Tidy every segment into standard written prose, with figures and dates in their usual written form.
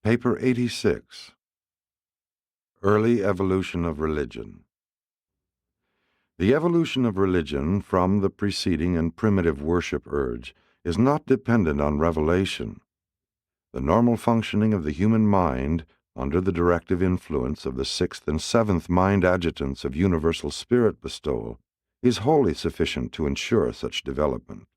Paper 86. Early Evolution of Religion. The evolution of religion from the preceding and primitive worship urge is not dependent on revelation. The normal functioning of the human mind, under the directive influence of the sixth and seventh mind adjutants of universal spirit bestowal, is wholly sufficient to ensure such development.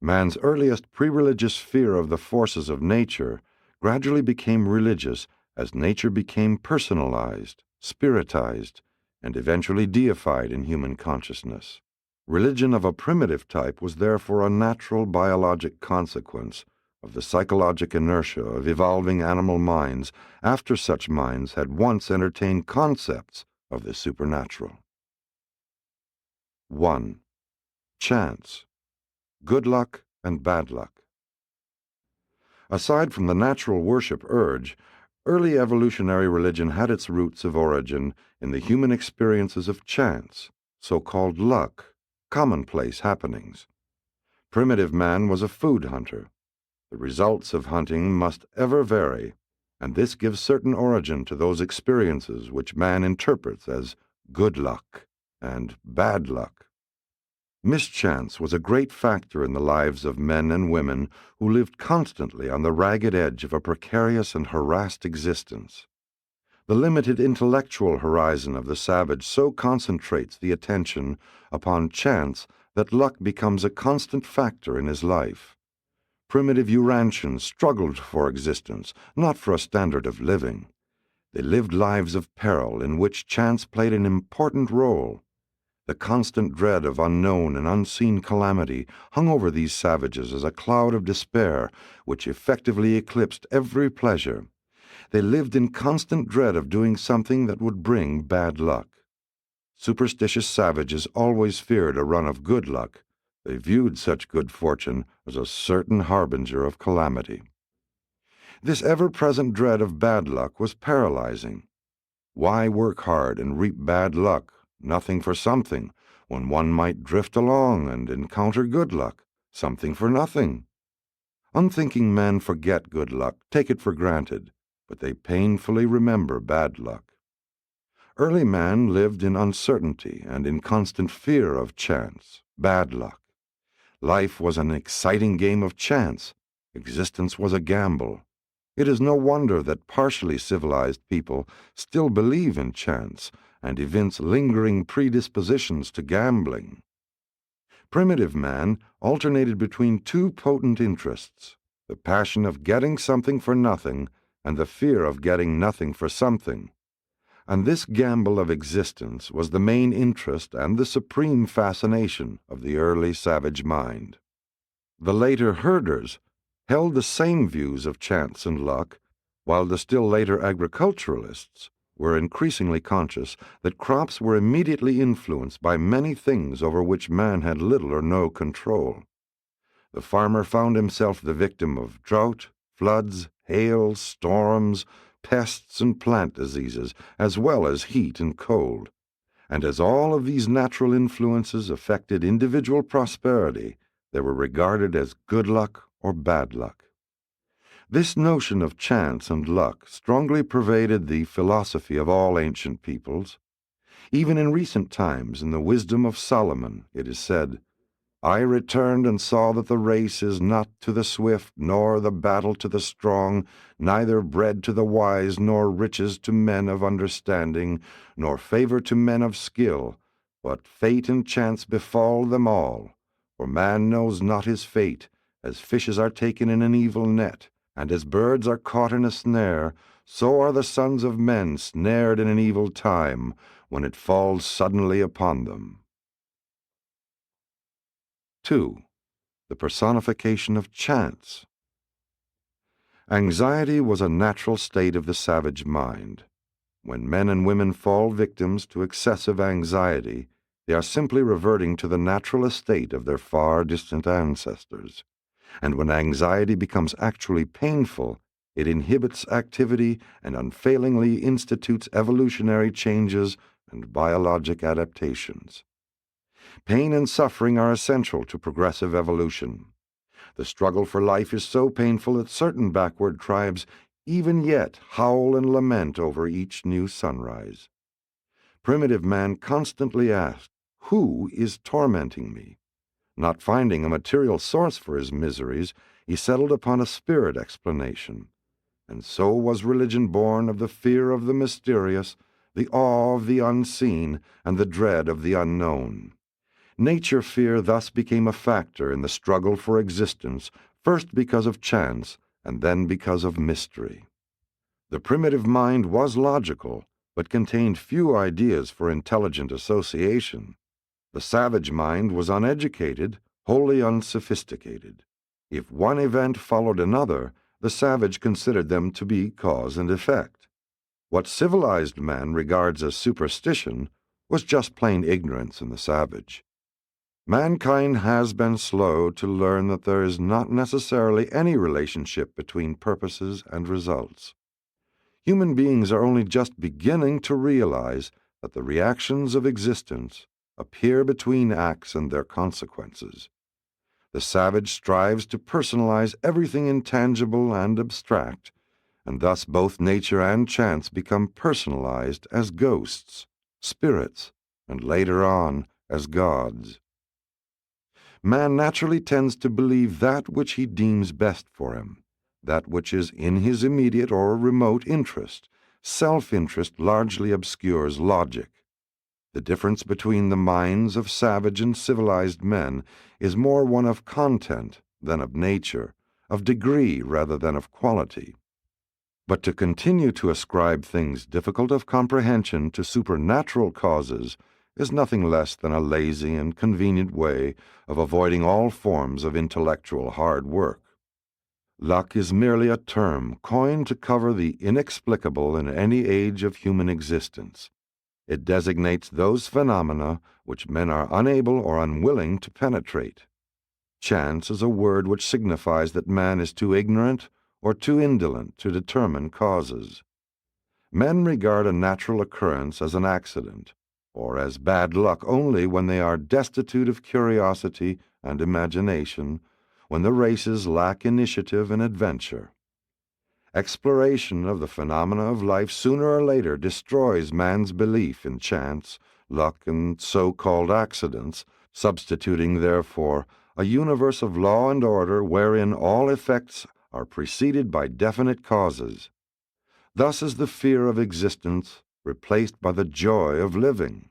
Man's earliest pre-religious fear of the forces of nature gradually became religious as nature became personalized, spiritized, and eventually deified in human consciousness. Religion of a primitive type was therefore a natural biologic consequence of the psychologic inertia of evolving animal minds after such minds had once entertained concepts of the supernatural. 1. Chance. Good luck and bad luck. Aside from the natural worship urge, early evolutionary religion had its roots of origin in the human experiences of chance, so-called luck, commonplace happenings. Primitive man was a food hunter. The results of hunting must ever vary, and this gives certain origin to those experiences which man interprets as good luck and bad luck. Mischance was a great factor in the lives of men and women who lived constantly on the ragged edge of a precarious and harassed existence. The limited intellectual horizon of the savage so concentrates the attention upon chance that luck becomes a constant factor in his life. Primitive Urantians struggled for existence, not for a standard of living. They lived lives of peril in which chance played an important role. The constant dread of unknown and unseen calamity hung over these savages as a cloud of despair which effectively eclipsed every pleasure. They lived in constant dread of doing something that would bring bad luck. Superstitious savages always feared a run of good luck. They viewed such good fortune as a certain harbinger of calamity. This ever-present dread of bad luck was paralyzing. Why work hard and reap bad luck, nothing for something, when one might drift along and encounter good luck, something for nothing? Unthinking men forget good luck, take it for granted, but they painfully remember bad luck. Early man lived in uncertainty and in constant fear of chance, bad luck. Life was an exciting game of chance. Existence was a gamble. It is no wonder that partially civilized people still believe in chance and evince lingering predispositions to gambling. Primitive man alternated between two potent interests, the passion of getting something for nothing and the fear of getting nothing for something. And this gamble of existence was the main interest and the supreme fascination of the early savage mind. The later herders held the same views of chance and luck, while the still later agriculturalists were increasingly conscious that crops were immediately influenced by many things over which man had little or no control. The farmer found himself the victim of drought, floods, hail, storms, pests and plant diseases, as well as heat and cold. And as all of these natural influences affected individual prosperity, they were regarded as good luck or bad luck. This notion of chance and luck strongly pervaded the philosophy of all ancient peoples. Even in recent times, in the wisdom of Solomon, it is said, I returned and saw that the race is not to the swift, nor the battle to the strong, neither bread to the wise, nor riches to men of understanding, nor favor to men of skill, but fate and chance befall them all. For man knows not his fate, as fishes are taken in an evil net, and as birds are caught in a snare, so are the sons of men snared in an evil time, when it falls suddenly upon them. 2. The personification of chance. Anxiety was a natural state of the savage mind. When men and women fall victims to excessive anxiety, they are simply reverting to the natural estate of their far distant ancestors. And when anxiety becomes actually painful, it inhibits activity and unfailingly institutes evolutionary changes and biologic adaptations. Pain and suffering are essential to progressive evolution. The struggle for life is so painful that certain backward tribes even yet howl and lament over each new sunrise. Primitive man constantly asked, "Who is tormenting me?" Not finding a material source for his miseries, he settled upon a spirit explanation. And so was religion born of the fear of the mysterious, the awe of the unseen, and the dread of the unknown. Nature fear thus became a factor in the struggle for existence, first because of chance, and then because of mystery. The primitive mind was logical, but contained few ideas for intelligent association. The savage mind was uneducated, wholly unsophisticated. If one event followed another, the savage considered them to be cause and effect. What civilized man regards as superstition was just plain ignorance in the savage. Mankind has been slow to learn that there is not necessarily any relationship between purposes and results. Human beings are only just beginning to realize that the reactions of existence appear between acts and their consequences. The savage strives to personalize everything intangible and abstract, and thus both nature and chance become personalized as ghosts, spirits, and later on as gods. Man naturally tends to believe that which he deems best for him, that which is in his immediate or remote interest. Self-interest largely obscures logic. The difference between the minds of savage and civilized men is more one of content than of nature, of degree rather than of quality. But to continue to ascribe things difficult of comprehension to supernatural causes is nothing less than a lazy and convenient way of avoiding all forms of intellectual hard work. Luck is merely a term coined to cover the inexplicable in any age of human existence. It designates those phenomena which men are unable or unwilling to penetrate. Chance is a word which signifies that man is too ignorant or too indolent to determine causes. Men regard a natural occurrence as an accident, or as bad luck only when they are destitute of curiosity and imagination, when the races lack initiative and adventure. Exploration of the phenomena of life sooner or later destroys man's belief in chance, luck, and so-called accidents, substituting, therefore, a universe of law and order wherein all effects are preceded by definite causes. Thus is the fear of existence replaced by the joy of living.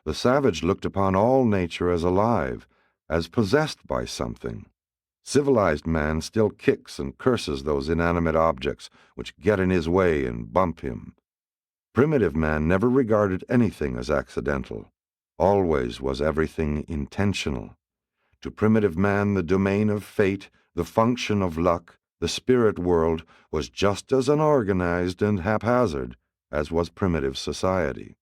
The savage looked upon all nature as alive, as possessed by something. Civilized man still kicks and curses those inanimate objects which get in his way and bump him. Primitive man never regarded anything as accidental. Always was everything intentional. To primitive man the domain of fate, the function of luck, the spirit world was just as unorganized and haphazard as was primitive society.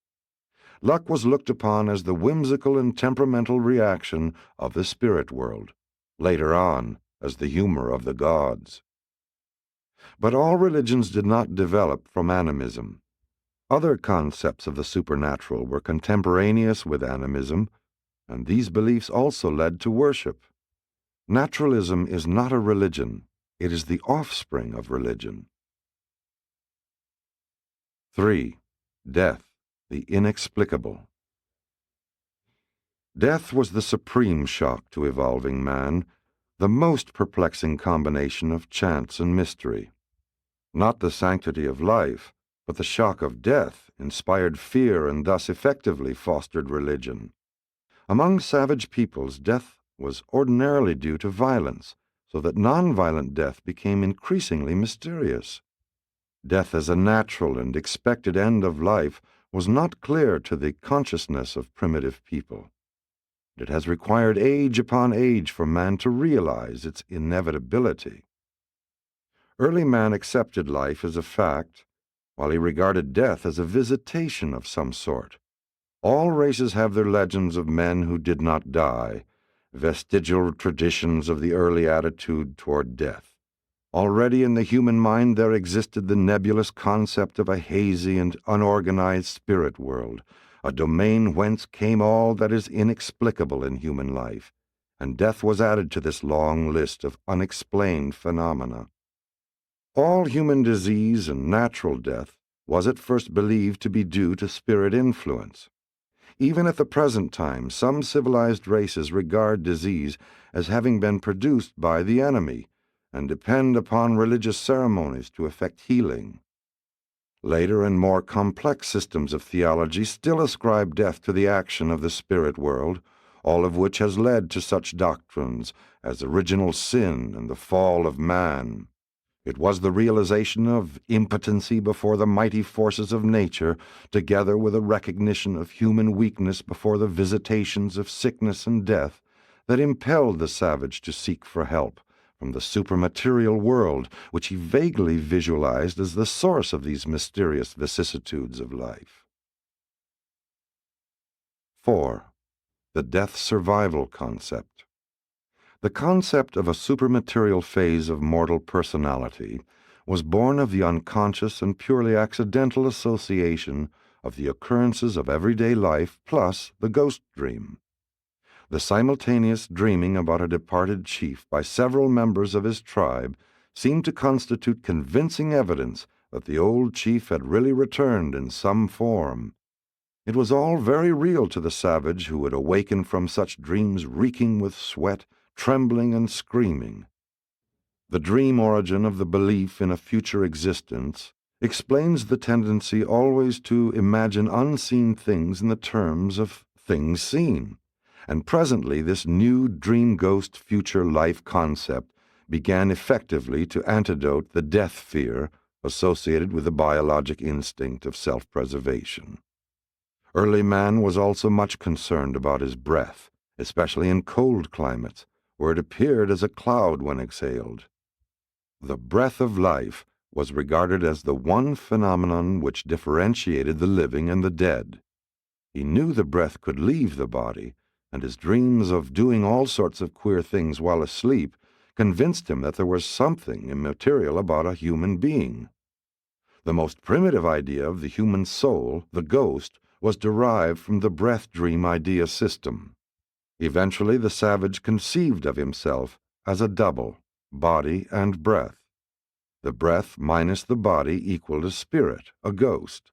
Luck was looked upon as the whimsical and temperamental reaction of the spirit world, later on as the humor of the gods. But all religions did not develop from animism. Other concepts of the supernatural were contemporaneous with animism, and these beliefs also led to worship. Naturalism is not a religion, it is the offspring of religion. 3. Death, the inexplicable. Death was the supreme shock to evolving man, the most perplexing combination of chance and mystery. Not the sanctity of life, but the shock of death inspired fear and thus effectively fostered religion. Among savage peoples, death was ordinarily due to violence, so that nonviolent death became increasingly mysterious. Death as a natural and expected end of life was not clear to the consciousness of primitive people. It has required age upon age for man to realize its inevitability. Early man accepted life as a fact, while he regarded death as a visitation of some sort. All races have their legends of men who did not die, vestigial traditions of the early attitude toward death. Already in the human mind there existed the nebulous concept of a hazy and unorganized spirit world, a domain whence came all that is inexplicable in human life, and death was added to this long list of unexplained phenomena. All human disease and natural death was at first believed to be due to spirit influence. Even at the present time, some civilized races regard disease as having been produced by the enemy and depend upon religious ceremonies to effect healing. Later and more complex systems of theology still ascribe death to the action of the spirit world, all of which has led to such doctrines as original sin and the fall of man. It was the realization of impotency before the mighty forces of nature, together with a recognition of human weakness before the visitations of sickness and death, that impelled the savage to seek for help from the supermaterial world, which he vaguely visualized as the source of these mysterious vicissitudes of life. 4. The death survival concept. The concept of a supermaterial phase of mortal personality was born of the unconscious and purely accidental association of the occurrences of everyday life plus the ghost dream. The simultaneous dreaming about a departed chief by several members of his tribe seemed to constitute convincing evidence that the old chief had really returned in some form. It was all very real to the savage who would awaken from such dreams reeking with sweat, trembling and screaming. The dream origin of the belief in a future existence explains the tendency always to imagine unseen things in the terms of things seen, and presently this new dream ghost future life concept began effectively to antidote the death fear associated with the biologic instinct of self-preservation. Early man was also much concerned about his breath, especially in cold climates, where it appeared as a cloud when exhaled. The breath of life was regarded as the one phenomenon which differentiated the living and the dead. He knew the breath could leave the body, and his dreams of doing all sorts of queer things while asleep convinced him that there was something immaterial about a human being. The most primitive idea of the human soul, the ghost, was derived from the breath dream idea system. Eventually the savage conceived of himself as a double, body and breath. The breath minus the body equaled a spirit, a ghost.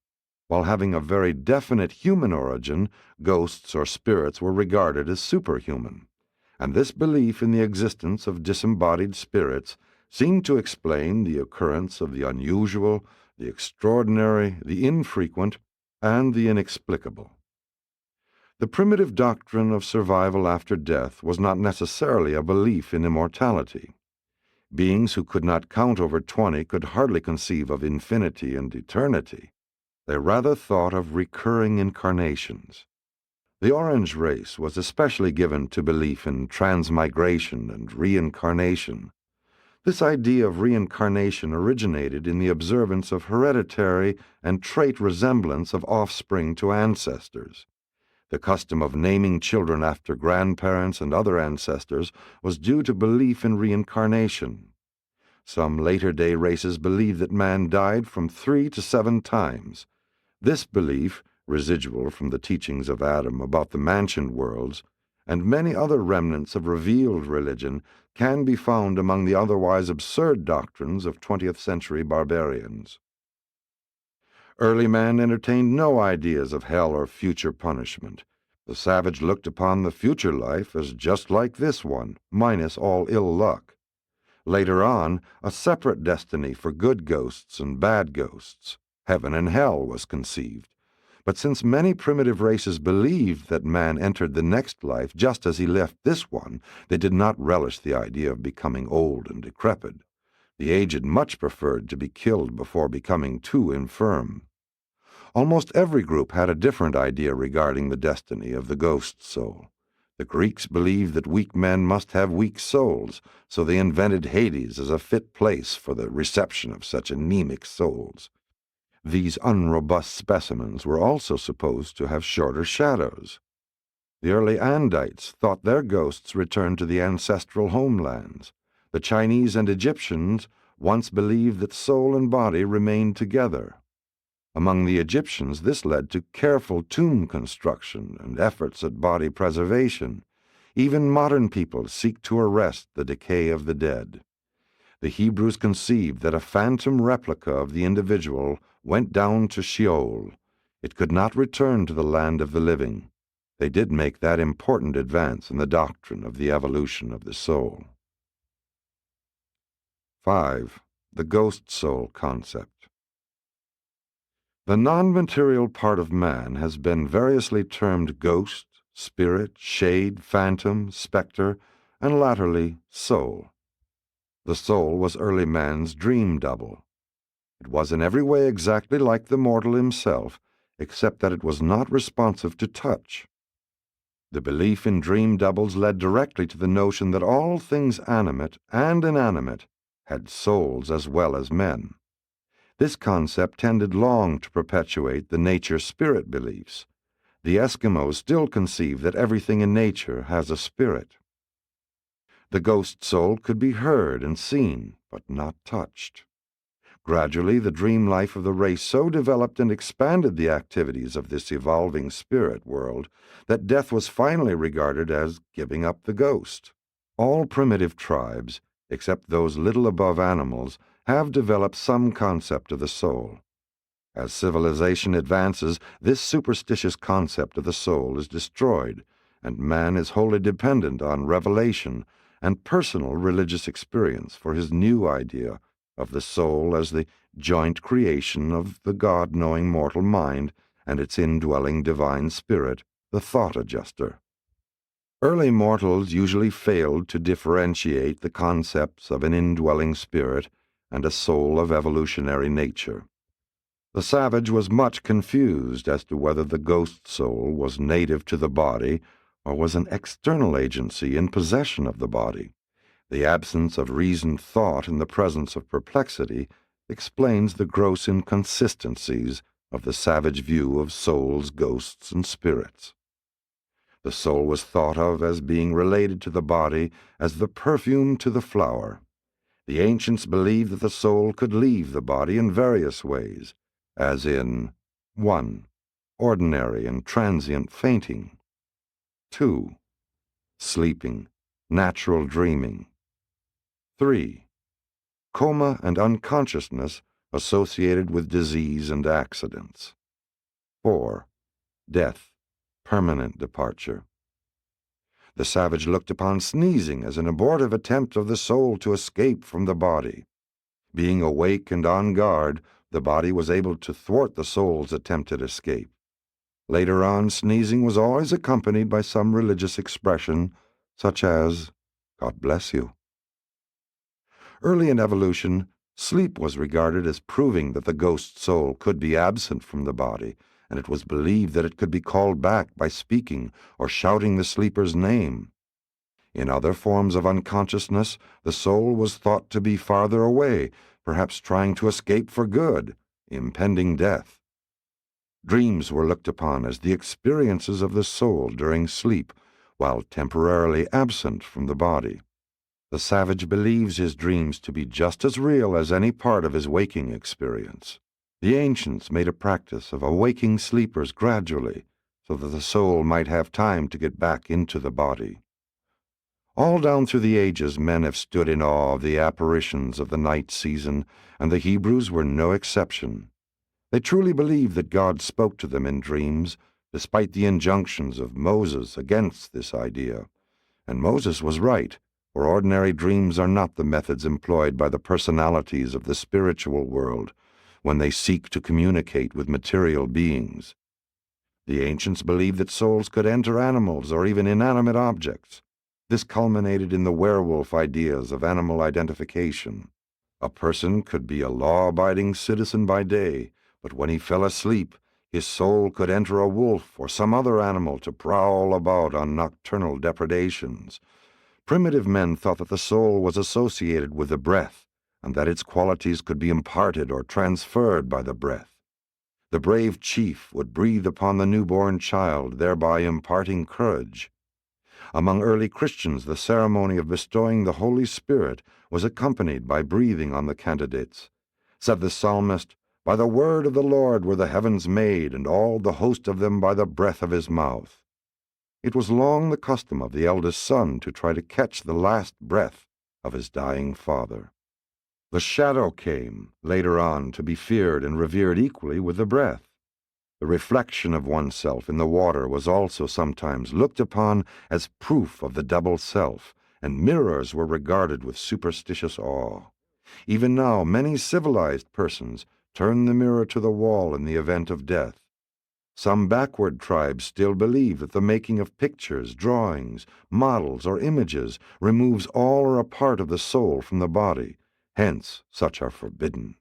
While having a very definite human origin, ghosts or spirits were regarded as superhuman, and this belief in the existence of disembodied spirits seemed to explain the occurrence of the unusual, the extraordinary, the infrequent, and the inexplicable. The primitive doctrine of survival after death was not necessarily a belief in immortality. Beings who could not count over 20 could hardly conceive of infinity and eternity. They rather thought of recurring incarnations. The Orange race was especially given to belief in transmigration and reincarnation. This idea of reincarnation originated in the observance of hereditary and trait resemblance of offspring to ancestors. The custom of naming children after grandparents and other ancestors was due to belief in reincarnation. Some later-day races believed that man died from 3 to 7 times. This belief, residual from the teachings of Adam about the mansioned worlds, and many other remnants of revealed religion, can be found among the otherwise absurd doctrines of 20th-century barbarians. Early man entertained no ideas of hell or future punishment. The savage looked upon the future life as just like this one, minus all ill luck. Later on, a separate destiny for good ghosts and bad ghosts, heaven and hell, was conceived. But since many primitive races believed that man entered the next life just as he left this one, they did not relish the idea of becoming old and decrepit. The aged much preferred to be killed before becoming too infirm. Almost every group had a different idea regarding the destiny of the ghost soul. The Greeks believed that weak men must have weak souls, so they invented Hades as a fit place for the reception of such anemic souls. These unrobust specimens were also supposed to have shorter shadows. The early Andites thought their ghosts returned to the ancestral homelands. The Chinese and Egyptians once believed that soul and body remained together. Among the Egyptians, this led to careful tomb construction and efforts at body preservation. Even modern people seek to arrest the decay of the dead. The Hebrews conceived that a phantom replica of the individual went down to Sheol. It could not return to the land of the living. They did make that important advance in the doctrine of the evolution of the soul. 5. The ghost soul concept. The non-material part of man has been variously termed ghost, spirit, shade, phantom, specter, and latterly soul. The soul was early man's dream double. It was in every way exactly like the mortal himself, except that it was not responsive to touch. The belief in dream doubles led directly to the notion that all things animate and inanimate had souls as well as men. This concept tended long to perpetuate the nature-spirit beliefs. The Eskimos still conceive that everything in nature has a spirit. The ghost soul could be heard and seen, but not touched. Gradually, the dream life of the race so developed and expanded the activities of this evolving spirit world that death was finally regarded as giving up the ghost. All primitive tribes, except those little above animals, have developed some concept of the soul. As civilization advances, this superstitious concept of the soul is destroyed, and man is wholly dependent on revelation and personal religious experience for his new idea of the soul as the joint creation of the God-knowing mortal mind and its indwelling divine spirit, the thought adjuster. Early mortals usually failed to differentiate the concepts of an indwelling spirit and a soul of evolutionary nature. The savage was much confused as to whether the ghost soul was native to the body or was an external agency in possession of the body. The absence of reasoned thought in the presence of perplexity explains the gross inconsistencies of the savage view of souls, ghosts, and spirits. The soul was thought of as being related to the body as the perfume to the flower. The ancients believed that the soul could leave the body in various ways, as in 1. Ordinary and transient fainting. 2. Sleeping, natural dreaming. 3. Coma and unconsciousness associated with disease and accidents. 4. Death, permanent departure. The savage looked upon sneezing as an abortive attempt of the soul to escape from the body. Being awake and on guard, the body was able to thwart the soul's attempted escape. Later on, sneezing was always accompanied by some religious expression, such as, "God bless you." Early in evolution, sleep was regarded as proving that the ghost soul could be absent from the body, and it was believed that it could be called back by speaking or shouting the sleeper's name. In other forms of unconsciousness, the soul was thought to be farther away, perhaps trying to escape for good, impending death. Dreams were looked upon as the experiences of the soul during sleep, while temporarily absent from the body. The savage believes his dreams to be just as real as any part of his waking experience. The ancients made a practice of awaking sleepers gradually, so that the soul might have time to get back into the body. All down through the ages, men have stood in awe of the apparitions of the night season, and the Hebrews were no exception. They truly believed that God spoke to them in dreams, despite the injunctions of Moses against this idea. And Moses was right, for ordinary dreams are not the methods employed by the personalities of the spiritual world when they seek to communicate with material beings. The ancients believed that souls could enter animals or even inanimate objects. This culminated in the werewolf ideas of animal identification. A person could be a law-abiding citizen by day, but when he fell asleep, his soul could enter a wolf or some other animal to prowl about on nocturnal depredations. Primitive men thought that the soul was associated with the breath, and that its qualities could be imparted or transferred by the breath. The brave chief would breathe upon the newborn child, thereby imparting courage. Among early Christians, the ceremony of bestowing the Holy Spirit was accompanied by breathing on the candidates. Said the psalmist, "By the word of the Lord were the heavens made, and all the host of them by the breath of his mouth." It was long the custom of the eldest son to try to catch the last breath of his dying father. The shadow came, later on, to be feared and revered equally with the breath. The reflection of oneself in the water was also sometimes looked upon as proof of the double self, and mirrors were regarded with superstitious awe. Even now, many civilized persons turn the mirror to the wall in the event of death. Some backward tribes still believe that the making of pictures, drawings, models, or images removes all or a part of the soul from the body. Hence, such are forbidden.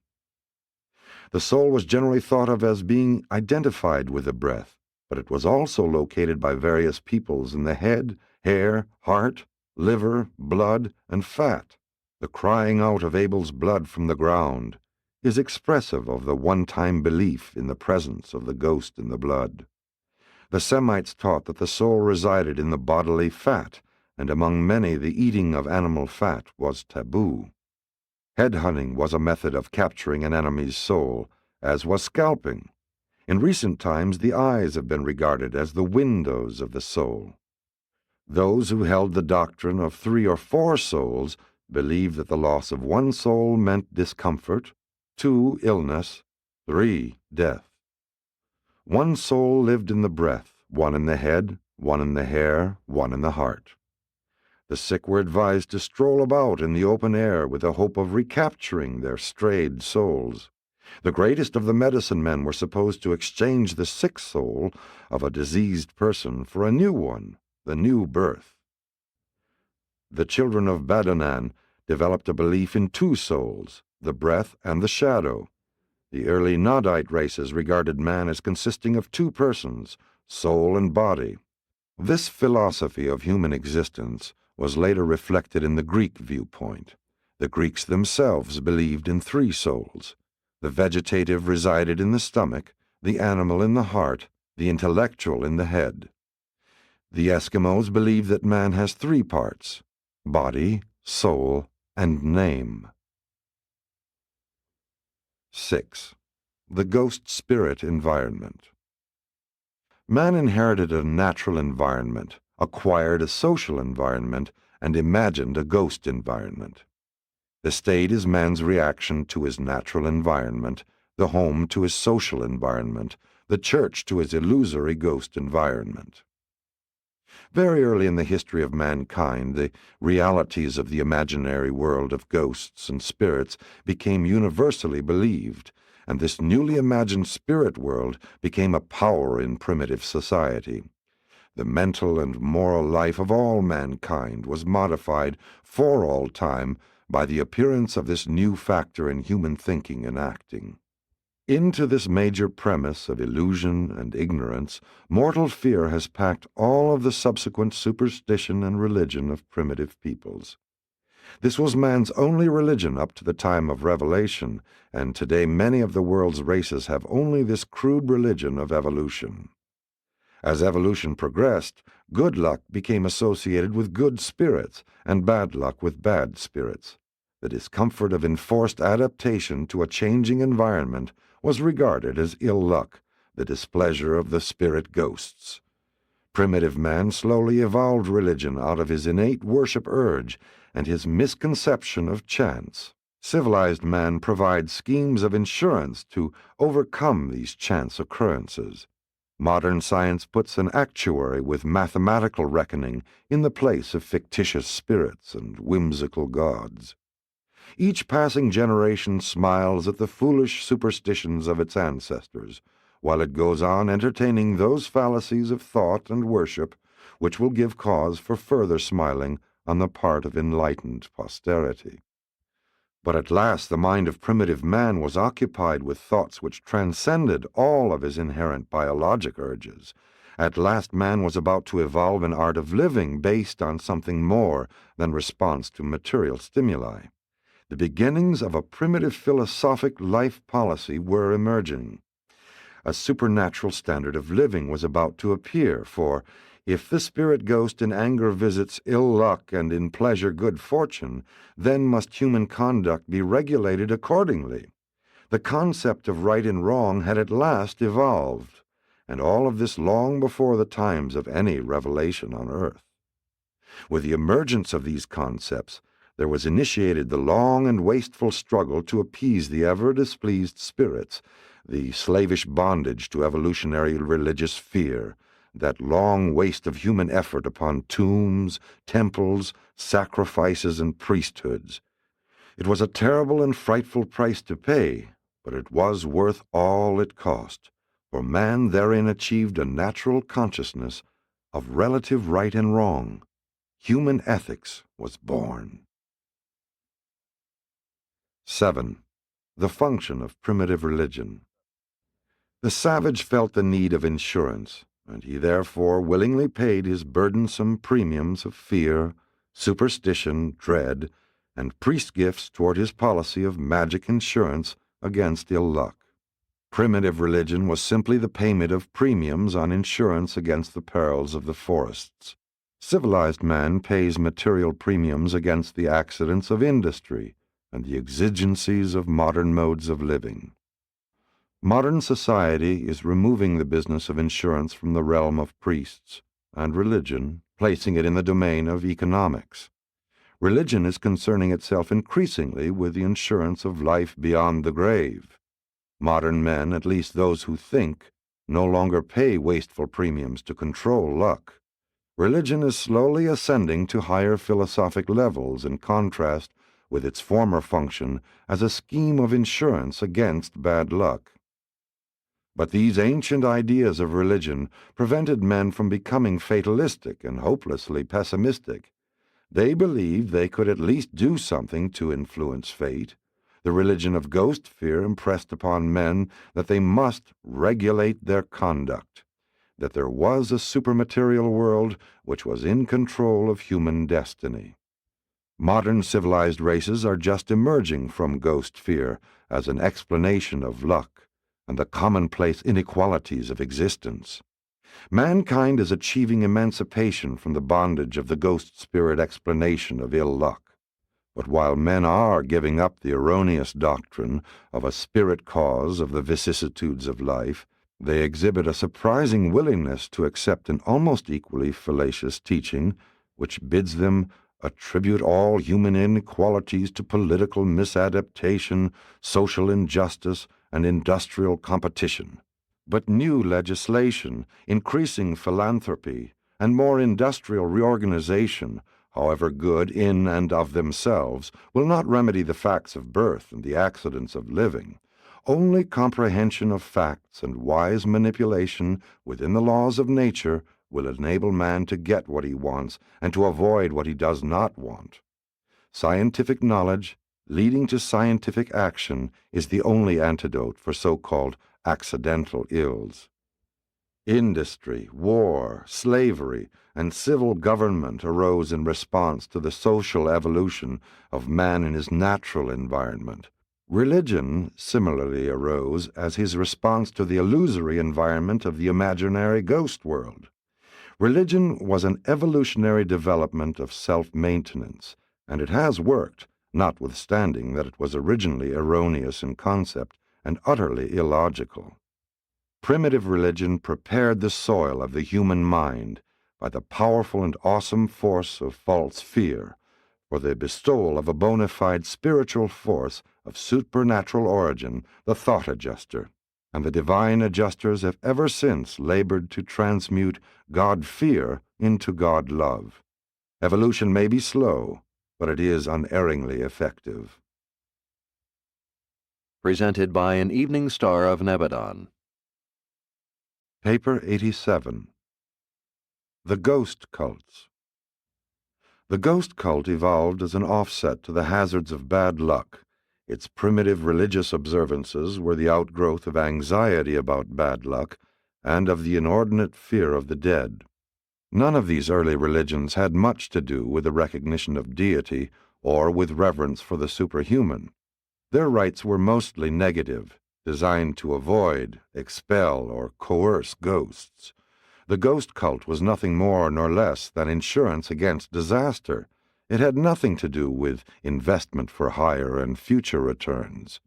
The soul was generally thought of as being identified with the breath, but it was also located by various peoples in the head, hair, heart, liver, blood, and fat. The crying out of Abel's blood from the ground is expressive of the one-time belief in the presence of the ghost in the blood. The Semites taught that the soul resided in the bodily fat, and among many the eating of animal fat was taboo. Headhunting was a method of capturing an enemy's soul, as was scalping. In recent times, the eyes have been regarded as the windows of the soul. Those who held the doctrine of 3 or 4 souls believed that the loss of one soul meant discomfort, 2, illness, 3, death. One soul lived in the breath, 1 in the head, 1 in the hair, 1 in the heart. The sick were advised to stroll about in the open air with the hope of recapturing their strayed souls. The greatest of the medicine men were supposed to exchange the sick soul of a diseased person for a new one, the new birth. The children of Badanan developed a belief in 2 souls, the breath and the shadow. The early Nodite races regarded man as consisting of 2 persons, soul and body. This philosophy of human existence was later reflected in the Greek viewpoint. The Greeks themselves believed in 3 souls. The vegetative resided in the stomach, the animal in the heart, the intellectual in the head. The Eskimos believe that man has 3 parts: body, soul, and name. 6. The ghost spirit environment. Man inherited a natural environment, acquired a social environment, and imagined a ghost environment. The state is man's reaction to his natural environment, the home to his social environment, the church to his illusory ghost environment. Very early in the history of mankind, the realities of the imaginary world of ghosts and spirits became universally believed, and this newly imagined spirit world became a power in primitive society. The mental and moral life of all mankind was modified for all time by the appearance of this new factor in human thinking and acting. Into this major premise of illusion and ignorance, mortal fear has packed all of the subsequent superstition and religion of primitive peoples. This was man's only religion up to the time of revelation, and today many of the world's races have only this crude religion of evolution. As evolution progressed, good luck became associated with good spirits and bad luck with bad spirits. The discomfort of enforced adaptation to a changing environment was regarded as ill luck, the displeasure of the spirit ghosts. Primitive man slowly evolved religion out of his innate worship urge and his misconception of chance. Civilized man provides schemes of insurance to overcome these chance occurrences. Modern science puts an actuary with mathematical reckoning in the place of fictitious spirits and whimsical gods. Each passing generation smiles at the foolish superstitions of its ancestors, while it goes on entertaining those fallacies of thought and worship which will give cause for further smiling on the part of enlightened posterity. But at last the mind of primitive man was occupied with thoughts which transcended all of his inherent biologic urges. At last man was about to evolve an art of living based on something more than response to material stimuli. The beginnings of a primitive philosophic life policy were emerging. A supernatural standard of living was about to appear, for if the spirit ghost in anger visits ill luck and in pleasure good fortune, then must human conduct be regulated accordingly. The concept of right and wrong had at last evolved, and all of this long before the times of any revelation on earth. With the emergence of these concepts, there was initiated the long and wasteful struggle to appease the ever-displeased spirits, the slavish bondage to evolutionary religious fear, that long waste of human effort upon tombs, temples, sacrifices, and priesthoods. It was a terrible and frightful price to pay, but it was worth all it cost, for man therein achieved a natural consciousness of relative right and wrong. Human ethics was born. 7. The function of primitive religion. The savage felt the need of insurance, and he therefore willingly paid his burdensome premiums of fear, superstition, dread, and priest gifts toward his policy of magic insurance against ill luck. Primitive religion was simply the payment of premiums on insurance against the perils of the forests. Civilized man pays material premiums against the accidents of industry and the exigencies of modern modes of living. Modern society is removing the business of insurance from the realm of priests and religion, placing it in the domain of economics. Religion is concerning itself increasingly with the insurance of life beyond the grave. Modern men, at least those who think, no longer pay wasteful premiums to control luck. Religion is slowly ascending to higher philosophic levels in contrast with its former function as a scheme of insurance against bad luck. But these ancient ideas of religion prevented men from becoming fatalistic and hopelessly pessimistic. They believed they could at least do something to influence fate. The religion of ghost fear impressed upon men that they must regulate their conduct, that there was a supermaterial world which was in control of human destiny. Modern civilized races are just emerging from ghost fear as an explanation of luck and the commonplace inequalities of existence. Mankind is achieving emancipation from the bondage of the ghost spirit explanation of ill luck. But while men are giving up the erroneous doctrine of a spirit cause of the vicissitudes of life, they exhibit a surprising willingness to accept an almost equally fallacious teaching which bids them attribute all human inequalities to political misadaptation, social injustice, and industrial competition. But new legislation, increasing philanthropy, and more industrial reorganization, however good in and of themselves, will not remedy the facts of birth and the accidents of living. Only comprehension of facts and wise manipulation within the laws of nature will enable man to get what he wants and to avoid what he does not want. Scientific knowledge, leading to scientific action, is the only antidote for so-called accidental ills. Industry, war, slavery, and civil government arose in response to the social evolution of man in his natural environment. Religion similarly arose as his response to the illusory environment of the imaginary ghost world. Religion was an evolutionary development of self-maintenance, and it has worked, notwithstanding that it was originally erroneous in concept and utterly illogical. Primitive religion prepared the soil of the human mind by the powerful and awesome force of false fear for the bestowal of a bona fide spiritual force of supernatural origin, the thought adjuster, and the divine adjusters have ever since labored to transmute God-fear into God-love. Evolution may be slow, but it is unerringly effective. Presented by an Evening Star of Nebadon. Paper 87. The Ghost Cults. The ghost cult evolved as an offset to the hazards of bad luck. Its primitive religious observances were the outgrowth of anxiety about bad luck and of the inordinate fear of the dead. None of these early religions had much to do with the recognition of deity or with reverence for the superhuman. Their rites were mostly negative, designed to avoid, expel, or coerce ghosts. The ghost cult was nothing more nor less than insurance against disaster. It had nothing to do with investment for higher and future returns.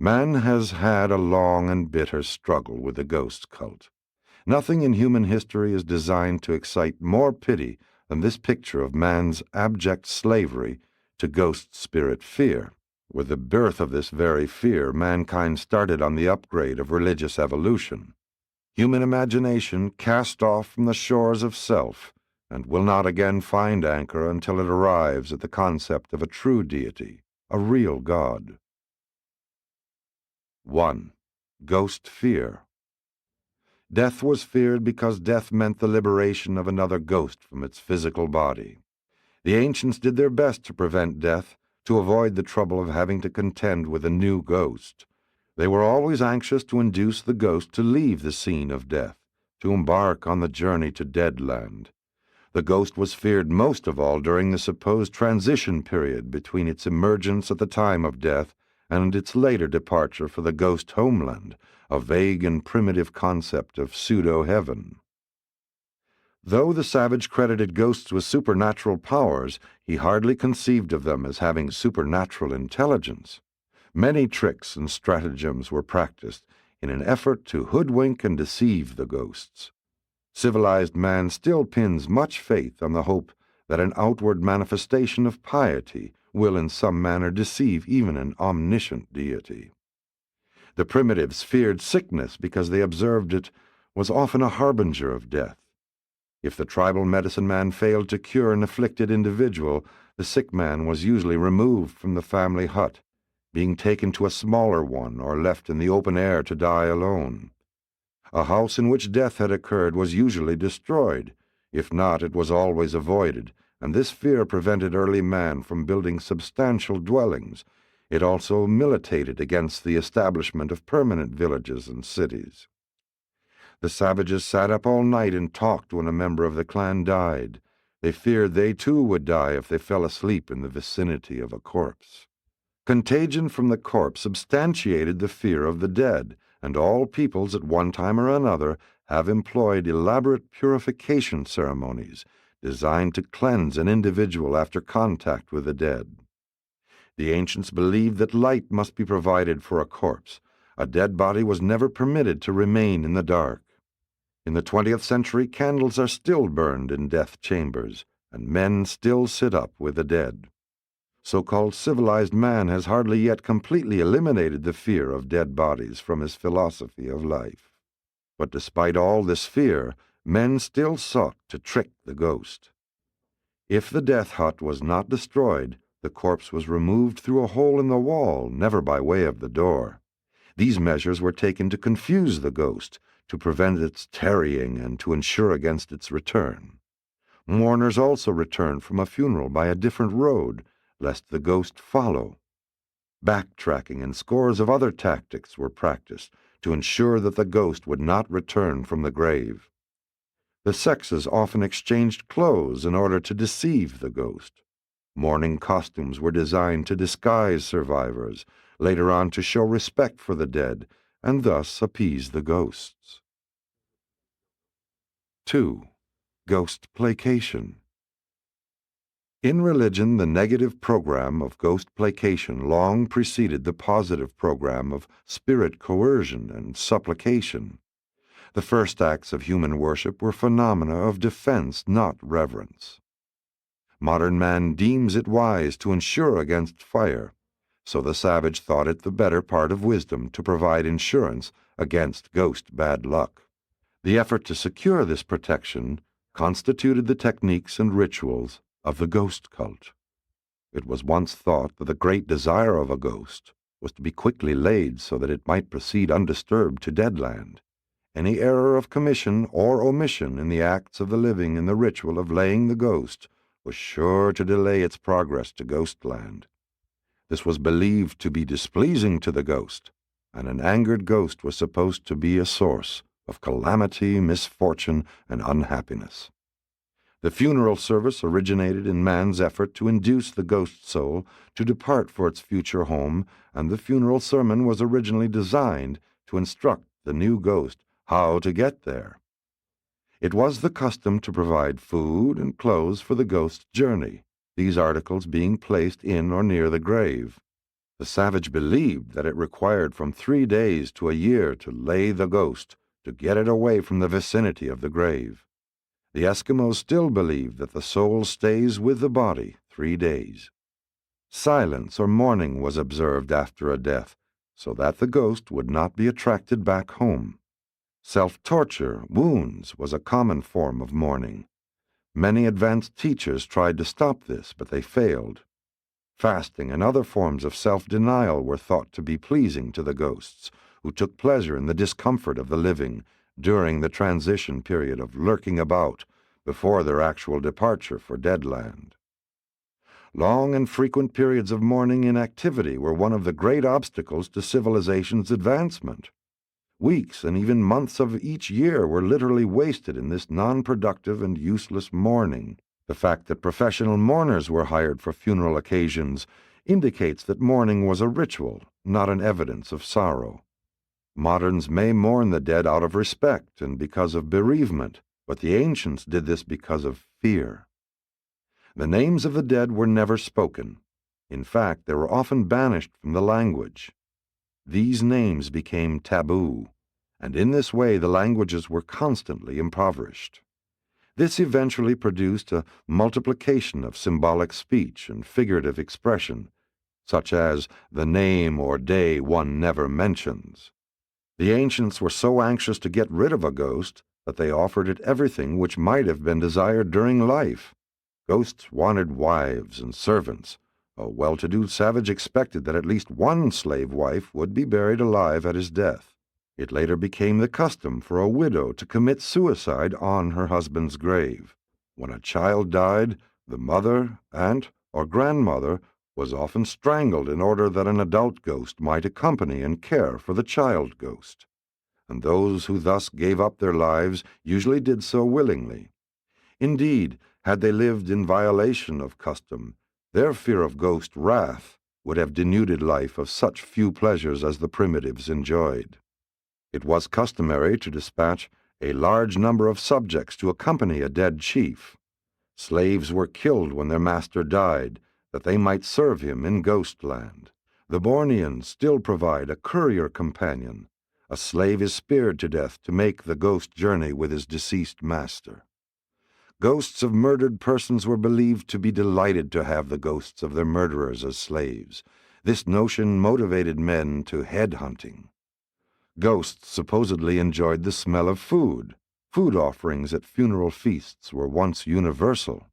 Man has had a long and bitter struggle with the ghost cult. Nothing in human history is designed to excite more pity than this picture of man's abject slavery to ghost spirit fear. With the birth of this very fear, mankind started on the upgrade of religious evolution. Human imagination cast off from the shores of self and will not again find anchor until it arrives at the concept of a true deity, a real God. 1. Ghost fear. Death was feared because death meant the liberation of another ghost from its physical body. The ancients did their best to prevent death, to avoid the trouble of having to contend with a new ghost. They were always anxious to induce the ghost to leave the scene of death, to embark on the journey to Deadland. The ghost was feared most of all during the supposed transition period between its emergence at the time of death and its later departure for the ghost homeland, a vague and primitive concept of pseudo-heaven. Though the savage credited ghosts with supernatural powers, he hardly conceived of them as having supernatural intelligence. Many tricks and stratagems were practiced in an effort to hoodwink and deceive the ghosts. Civilized man still pins much faith on the hope that an outward manifestation of piety will in some manner deceive even an omniscient deity. The primitives feared sickness because they observed it was often a harbinger of death. If the tribal medicine man failed to cure an afflicted individual, the sick man was usually removed from the family hut, being taken to a smaller one or left in the open air to die alone. A house in which death had occurred was usually destroyed. If not, it was always avoided, and this fear prevented early man from building substantial dwellings. It also militated against the establishment of permanent villages and cities. The savages sat up all night and talked when a member of the clan died. They feared they too would die if they fell asleep in the vicinity of a corpse. Contagion from the corpse substantiated the fear of the dead, and all peoples at one time or another have employed elaborate purification ceremonies designed to cleanse an individual after contact with the dead. The ancients believed that light must be provided for a corpse. A dead body was never permitted to remain in the dark. In the 20th century, candles are still burned in death chambers, and men still sit up with the dead. So-called civilized man has hardly yet completely eliminated the fear of dead bodies from his philosophy of life. But despite all this fear, men still sought to trick the ghost. If the death hut was not destroyed, the corpse was removed through a hole in the wall, never by way of the door. These measures were taken to confuse the ghost, to prevent its tarrying and to ensure against its return. Mourners also returned from a funeral by a different road, lest the ghost follow. Backtracking and scores of other tactics were practiced to ensure that the ghost would not return from the grave. The sexes often exchanged clothes in order to deceive the ghost. Mourning costumes were designed to disguise survivors, later on to show respect for the dead, and thus appease the ghosts. 2. Ghost placation. In religion, the negative program of ghost placation long preceded the positive program of spirit coercion and supplication. The first acts of human worship were phenomena of defense, not reverence. Modern man deems it wise to insure against fire, so the savage thought it the better part of wisdom to provide insurance against ghost bad luck. The effort to secure this protection constituted the techniques and rituals of the ghost cult. It was once thought that the great desire of a ghost was to be quickly laid so that it might proceed undisturbed to Deadland. Any error of commission or omission in the acts of the living in the ritual of laying the ghost was sure to delay its progress to Ghostland. This was believed to be displeasing to the ghost, and an angered ghost was supposed to be a source of calamity, misfortune, and unhappiness. The funeral service originated in man's effort to induce the ghost soul to depart for its future home, and the funeral sermon was originally designed to instruct the new ghost how to get there. It was the custom to provide food and clothes for the ghost's journey, these articles being placed in or near the grave. The savage believed that it required from 3 days to a year to lay the ghost, to get it away from the vicinity of the grave. The Eskimos still believe that the soul stays with the body 3 days. Silence or mourning was observed after a death, so that the ghost would not be attracted back home. Self-torture, wounds, was a common form of mourning. Many advanced teachers tried to stop this, but they failed. Fasting and other forms of self-denial were thought to be pleasing to the ghosts, who took pleasure in the discomfort of the living during the transition period of lurking about before their actual departure for Deadland. Long and frequent periods of mourning inactivity were one of the great obstacles to civilization's advancement. Weeks and even months of each year were literally wasted in this non-productive and useless mourning. The fact that professional mourners were hired for funeral occasions indicates that mourning was a ritual, not an evidence of sorrow. Moderns may mourn the dead out of respect and because of bereavement, but the ancients did this because of fear. The names of the dead were never spoken. In fact, they were often banished from the language. These names became taboo, and in this way the languages were constantly impoverished. This eventually produced a multiplication of symbolic speech and figurative expression, such as the name or day one never mentions. The ancients were so anxious to get rid of a ghost that they offered it everything which might have been desired during life. Ghosts wanted wives and servants. A well-to-do savage expected that at least one slave wife would be buried alive at his death. It later became the custom for a widow to commit suicide on her husband's grave. When a child died, the mother, aunt, or grandmother was often strangled in order that an adult ghost might accompany and care for the child ghost. And those who thus gave up their lives usually did so willingly. Indeed, had they lived in violation of custom, their fear of ghost wrath would have denuded life of such few pleasures as the primitives enjoyed. It was customary to dispatch a large number of subjects to accompany a dead chief. Slaves were killed when their master died, that they might serve him in Ghostland. The Borneans still provide a courier companion. A slave is speared to death to make the ghost journey with his deceased master. Ghosts of murdered persons were believed to be delighted to have the ghosts of their murderers as slaves. This notion motivated men to head-hunting. Ghosts supposedly enjoyed the smell of food. Food offerings at funeral feasts were once universal.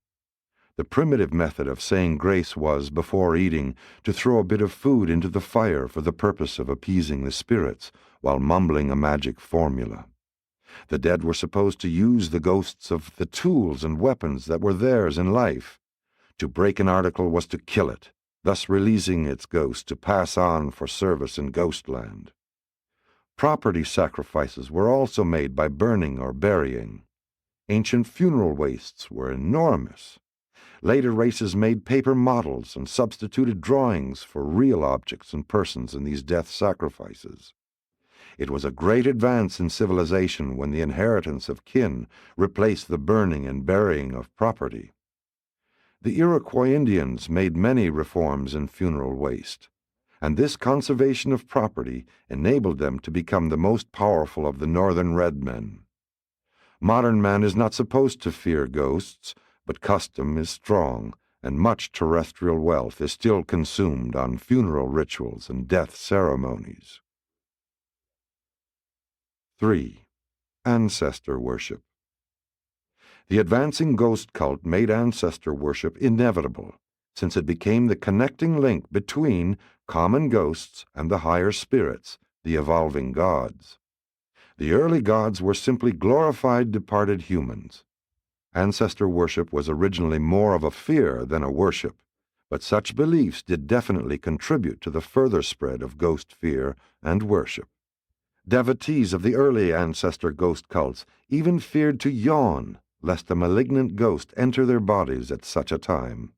The primitive method of saying grace was, before eating, to throw a bit of food into the fire for the purpose of appeasing the spirits while mumbling a magic formula. The dead were supposed to use the ghosts of the tools and weapons that were theirs in life. To break an article was to kill it, thus releasing its ghost to pass on for service in Ghostland. Property sacrifices were also made by burning or burying. Ancient funeral wastes were enormous. Later races made paper models and substituted drawings for real objects and persons in these death sacrifices. It was a great advance in civilization when the inheritance of kin replaced the burning and burying of property. The Iroquois Indians made many reforms in funeral waste, and this conservation of property enabled them to become the most powerful of the northern red men. Modern man is not supposed to fear ghosts, but custom is strong, and much terrestrial wealth is still consumed on funeral rituals and death ceremonies. 3. Ancestor worship. The advancing ghost cult made ancestor worship inevitable, since it became the connecting link between common ghosts and the higher spirits, the evolving gods. The early gods were simply glorified departed humans. Ancestor worship was originally more of a fear than a worship, but such beliefs did definitely contribute to the further spread of ghost fear and worship. Devotees of the early ancestor ghost cults even feared to yawn, lest a malignant ghost enter their bodies at such a time.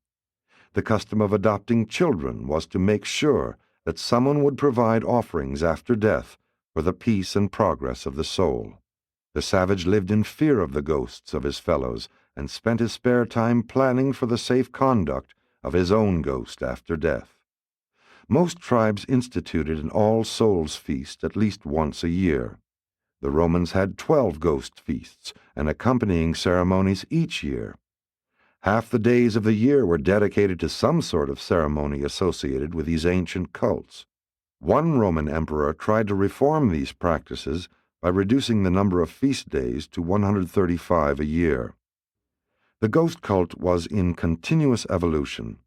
The custom of adopting children was to make sure that someone would provide offerings after death for the peace and progress of the soul. The savage lived in fear of the ghosts of his fellows and spent his spare time planning for the safe conduct of his own ghost after death. Most tribes instituted an All Souls feast at least once a year. The Romans had 12 ghost feasts and accompanying ceremonies each year. Half the days of the year were dedicated to some sort of ceremony associated with these ancient cults. One Roman emperor tried to reform these practices by reducing the number of feast days to 135 a year. The ghost cult was in continuous evolution,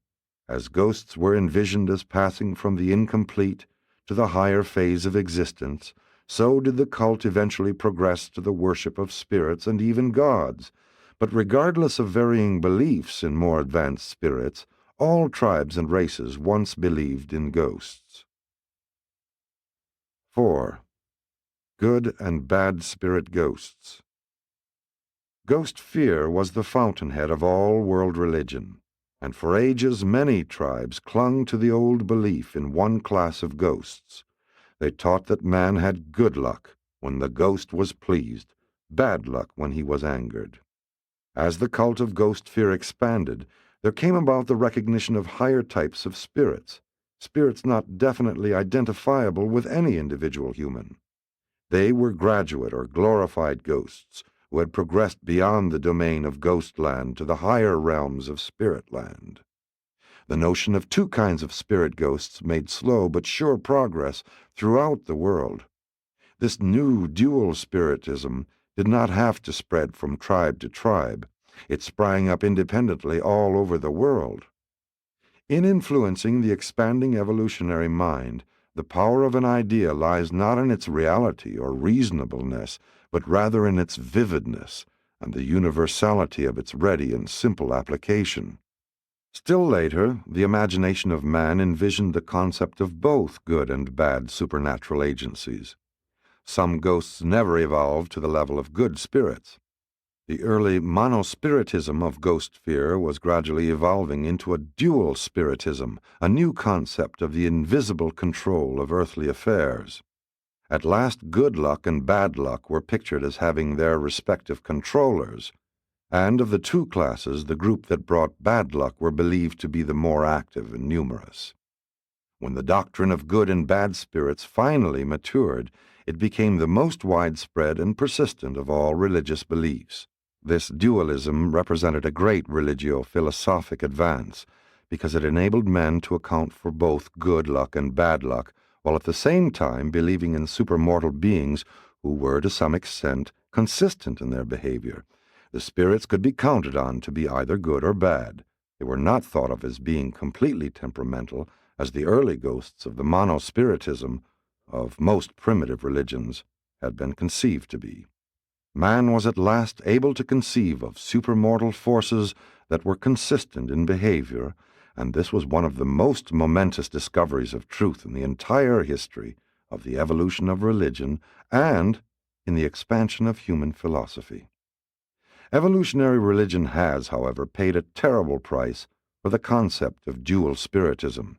as ghosts were envisioned as passing from the incomplete to the higher phase of existence. So did the cult eventually progress to the worship of spirits and even gods. But regardless of varying beliefs in more advanced spirits, all tribes and races once believed in ghosts. 4. Good and bad spirit ghosts. Ghost fear was the fountainhead of all world religion, and for ages many tribes clung to the old belief in one class of ghosts. They taught that man had good luck when the ghost was pleased, bad luck when he was angered. As the cult of ghost fear expanded, there came about the recognition of higher types of spirits, spirits not definitely identifiable with any individual human. They were graduate or glorified ghosts who had progressed beyond the domain of ghostland to the higher realms of spiritland. The notion of two kinds of spirit ghosts made slow but sure progress throughout the world. This new dual spiritism did not have to spread from tribe to tribe. It sprang up independently all over the world. In influencing the expanding evolutionary mind, the power of an idea lies not in its reality or reasonableness, but rather in its vividness and the universality of its ready and simple application. Still later, the imagination of man envisioned the concept of both good and bad supernatural agencies. Some ghosts never evolved to the level of good spirits. The early monospiritism of ghost fear was gradually evolving into a dual spiritism, a new concept of the invisible control of earthly affairs. At last, good luck and bad luck were pictured as having their respective controllers, and of the two classes, the group that brought bad luck were believed to be the more active and numerous. When the doctrine of good and bad spirits finally matured, it became the most widespread and persistent of all religious beliefs. This dualism represented a great religio-philosophic advance because it enabled men to account for both good luck and bad luck, while at the same time believing in supermortal beings who were, to some extent, consistent in their behavior. The spirits could be counted on to be either good or bad. They were not thought of as being completely temperamental, as the early ghosts of the monospiritism of most primitive religions had been conceived to be. Man was at last able to conceive of supermortal forces that were consistent in behavior, and this was one of the most momentous discoveries of truth in the entire history of the evolution of religion and in the expansion of human philosophy. Evolutionary religion has, however, paid a terrible price for the concept of dual spiritism.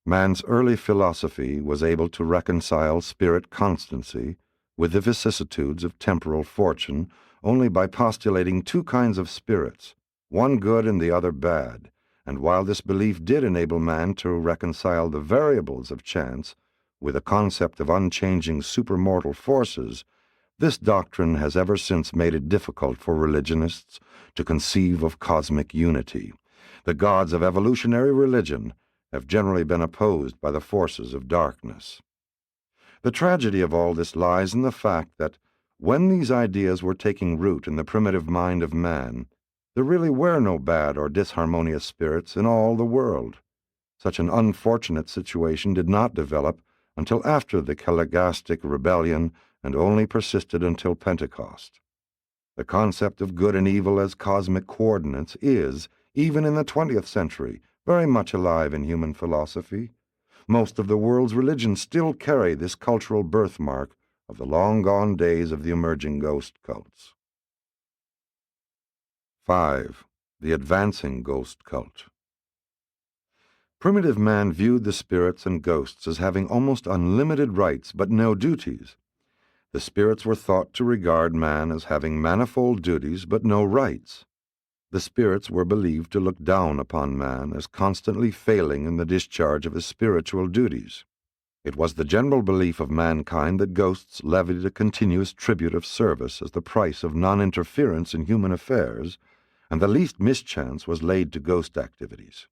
Man's early philosophy was able to reconcile spirit constancy with the vicissitudes of temporal fortune only by postulating two kinds of spirits, one good and the other bad, and while this belief did enable man to reconcile the variables of chance with the concept of unchanging supermortal forces, this doctrine has ever since made it difficult for religionists to conceive of cosmic unity. The gods of evolutionary religion have generally been opposed by the forces of darkness. The tragedy of all this lies in the fact that when these ideas were taking root in the primitive mind of man, there really were no bad or disharmonious spirits in all the world. Such an unfortunate situation did not develop until after the Caligastic rebellion and only persisted until Pentecost. The concept of good and evil as cosmic coordinates is, even in the 20th century, very much alive in human philosophy. Most of the world's religions still carry this cultural birthmark of the long-gone days of the emerging ghost cults. 5. The advancing ghost cult. Primitive man viewed the spirits and ghosts as having almost unlimited rights but no duties. The spirits were thought to regard man as having manifold duties but no rights. The spirits were believed to look down upon man as constantly failing in the discharge of his spiritual duties. It was the general belief of mankind that ghosts levied a continuous tribute of service as the price of non-interference in human affairs, and the least mischance was laid to ghost activities.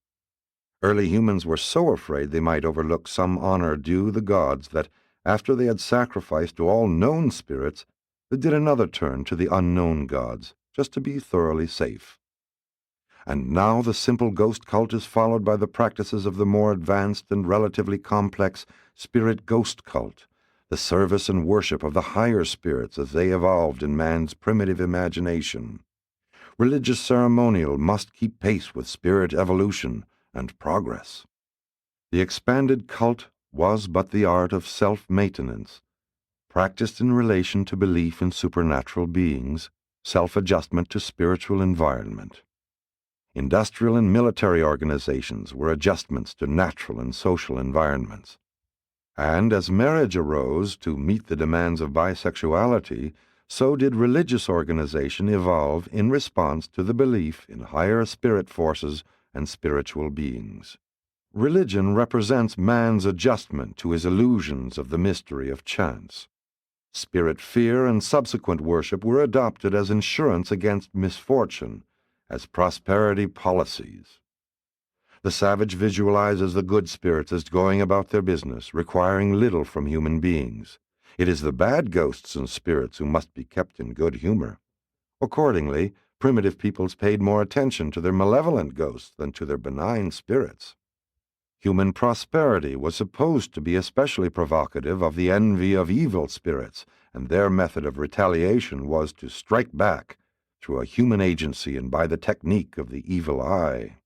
Early humans were so afraid they might overlook some honor due the gods that, after they had sacrificed to all known spirits, they did another turn to the unknown gods, just to be thoroughly safe. And now the simple ghost cult is followed by the practices of the more advanced and relatively complex spirit ghost cult, the service and worship of the higher spirits as they evolved in man's primitive imagination. Religious ceremonial must keep pace with spirit evolution and progress. The expanded cult was but the art of self-maintenance, practiced in relation to belief in supernatural beings, self-adjustment to spiritual environment. Industrial and military organizations were adjustments to natural and social environments. And as marriage arose to meet the demands of bisexuality, so did religious organization evolve in response to the belief in higher spirit forces and spiritual beings. Religion represents man's adjustment to his illusions of the mystery of chance. Spirit fear and subsequent worship were adopted as insurance against misfortune, as prosperity policies. The savage visualizes the good spirits as going about their business, requiring little from human beings. It is the bad ghosts and spirits who must be kept in good humor. Accordingly, primitive peoples paid more attention to their malevolent ghosts than to their benign spirits. Human prosperity was supposed to be especially provocative of the envy of evil spirits, and their method of retaliation was to strike back through a human agency and by the technique of the evil eye.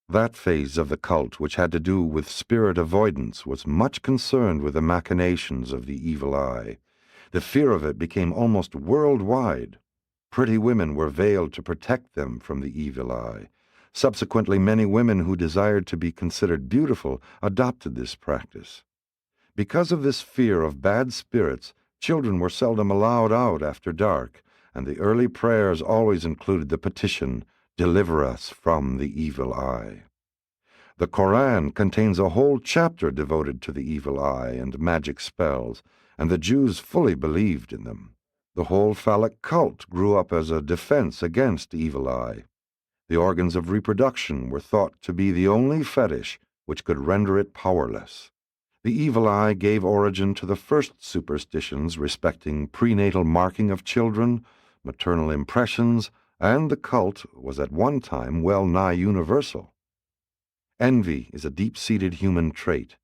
That phase of the cult which had to do with spirit avoidance was much concerned with the machinations of the evil eye. The fear of it became almost worldwide. Pretty women were veiled to protect them from the evil eye. Subsequently, many women who desired to be considered beautiful adopted this practice. Because of this fear of bad spirits, children were seldom allowed out after dark, and the early prayers always included the petition, "Deliver us from the evil eye." The Koran contains a whole chapter devoted to the evil eye and magic spells, and the Jews fully believed in them. The whole phallic cult grew up as a defense against evil eye. The organs of reproduction were thought to be the only fetish which could render it powerless. The evil eye gave origin to the first superstitions respecting prenatal marking of children, maternal impressions, and the cult was at one time well nigh universal. Envy is a deep-seated human trait.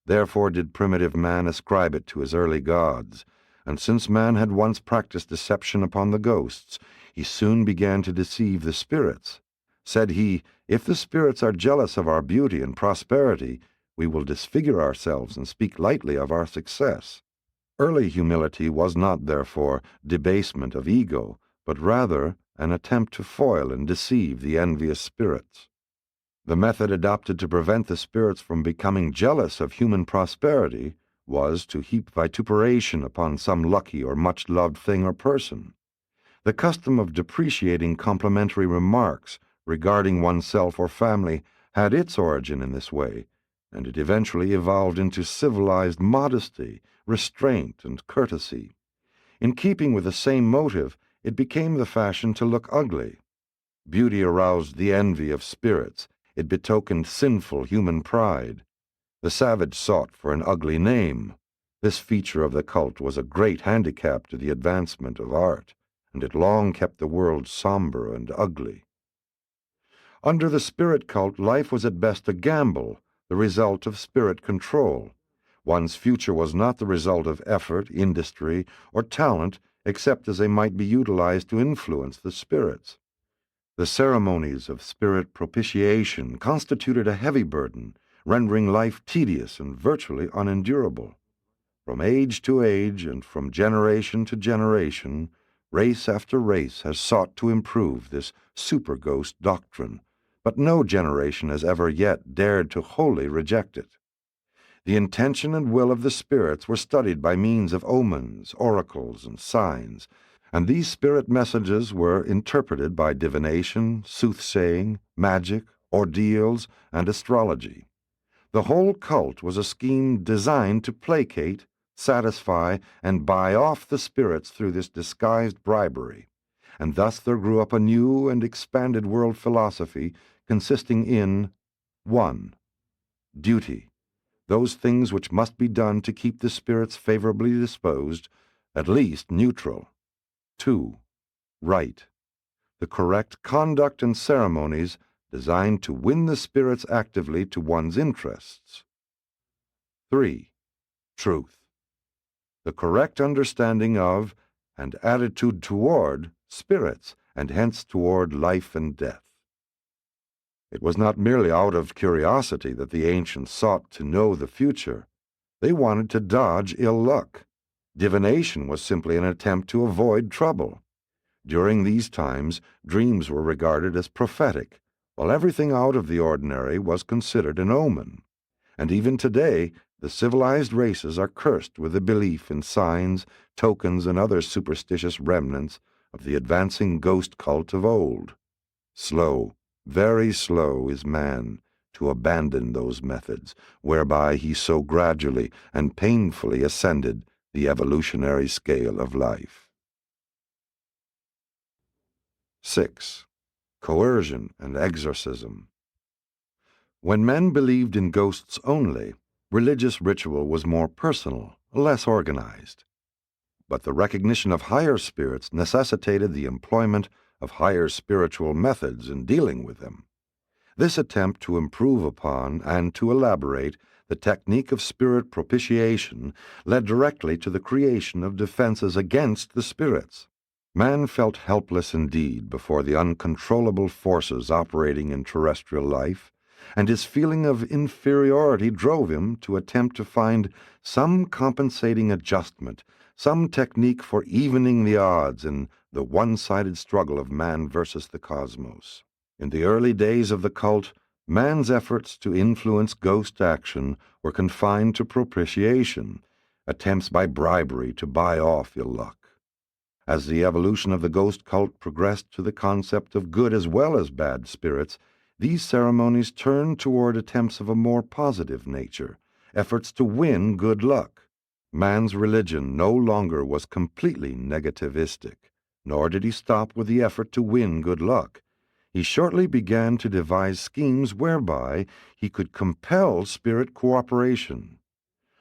Therefore did primitive man ascribe it to his early gods, and since man had once practiced deception upon the ghosts, he soon began to deceive the spirits. Said he, "If the spirits are jealous of our beauty and prosperity, we will disfigure ourselves and speak lightly of our success." Early humility was not, therefore, debasement of ego, but rather an attempt to foil and deceive the envious spirits. The method adopted to prevent the spirits from becoming jealous of human prosperity was to heap vituperation upon some lucky or much-loved thing or person. The custom of depreciating complimentary remarks regarding oneself or family had its origin in this way, and it eventually evolved into civilized modesty, restraint, and courtesy. In keeping with the same motive, it became the fashion to look ugly. Beauty aroused the envy of spirits. It betokened sinful human pride. The savage sought for an ugly name. This feature of the cult was a great handicap to the advancement of art, and it long kept the world somber and ugly. Under the spirit cult, life was at best a gamble, the result of spirit control. One's future was not the result of effort, industry, or talent, except as they might be utilized to influence the spirits. The ceremonies of spirit propitiation constituted a heavy burden, rendering life tedious and virtually unendurable. From age to age and from generation to generation, race after race has sought to improve this super-ghost doctrine, but no generation has ever yet dared to wholly reject it. The intention and will of the spirits were studied by means of omens, oracles, and signs, and these spirit messages were interpreted by divination, soothsaying, magic, ordeals, and astrology. The whole cult was a scheme designed to placate, satisfy, and buy off the spirits through this disguised bribery. and thus there grew up a new and expanded world philosophy consisting in 1. Duty, those things which must be done to keep the spirits favorably disposed, at least neutral. 2. Right, the correct conduct and ceremonies designed to win the spirits actively to one's interests. 3. Truth, the correct understanding of and attitude toward spirits, and hence toward life and death. It was not merely out of curiosity that the ancients sought to know the future. They wanted to dodge ill luck. Divination was simply an attempt to avoid trouble. During these times, dreams were regarded as prophetic, while everything out of the ordinary was considered an omen. And even today, the civilized races are cursed with the belief in signs, tokens, and other superstitious remnants of the advancing ghost cult of old. Slow, very slow is man to abandon those methods, whereby he so gradually and painfully ascended the evolutionary scale of life. 6. Coercion and exorcism. When men believed in ghosts only, religious ritual was more personal, less organized. But the recognition of higher spirits necessitated the employment of higher spiritual methods in dealing with them. This attempt to improve upon and to elaborate the technique of spirit propitiation led directly to the creation of defenses against the spirits. Man felt helpless indeed before the uncontrollable forces operating in terrestrial life, and his feeling of inferiority drove him to attempt to find some compensating adjustment, some technique for evening the odds in the one-sided struggle of man versus the cosmos. In the early days of the cult, man's efforts to influence ghost action were confined to propitiation, attempts by bribery to buy off ill luck. As the evolution of the ghost cult progressed to the concept of good as well as bad spirits, these ceremonies turned toward attempts of a more positive nature, efforts to win good luck. Man's religion no longer was completely negativistic, nor did he stop with the effort to win good luck. He shortly began to devise schemes whereby he could compel spirit cooperation.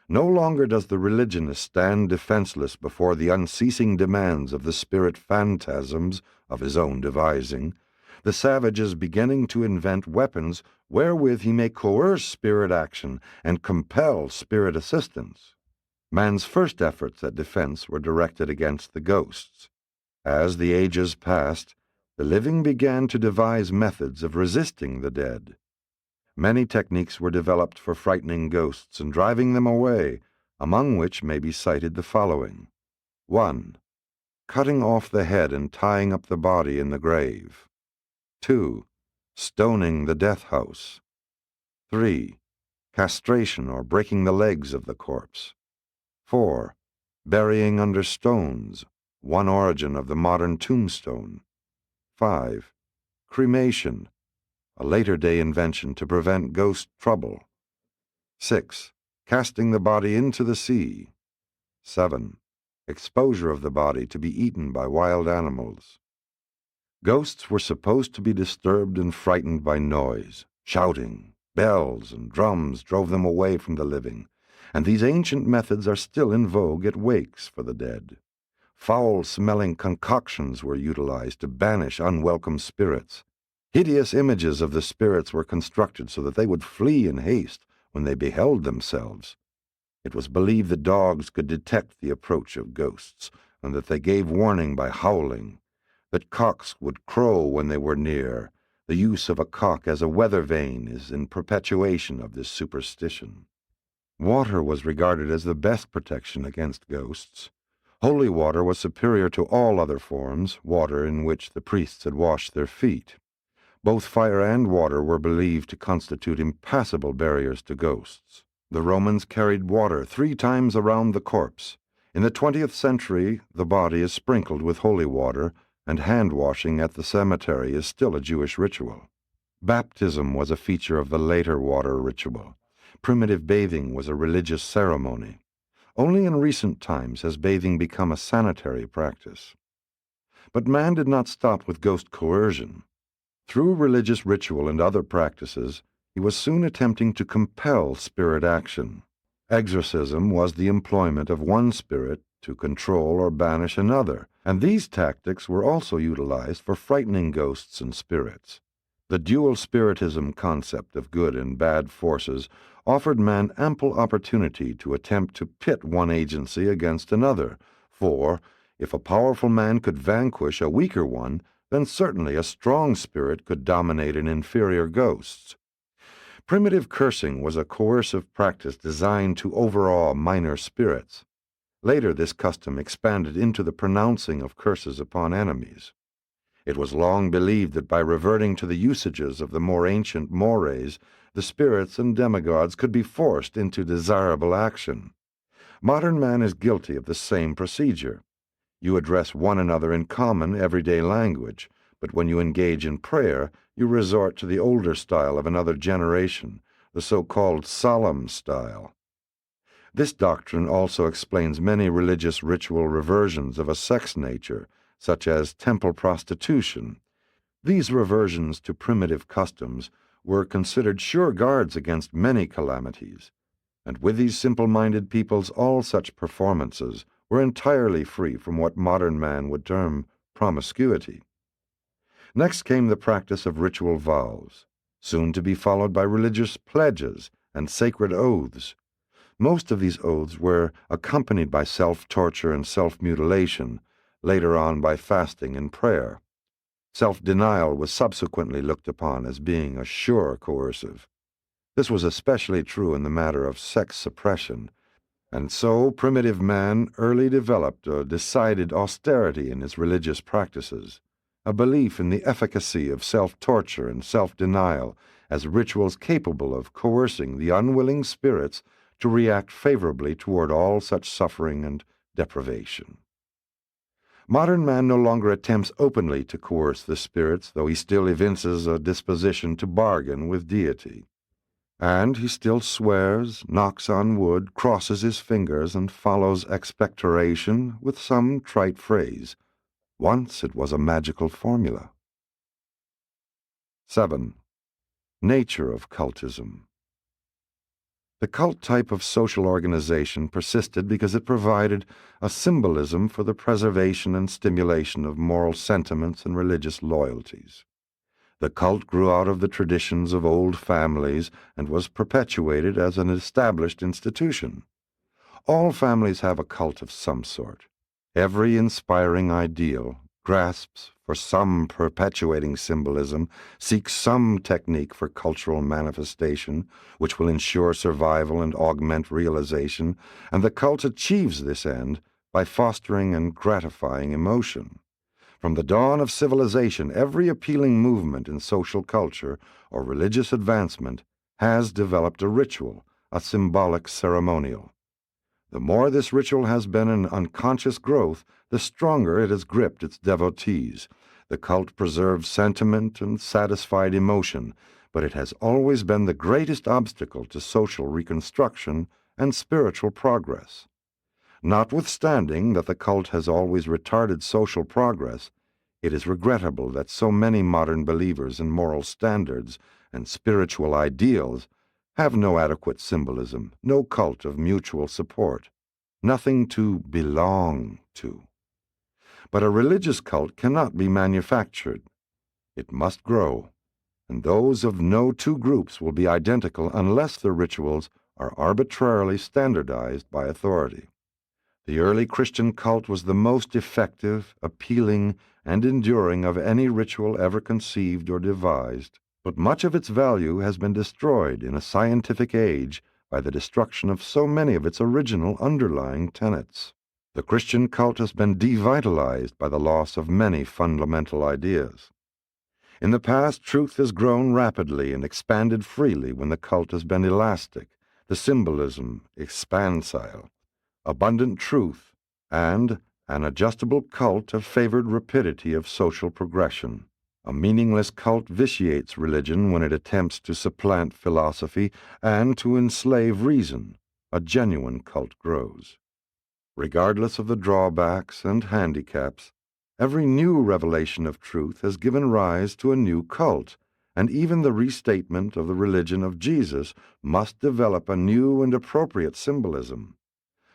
No longer does the religionist stand defenseless before the unceasing demands of the spirit phantasms of his own devising. The savage is beginning to invent weapons wherewith he may coerce spirit action and compel spirit assistance. Man's first efforts at defense were directed against the ghosts. As the ages passed, the living began to devise methods of resisting the dead. Many techniques were developed for frightening ghosts and driving them away, among which may be cited the following. 1. Cutting off the head and tying up the body in the grave. 2. Stoning the death house. 3. Castration or breaking the legs of the corpse. 4. Burying under stones, one origin of the modern tombstone. 5. Cremation, a later-day invention to prevent ghost trouble. 6. Casting the body into the sea. 7. Exposure of the body to be eaten by wild animals. Ghosts were supposed to be disturbed and frightened by noise. Shouting, bells, and drums drove them away from the living, and these ancient methods are still in vogue at wakes for the dead. Foul-smelling concoctions were utilized to banish unwelcome spirits. Hideous images of the spirits were constructed so that they would flee in haste when they beheld themselves. It was believed that dogs could detect the approach of ghosts, and that they gave warning by howling, that cocks would crow when they were near. The use of a cock as a weather vane is in perpetuation of this superstition. Water was regarded as the best protection against ghosts. Holy water was superior to all other forms, water in which the priests had washed their feet. Both fire and water were believed to constitute impassable barriers to ghosts. The Romans carried water 3 times around the corpse. In the 20th century, the body is sprinkled with holy water, and hand-washing at the cemetery is still a Jewish ritual. Baptism was a feature of the later water ritual. Primitive bathing was a religious ceremony. Only in recent times has bathing become a sanitary practice. But man did not stop with ghost coercion. Through religious ritual and other practices, he was soon attempting to compel spirit action. Exorcism was the employment of one spirit to control or banish another, and these tactics were also utilized for frightening ghosts and spirits. The dual spiritism concept of good and bad forces offered man ample opportunity to attempt to pit one agency against another, for, if a powerful man could vanquish a weaker one, then certainly a strong spirit could dominate an inferior ghost. Primitive cursing was a coercive practice designed to overawe minor spirits. Later, this custom expanded into the pronouncing of curses upon enemies. It was long believed that by reverting to the usages of the more ancient mores, the spirits and demigods could be forced into desirable action. Modern man is guilty of the same procedure. You address one another in common, everyday language, but when you engage in prayer, you resort to the older style of another generation, the so-called solemn style. This doctrine also explains many religious ritual reversions of a sex nature, such as temple prostitution. These reversions to primitive customs were considered sure guards against many calamities, and with these simple-minded peoples all such performances were entirely free from what modern man would term promiscuity. Next came the practice of ritual vows, soon to be followed by religious pledges and sacred oaths. Most of these oaths were accompanied by self-torture and self-mutilation, later on by fasting and prayer. Self-denial was subsequently looked upon as being a sure coercive. This was especially true in the matter of sex suppression, and so primitive man early developed a decided austerity in his religious practices, a belief in the efficacy of self-torture and self-denial as rituals capable of coercing the unwilling spirits to react favorably toward all such suffering and deprivation. Modern man no longer attempts openly to coerce the spirits, though he still evinces a disposition to bargain with deity. And he still swears, knocks on wood, crosses his fingers, and follows expectoration with some trite phrase. Once it was a magical formula. 7. Nature of cultism. The cult type of social organization persisted because it provided a symbolism for the preservation and stimulation of moral sentiments and religious loyalties. The cult grew out of the traditions of old families and was perpetuated as an established institution. All families have a cult of some sort. Every inspiring ideal grasps for some perpetuating symbolism, seeks some technique for cultural manifestation which will ensure survival and augment realization, and the cult achieves this end by fostering and gratifying emotion. From the dawn of civilization, every appealing movement in social culture or religious advancement has developed a ritual, a symbolic ceremonial. The more this ritual has been an unconscious growth, the stronger it has gripped its devotees. The cult preserves sentiment and satisfied emotion, but it has always been the greatest obstacle to social reconstruction and spiritual progress. Notwithstanding that the cult has always retarded social progress, it is regrettable that so many modern believers in moral standards and spiritual ideals have no adequate symbolism, no cult of mutual support, nothing to belong to. But a religious cult cannot be manufactured. It must grow, and those of no two groups will be identical unless the rituals are arbitrarily standardized by authority. The early Christian cult was the most effective, appealing, and enduring of any ritual ever conceived or devised, but much of its value has been destroyed in a scientific age by the destruction of so many of its original underlying tenets. The Christian cult has been devitalized by the loss of many fundamental ideas. In the past, truth has grown rapidly and expanded freely when the cult has been elastic, the symbolism expansile. Abundant truth, and an adjustable cult have favored rapidity of social progression. A meaningless cult vitiates religion when it attempts to supplant philosophy and to enslave reason. A genuine cult grows. Regardless of the drawbacks and handicaps, Every new revelation of truth has given rise to a new cult, and even the restatement of the religion of Jesus must develop a new and appropriate symbolism.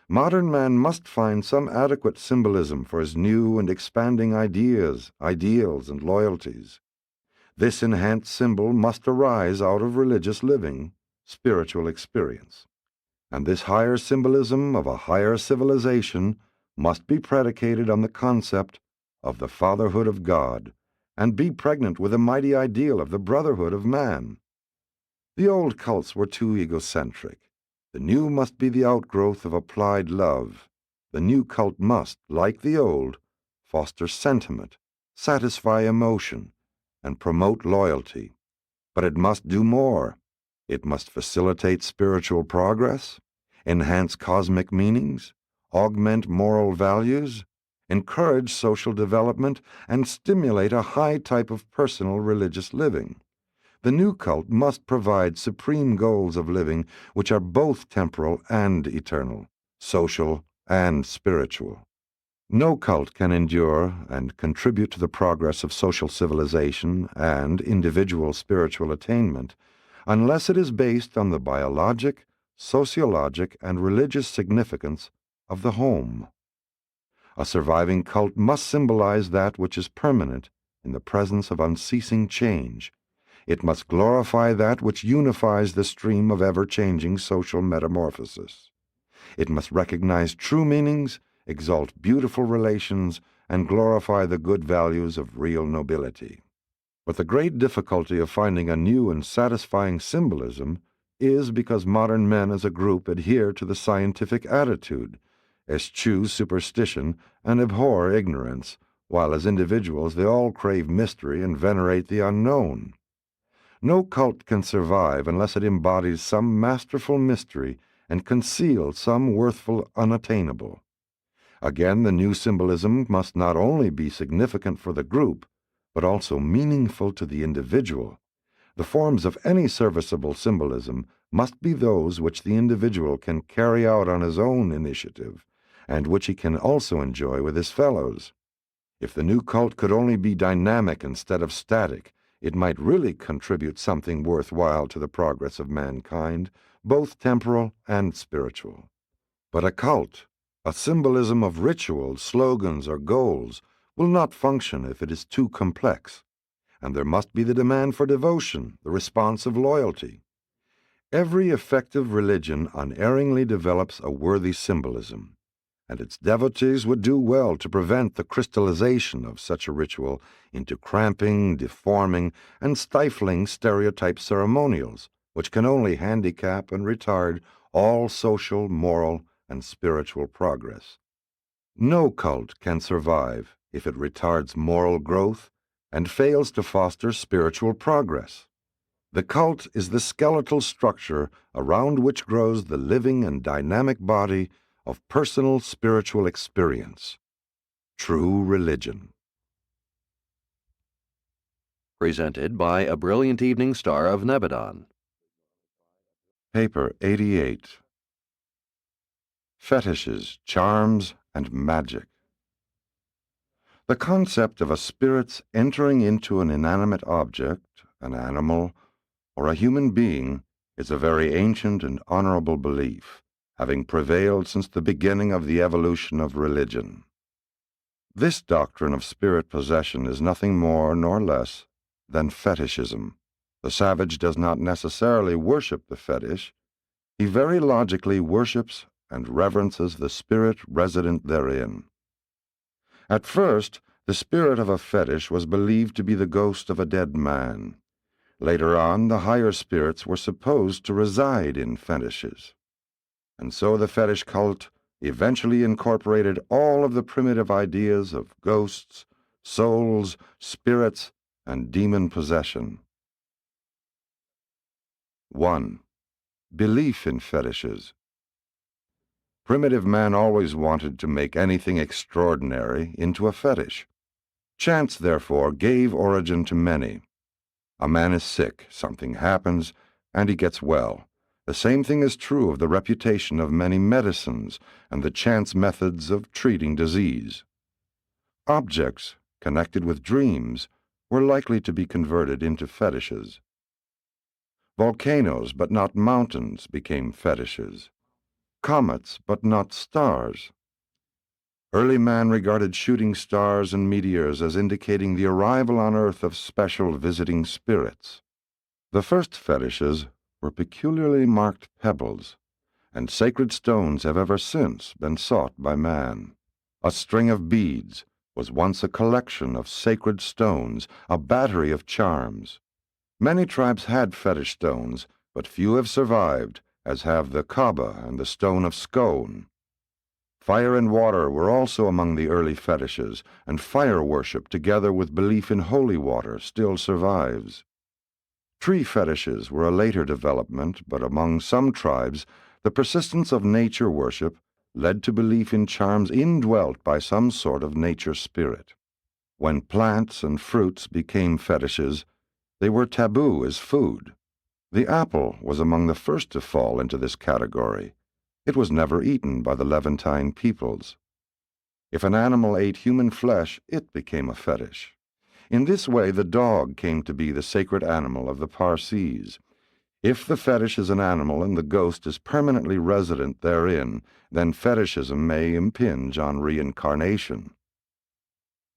Modern man must find some adequate symbolism for his new and expanding ideas, ideals, and loyalties. This enhanced symbol must arise out of religious living, spiritual experience. And this higher symbolism of a higher civilization must be predicated on the concept of the fatherhood of God, and be pregnant with a mighty ideal of the brotherhood of man. The old cults were too egocentric. The new must be the outgrowth of applied love. The new cult must, like the old, foster sentiment, satisfy emotion, and promote loyalty. But it must do more. It must facilitate spiritual progress, enhance cosmic meanings, augment moral values, encourage social development, and stimulate a high type of personal religious living. The new cult must provide supreme goals of living which are both temporal and eternal, social and spiritual. No cult can endure and contribute to the progress of social civilization and individual spiritual attainment unless it is based on the biologic, sociologic, and religious significance of the home. A surviving cult must symbolize that which is permanent in the presence of unceasing change. It must glorify that which unifies the stream of ever-changing social metamorphosis. It must recognize true meanings, exalt beautiful relations, and glorify the good values of real nobility. But the great difficulty of finding a new and satisfying symbolism is because modern men as a group adhere to the scientific attitude, eschew superstition, and abhor ignorance, while as individuals they all crave mystery and venerate the unknown. No cult can survive unless it embodies some masterful mystery and conceals some worthful unattainable. Again, the new symbolism must not only be significant for the group, but also meaningful to the individual. The forms of any serviceable symbolism must be those which the individual can carry out on his own initiative, and which he can also enjoy with his fellows. If the new cult could only be dynamic instead of static, it might really contribute something worthwhile to the progress of mankind, both temporal and spiritual. But a cult, a symbolism of rituals, slogans, or goals, will not function if it is too complex, and there must be the demand for devotion, the response of loyalty. Every effective religion unerringly develops a worthy symbolism, and its devotees would do well to prevent the crystallization of such a ritual into cramping, deforming, and stifling stereotype ceremonials, which can only handicap and retard all social, moral, and spiritual progress. No cult can survive if it retards moral growth and fails to foster spiritual progress. The cult is the skeletal structure around which grows the living and dynamic body of personal spiritual experience. True religion. Presented by a brilliant evening star of Nebadon. Paper 88. Fetishes, Charms, and Magic. The concept of a spirit's entering into an inanimate object, an animal, or a human being is a very ancient and honorable belief, having prevailed since the beginning of the evolution of religion. This doctrine of spirit possession is nothing more nor less than fetishism. The savage does not necessarily worship the fetish. He very logically worships and reverences the spirit resident therein. At first, the spirit of a fetish was believed to be the ghost of a dead man. Later on, the higher spirits were supposed to reside in fetishes. And so the fetish cult eventually incorporated all of the primitive ideas of ghosts, souls, spirits, and demon possession. 1. Belief in fetishes. Primitive man always wanted to make anything extraordinary into a fetish. Chance, therefore, gave origin to many. A man is sick, something happens, and he gets well. The same thing is true of the reputation of many medicines and the chance methods of treating disease. Objects, connected with dreams, were likely to be converted into fetishes. Volcanoes, but not mountains, became fetishes. Comets, but not stars. Early man regarded shooting stars and meteors as indicating the arrival on Earth of special visiting spirits. The first fetishes were peculiarly marked pebbles, and sacred stones have ever since been sought by man. A string of beads was once a collection of sacred stones, a battery of charms. Many tribes had fetish stones, but few have survived, as have the Kaaba and the stone of scone. Fire and water were also among the early fetishes, and fire worship, together with belief in holy water, still survives. Tree fetishes were a later development, but among some tribes, the persistence of nature worship led to belief in charms indwelt by some sort of nature spirit. When plants and fruits became fetishes, they were taboo as food. The apple was among the first to fall into this category. It was never eaten by the Levantine peoples. If an animal ate human flesh, it became a fetish. In this way, the dog came to be the sacred animal of the Parsees. If the fetish is an animal and the ghost is permanently resident therein, then fetishism may impinge on reincarnation.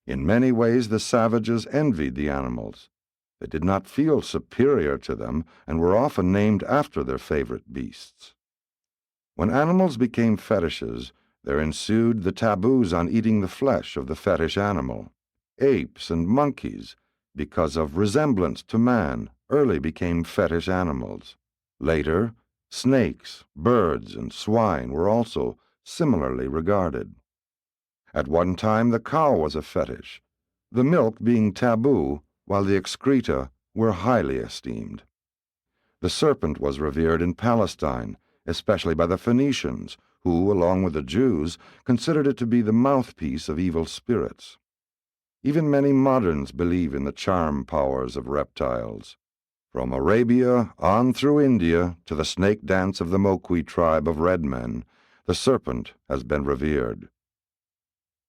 In many ways, the savages envied the animals. They did not feel superior to them and were often named after their favorite beasts. When animals became fetishes, there ensued the taboos on eating the flesh of the fetish animal. Apes and monkeys, because of resemblance to man, early became fetish animals. Later, snakes, birds, and swine were also similarly regarded. At one time, the cow was a fetish, the milk being taboo, while the excreta were highly esteemed. The serpent was revered in Palestine, especially by the Phoenicians, who, along with the Jews, considered it to be the mouthpiece of evil spirits. Even many moderns believe in the charm powers of reptiles. From Arabia on through India to the snake dance of the Moqui tribe of red men, the serpent has been revered.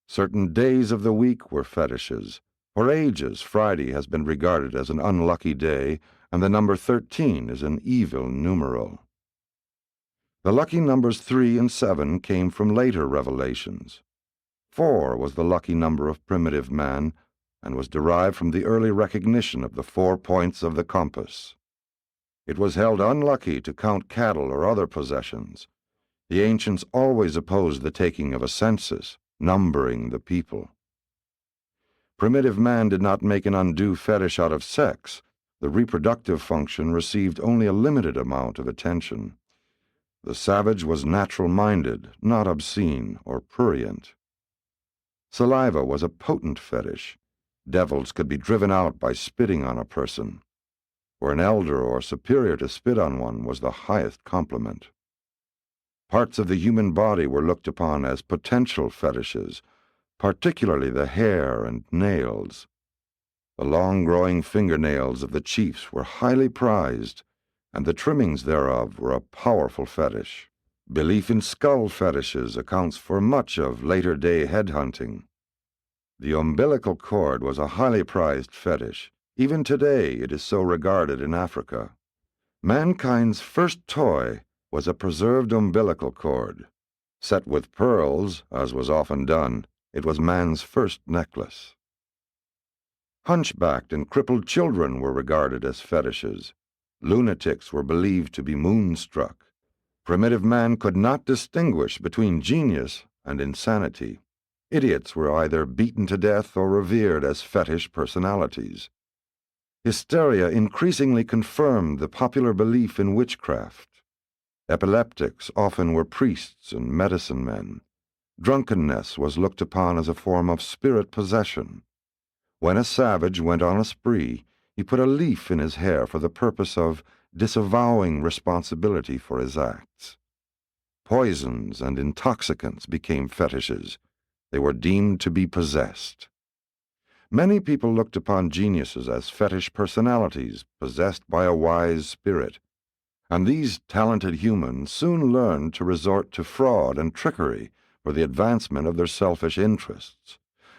Certain days of the week were fetishes. For ages, Friday has been regarded as an unlucky day, and the number 13 is an evil numeral. The lucky numbers 3 and 7 came from later revelations. 4 was the lucky number of primitive man, and was derived from the early recognition of the 4 points of the compass. It was held unlucky to count cattle or other possessions. The ancients always opposed the taking of a census, numbering the people. Primitive man did not make an undue fetish out of sex. The reproductive function received only a limited amount of attention. The savage was natural-minded, not obscene or prurient. Saliva was a potent fetish. Devils could be driven out by spitting on a person. For an elder or superior to spit on one was the highest compliment. Parts of the human body were looked upon as potential fetishes, particularly the hair and nails. The long-growing fingernails of the chiefs were highly prized, and the trimmings thereof were a powerful fetish. Belief in skull fetishes accounts for much of later-day headhunting. The umbilical cord was a highly prized fetish. Even today it is so regarded in Africa. Mankind's first toy was a preserved umbilical cord. Set with pearls, as was often done, it was man's first necklace. Hunchbacked and crippled children were regarded as fetishes. Lunatics were believed to be moonstruck. Primitive man could not distinguish between genius and insanity. Idiots were either beaten to death or revered as fetish personalities. Hysteria increasingly confirmed the popular belief in witchcraft. Epileptics often were priests and medicine men. Drunkenness was looked upon as a form of spirit possession. When a savage went on a spree, he put a leaf in his hair for the purpose of disavowing responsibility for his acts. Poisons and intoxicants became fetishes. They were deemed to be possessed. Many people looked upon geniuses as fetish personalities possessed by a wise spirit, and these talented humans soon learned to resort to fraud and trickery for the advancement of their selfish interests.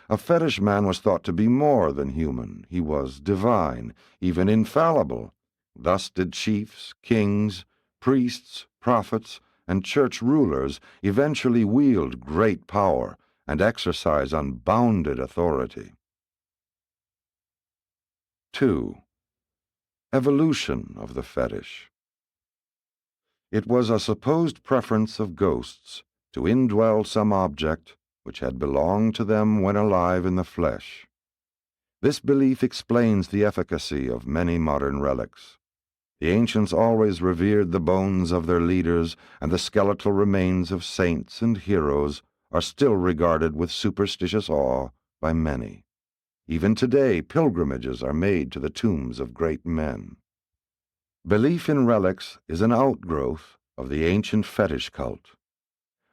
A fetish man was thought to be more than human. He was divine, even infallible. Thus did chiefs, kings, priests, prophets, and church rulers eventually wield great power and exercise unbounded authority. 2. Evolution of the fetish. It was a supposed preference of ghosts to indwell some object which had belonged to them when alive in the flesh. This belief explains the efficacy of many modern relics. The ancients always revered the bones of their leaders, and the skeletal remains of saints and heroes are still regarded with superstitious awe by many. Even today, pilgrimages are made to the tombs of great men. Belief in relics is an outgrowth of the ancient fetish cult.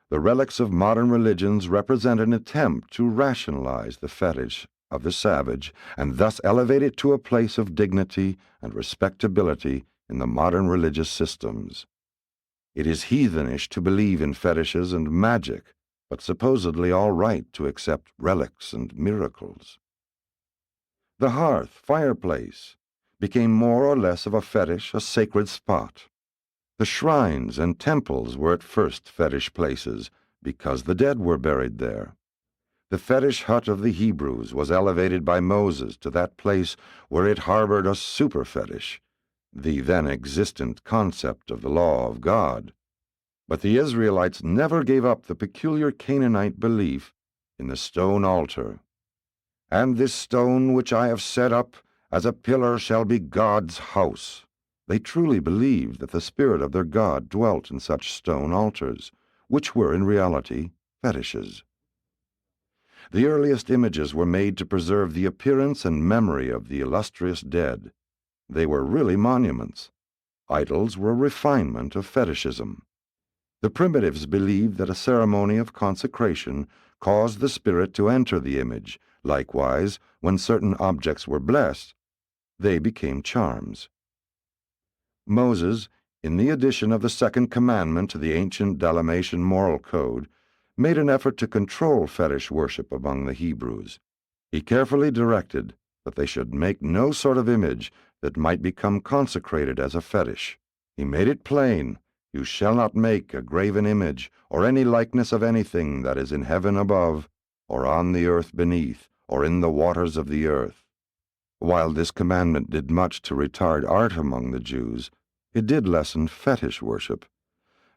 The relics of modern religions represent an attempt to rationalize the fetish of the savage and thus elevate it to a place of dignity and respectability in the modern religious systems. It is heathenish to believe in fetishes and magic, but supposedly all right to accept relics and miracles. The hearth, fireplace, became more or less of a fetish, a sacred spot. The shrines and temples were at first fetish places because the dead were buried there. The fetish hut of the Hebrews was elevated by Moses to that place where it harbored a super fetish, the then existent concept of the law of God. But the Israelites never gave up the peculiar Canaanite belief in the stone altar. And this stone which I have set up as a pillar shall be God's house. They truly believed that the spirit of their God dwelt in such stone altars, which were in reality fetishes. The earliest images were made to preserve the appearance and memory of the illustrious dead. They were really monuments. Idols were a refinement of fetishism. The primitives believed that a ceremony of consecration caused the spirit to enter the image. Likewise, when certain objects were blessed, they became charms. Moses, in the addition of the second commandment to the ancient Dalmatian moral code, made an effort to control fetish worship among the Hebrews. He carefully directed that they should make no sort of image that might become consecrated as a fetish. He made it plain, "You shall not make a graven image, or any likeness of anything that is in heaven above, or on the earth beneath, or in the waters of the earth." While this commandment did much to retard art among the Jews, it did lessen fetish worship.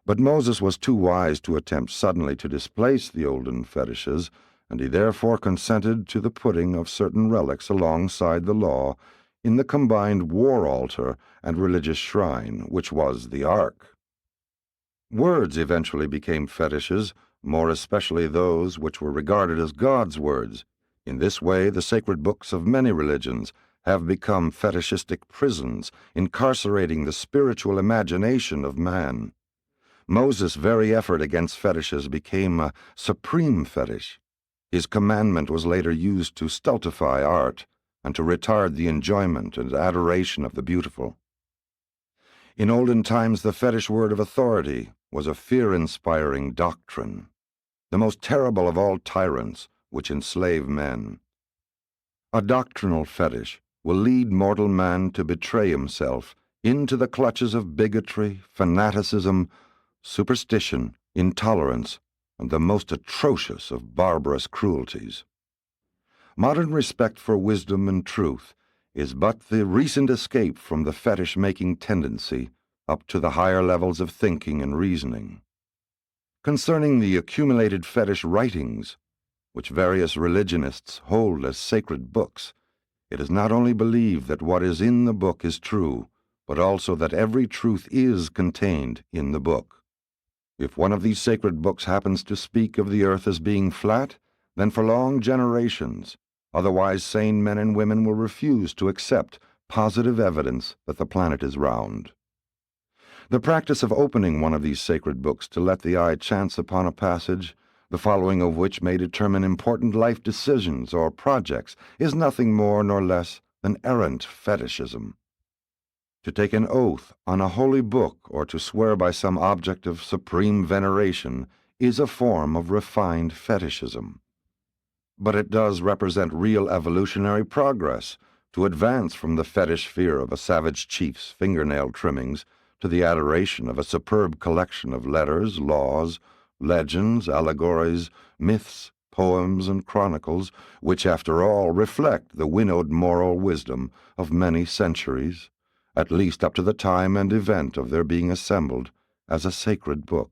But Moses was too wise to attempt suddenly to displace the olden fetishes, and he therefore consented to the putting of certain relics alongside the law in the combined war altar and religious shrine, which was the Ark. Words eventually became fetishes, more especially those which were regarded as God's words. In this way, the sacred books of many religions have become fetishistic prisons, incarcerating the spiritual imagination of man. Moses' very effort against fetishes became a supreme fetish. His commandment was later used to stultify art and to retard the enjoyment and adoration of the beautiful. In olden times, the fetish word of authority was a fear-inspiring doctrine, the most terrible of all tyrants which enslave men. A doctrinal fetish will lead mortal man to betray himself into the clutches of bigotry, fanaticism, superstition, intolerance, and the most atrocious of barbarous cruelties. Modern respect for wisdom and truth is but the recent escape from the fetish-making tendency up to the higher levels of thinking and reasoning. Concerning the accumulated fetish writings, which various religionists hold as sacred books, it is not only believed that what is in the book is true, but also that every truth is contained in the book. If one of these sacred books happens to speak of the earth as being flat, then for long generations, otherwise sane men and women will refuse to accept positive evidence that the planet is round. The practice of opening one of these sacred books to let the eye chance upon a passage, the following of which may determine important life decisions or projects, is nothing more nor less than errant fetishism. To take an oath on a holy book or to swear by some object of supreme veneration is a form of refined fetishism. But it does represent real evolutionary progress to advance from the fetish fear of a savage chief's fingernail trimmings to the adoration of a superb collection of letters, laws, legends, allegories, myths, poems, and chronicles, which, after all, reflect the winnowed moral wisdom of many centuries, at least up to the time and event of their being assembled as a sacred book.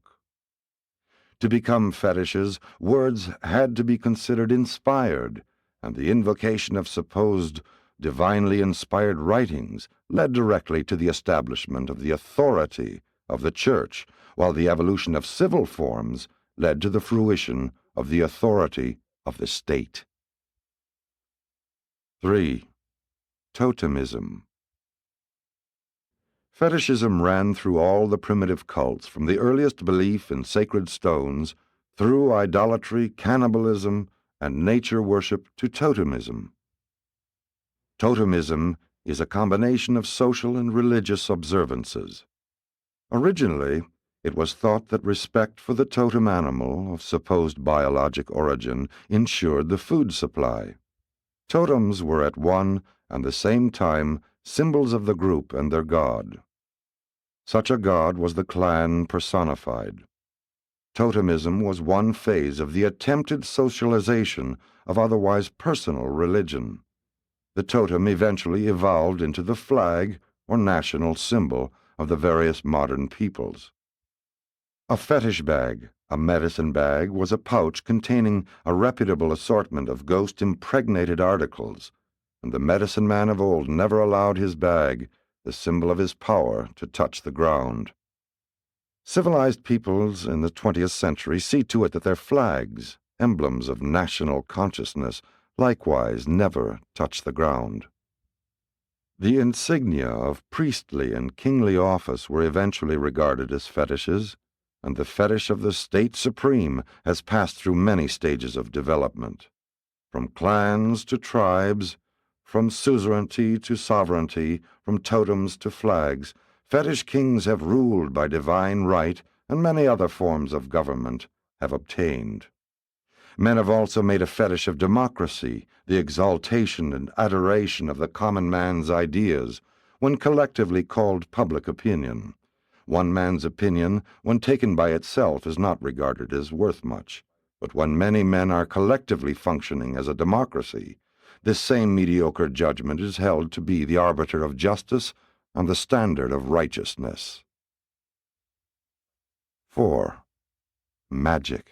To become fetishes, words had to be considered inspired, and the invocation of supposed divinely inspired writings led directly to the establishment of the authority of the Church, while the evolution of civil forms led to the fruition of the authority of the state. 3. Totemism. Fetishism ran through all the primitive cults, from the earliest belief in sacred stones, through idolatry, cannibalism, and nature worship to totemism. Totemism is a combination of social and religious observances. Originally, it was thought that respect for the totem animal of supposed biologic origin ensured the food supply. Totems were at one and the same time symbols of the group and their god. Such a god was the clan personified. Totemism was one phase of the attempted socialization of otherwise personal religion. The totem eventually evolved into the flag or national symbol of the various modern peoples. A fetish bag, a medicine bag, was a pouch containing a reputable assortment of ghost-impregnated articles, and the medicine man of old never allowed his bag, the symbol of his power, to touch the ground. Civilized peoples in the 20th century see to it that their flags, emblems of national consciousness, likewise never touch the ground. The insignia of priestly and kingly office were eventually regarded as fetishes, and the fetish of the state supreme has passed through many stages of development, from clans to tribes, from suzerainty to sovereignty, from totems to flags. Fetish kings have ruled by divine right, and many other forms of government have obtained. Men have also made a fetish of democracy, the exaltation and adoration of the common man's ideas, when collectively called public opinion. One man's opinion, when taken by itself, is not regarded as worth much, but when many men are collectively functioning as a democracy, this same mediocre judgment is held to be the arbiter of justice and the standard of righteousness. 4. Magic.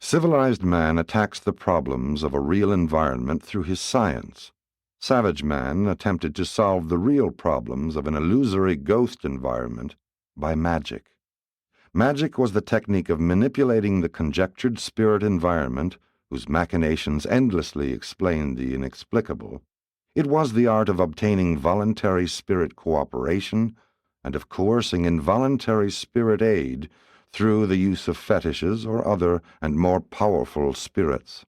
Civilized man attacks the problems of a real environment through his science. Savage man attempted to solve the real problems of an illusory ghost environment by magic. Magic was the technique of manipulating the conjectured spirit environment, whose machinations endlessly explained the inexplicable. It was the art of obtaining voluntary spirit cooperation and of coercing involuntary spirit aid through the use of fetishes or other and more powerful spirits.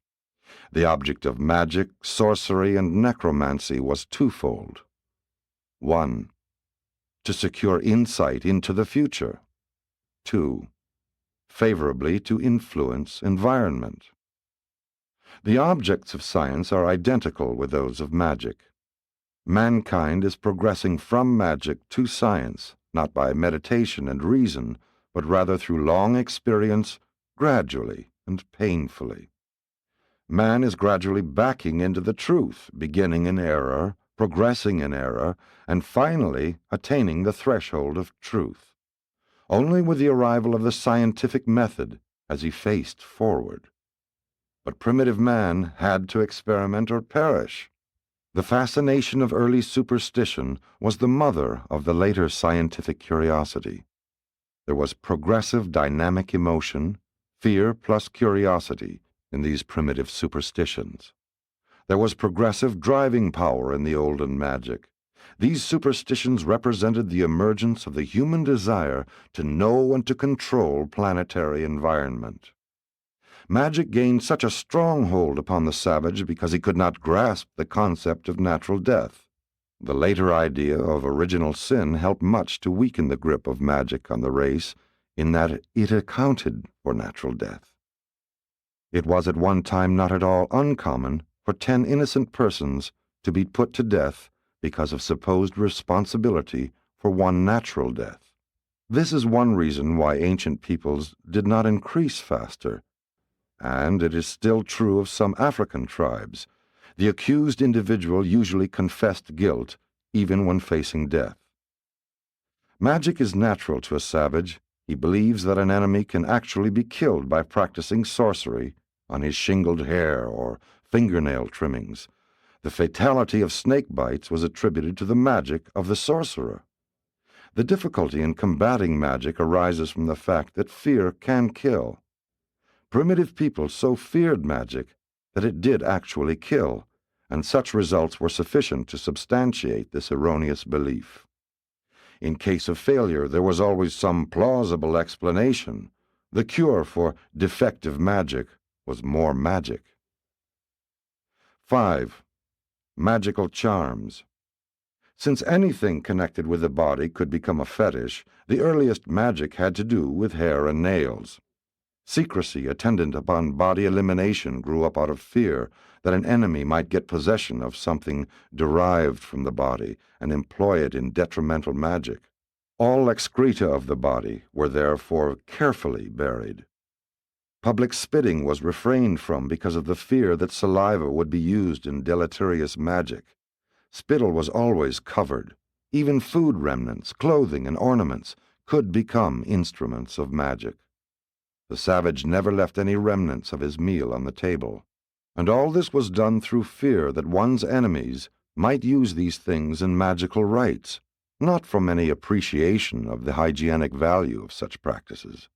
The object of magic, sorcery, and necromancy was twofold. 1. To secure insight into the future. 2. Favorably to influence environment. The objects of science are identical with those of magic. Mankind is progressing from magic to science, not by meditation and reason, but rather through long experience, gradually and painfully. Man is gradually backing into the truth, beginning in error, progressing in error, and finally attaining the threshold of truth. Only with the arrival of the scientific method has he faced forward. But primitive man had to experiment or perish. The fascination of early superstition was the mother of the later scientific curiosity. There was progressive dynamic emotion, fear plus curiosity, in these primitive superstitions. There was progressive driving power in the olden magic. These superstitions represented the emergence of the human desire to know and to control planetary environment. Magic gained such a strong hold upon the savage because he could not grasp the concept of natural death. The later idea of original sin helped much to weaken the grip of magic on the race, in that it accounted for natural death. It was at one time not at all uncommon for 10 innocent persons to be put to death because of supposed responsibility for one natural death. This is one reason why ancient peoples did not increase faster, and it is still true of some African tribes. The accused individual usually confessed guilt even when facing death. Magic is natural to a savage. He believes that an enemy can actually be killed by practicing sorcery on his shingled hair or fingernail trimmings. The fatality of snake bites was attributed to the magic of the sorcerer. The difficulty in combating magic arises from the fact that fear can kill. Primitive people so feared magic that it did actually kill, and such results were sufficient to substantiate this erroneous belief. In case of failure, there was always some plausible explanation. The cure for defective magic was more magic. 5. Magical charms. Since anything connected with the body could become a fetish, the earliest magic had to do with hair and nails. Secrecy attendant upon body elimination grew up out of fear that an enemy might get possession of something derived from the body and employ it in detrimental magic. All excreta of the body were therefore carefully buried. Public spitting was refrained from because of the fear that saliva would be used in deleterious magic. Spittle was always covered. Even food remnants, clothing, and ornaments could become instruments of magic. The savage never left any remnants of his meal on the table, and all this was done through fear that one's enemies might use these things in magical rites, not from any appreciation of the hygienic value of such practices.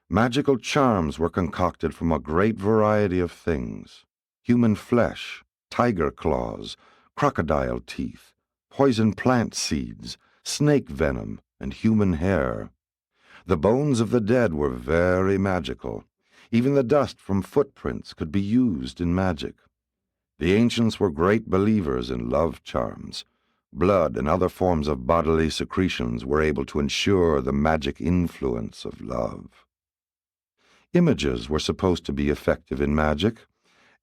Magical charms were concocted from a great variety of things: human flesh, tiger claws, crocodile teeth, poison plant seeds, snake venom, and human hair. The bones of the dead were very magical. Even the dust from footprints could be used in magic. The ancients were great believers in love charms. Blood and other forms of bodily secretions were able to ensure the magic influence of love. Images were supposed to be effective in magic.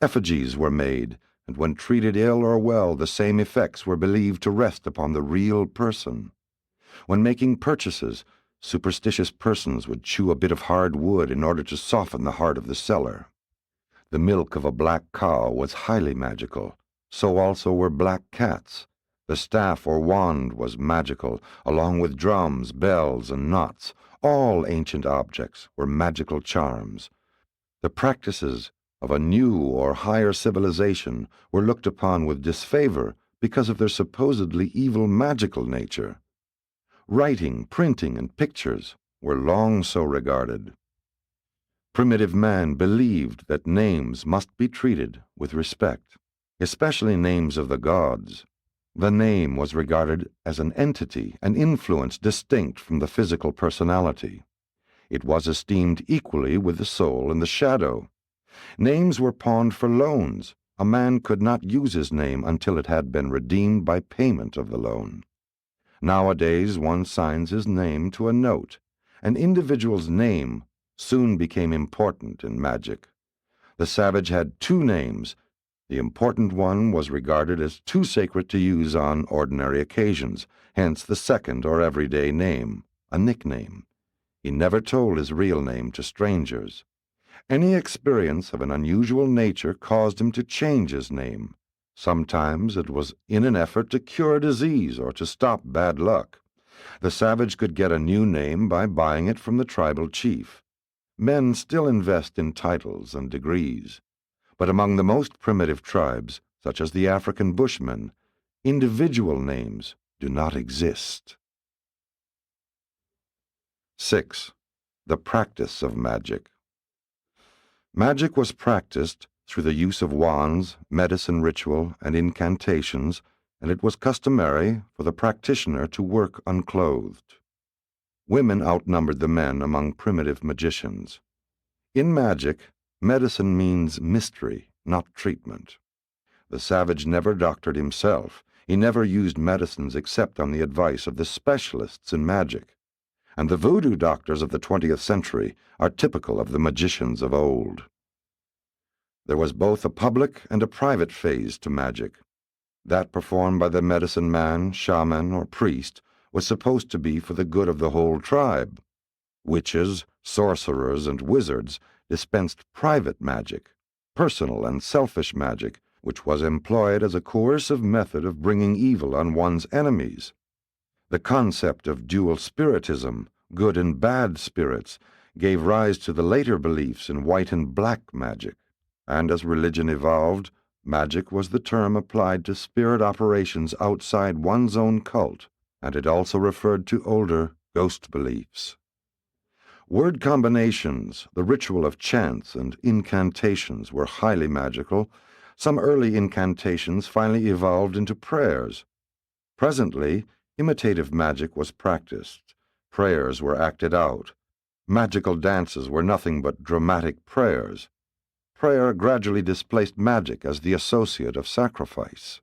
Effigies were made, and when treated ill or well, the same effects were believed to rest upon the real person. When making purchases, superstitious persons would chew a bit of hard wood in order to soften the heart of the seller. The milk of a black cow was highly magical. So also were black cats. The staff or wand was magical, along with drums, bells, and knots. All ancient objects were magical charms. The practices of a new or higher civilization were looked upon with disfavor because of their supposedly evil magical nature. Writing, printing, and pictures were long so regarded. Primitive man believed that names must be treated with respect, especially names of the gods. The name was regarded as an entity, an influence distinct from the physical personality. It was esteemed equally with the soul and the shadow. Names were pawned for loans. A man could not use his name until it had been redeemed by payment of the loan. Nowadays, one signs his name to a note. An individual's name soon became important in magic. The savage had 2 names. The important one was regarded as too sacred to use on ordinary occasions, hence the second or everyday name, a nickname. He never told his real name to strangers. Any experience of an unusual nature caused him to change his name. Sometimes it was in an effort to cure a disease or to stop bad luck. The savage could get a new name by buying it from the tribal chief. Men still invest in titles and degrees, but among the most primitive tribes, such as the African Bushmen, individual names do not exist. 6. The practice of magic. Magic was practiced through the use of wands, medicine ritual, and incantations, and it was customary for the practitioner to work unclothed. Women outnumbered the men among primitive magicians. In magic, medicine means mystery, not treatment. The savage never doctored himself. He never used medicines except on the advice of the specialists in magic. And the voodoo doctors of the 20th century are typical of the magicians of old. There was both a public and a private phase to magic. That performed by the medicine man, shaman, or priest was supposed to be for the good of the whole tribe. Witches, sorcerers, and wizards dispensed private magic, personal and selfish magic, which was employed as a coercive method of bringing evil on one's enemies. The concept of dual spiritism, good and bad spirits, gave rise to the later beliefs in white and black magic, and as religion evolved, magic was the term applied to spirit operations outside one's own cult, and it also referred to older ghost beliefs. Word combinations, the ritual of chants and incantations were highly magical. Some early incantations finally evolved into prayers. Presently, imitative magic was practiced. Prayers were acted out. Magical dances were nothing but dramatic prayers. Prayer gradually displaced magic as the associate of sacrifice.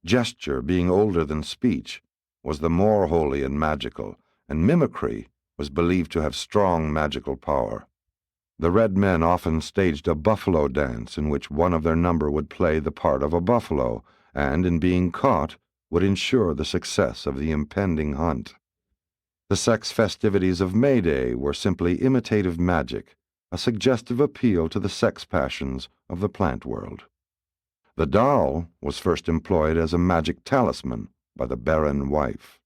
Gesture, being older than speech, was the more holy and magical, and mimicry was believed to have strong magical power. The red men often staged a buffalo dance in which one of their number would play the part of a buffalo, and, in being caught, would ensure the success of the impending hunt. The sex festivities of May Day were simply imitative magic, a suggestive appeal to the sex passions of the plant world. The doll was first employed as a magic talisman by the barren wife.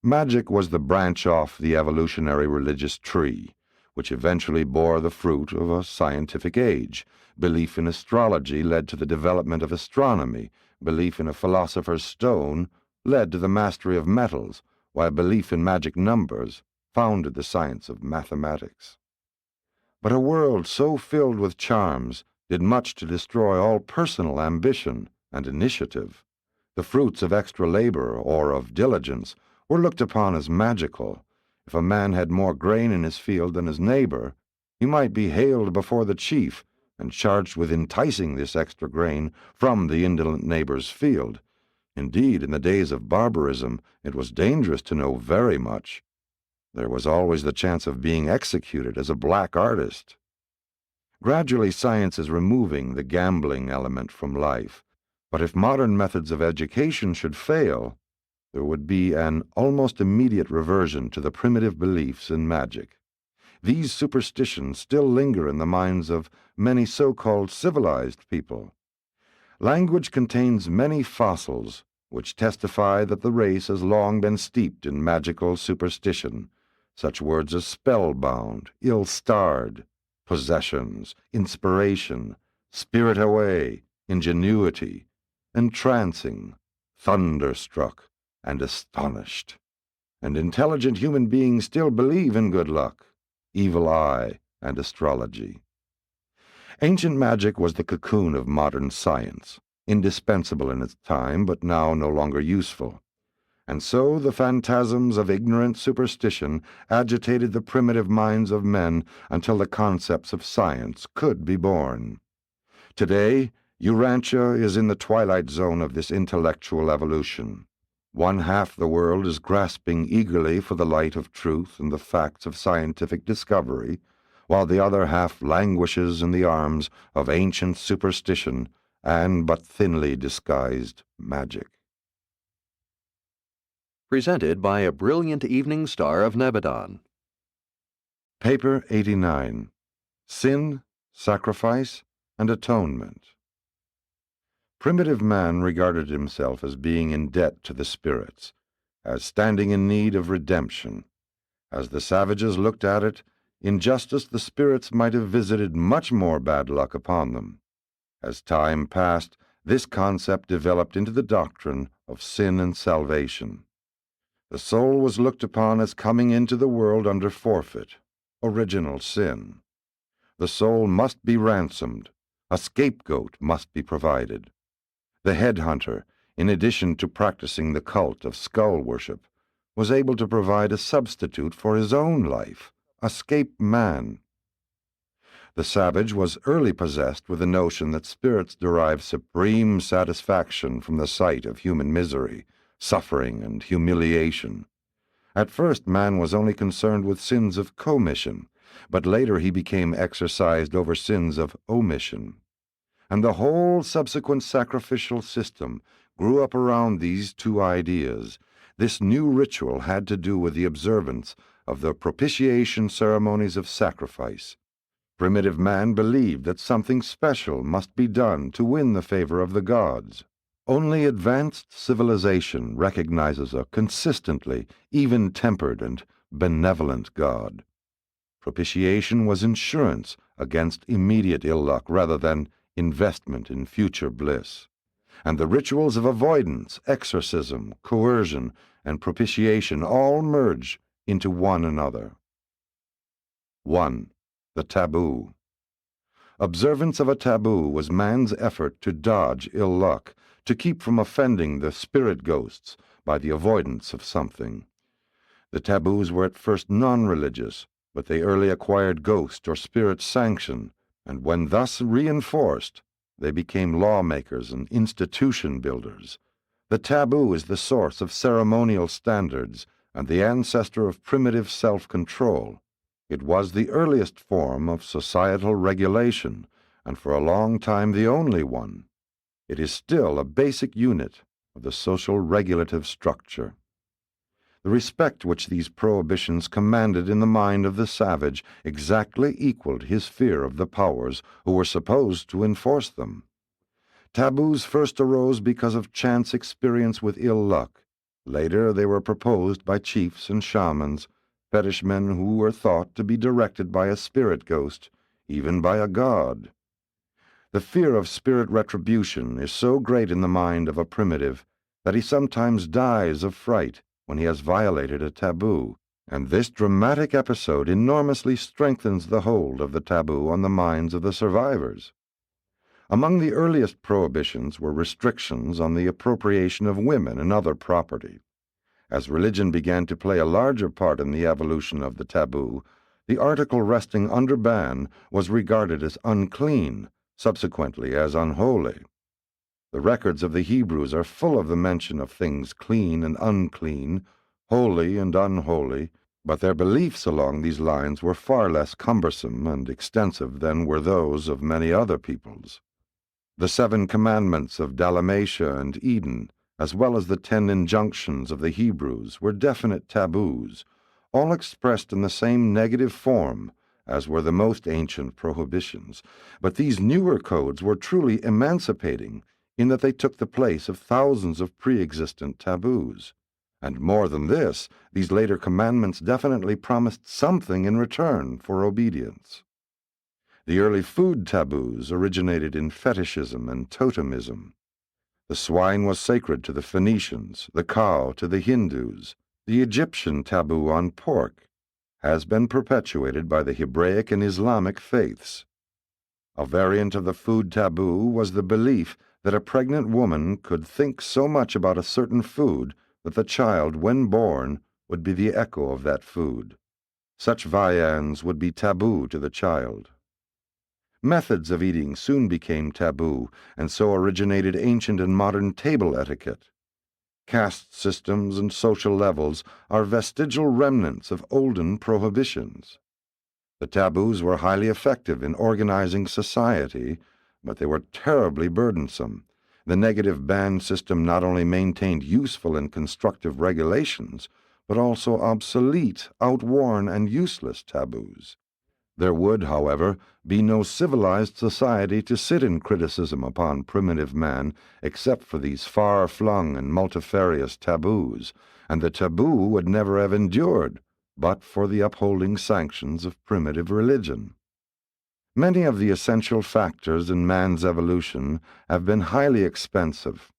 Magic was the branch off the evolutionary religious tree, which eventually bore the fruit of a scientific age. Belief in astrology led to the development of astronomy. Belief in a philosopher's stone led to the mastery of metals, while belief in magic numbers founded the science of mathematics. But a world so filled with charms did much to destroy all personal ambition and initiative. The fruits of extra labor or of diligence were looked upon as magical. If a man had more grain in his field than his neighbor, he might be haled before the chief and charged with enticing this extra grain from the indolent neighbor's field. Indeed, in the days of barbarism, it was dangerous to know very much. There was always the chance of being executed as a black artist. Gradually, science is removing the gambling element from life, but if modern methods of education should fail, there would be an almost immediate reversion to the primitive beliefs in magic. These superstitions still linger in the minds of many so-called civilized people. Language contains many fossils which testify that the race has long been steeped in magical superstition, such words as spellbound, ill-starred, possessions, inspiration, spirit away, ingenuity, entrancing, thunderstruck, and astonished. And intelligent human beings still believe in good luck, evil eye, and astrology. Ancient magic was the cocoon of modern science, indispensable in its time, but now no longer useful. And so the phantasms of ignorant superstition agitated the primitive minds of men until the concepts of science could be born. Today, Urantia is in the twilight zone of this intellectual evolution. One half the world is grasping eagerly for the light of truth and the facts of scientific discovery, while the other half languishes in the arms of ancient superstition and but thinly disguised magic. Presented by a brilliant evening star of Nebadon. Paper 89. Sin, Sacrifice, and Atonement. Primitive man regarded himself as being in debt to the spirits, as standing in need of redemption. As the savages looked at it, in justice the spirits might have visited much more bad luck upon them. As time passed, this concept developed into the doctrine of sin and salvation. The soul was looked upon as coming into the world under forfeit, original sin. The soul must be ransomed. A scapegoat must be provided. The headhunter, in addition to practicing the cult of skull worship, was able to provide a substitute for his own life, a scape man. The savage was early possessed with the notion that spirits derive supreme satisfaction from the sight of human misery, suffering, and humiliation. At first, man was only concerned with sins of commission, but later he became exercised over sins of omission. and the whole subsequent sacrificial system grew up around these two ideas. This new ritual had to do with the observance of the propitiation ceremonies of sacrifice. Primitive man believed that something special must be done to win the favor of the gods. Only advanced civilization recognizes a consistently even-tempered and benevolent God. Propitiation was insurance against immediate ill luck rather than investment in future bliss. And the rituals of avoidance, exorcism, coercion, and propitiation all merge into one another. 1. The taboo. Observance of a taboo was man's effort to dodge ill luck, to keep from offending the spirit ghosts by the avoidance of something. The taboos were at first non-religious, but they early acquired ghost or spirit sanction, and when thus reinforced, they became lawmakers and institution builders. The taboo is the source of ceremonial standards and the ancestor of primitive self-control. It was the earliest form of societal regulation, and for a long time the only one. It is still a basic unit of the social regulative structure. The respect which these prohibitions commanded in the mind of the savage exactly equaled his fear of the powers who were supposed to enforce them. Taboos first arose because of chance experience with ill luck. Later they were proposed by chiefs and shamans, fetish men who were thought to be directed by a spirit ghost, even by a god. The fear of spirit retribution is so great in the mind of a primitive that he sometimes dies of fright when he has violated a taboo, and this dramatic episode enormously strengthens the hold of the taboo on the minds of the survivors. Among the earliest prohibitions were restrictions on the appropriation of women and other property. As religion began to play a larger part in the evolution of the taboo, the article resting under ban was regarded as unclean, subsequently as unholy. The records of the Hebrews are full of the mention of things clean and unclean, holy and unholy, but their beliefs along these lines were far less cumbersome and extensive than were those of many other peoples. The 7 commandments of Dalmatia and Eden, as well as the 10 injunctions of the Hebrews, were definite taboos, all expressed in the same negative form as were the most ancient prohibitions. But these newer codes were truly emancipating in that they took the place of thousands of pre-existent taboos. And more than this, these later commandments definitely promised something in return for obedience. The early food taboos originated in fetishism and totemism. The swine was sacred to the Phoenicians, the cow to the Hindus. The Egyptian taboo on pork has been perpetuated by the Hebraic and Islamic faiths. A variant of the food taboo was the belief that a pregnant woman could think so much about a certain food that the child, when born, would be the echo of that food. Such viands would be taboo to the child. Methods of eating soon became taboo, and so originated ancient and modern table etiquette. Caste systems and social levels are vestigial remnants of olden prohibitions. The taboos were highly effective in organizing society, but they were terribly burdensome. The negative ban system not only maintained useful and constructive regulations, but also obsolete, outworn, and useless taboos. There would, however, be no civilized society to sit in criticism upon primitive man except for these far-flung and multifarious taboos, and the taboo would never have endured but for the upholding sanctions of primitive religion. Many of the essential factors in man's evolution have been highly expensive,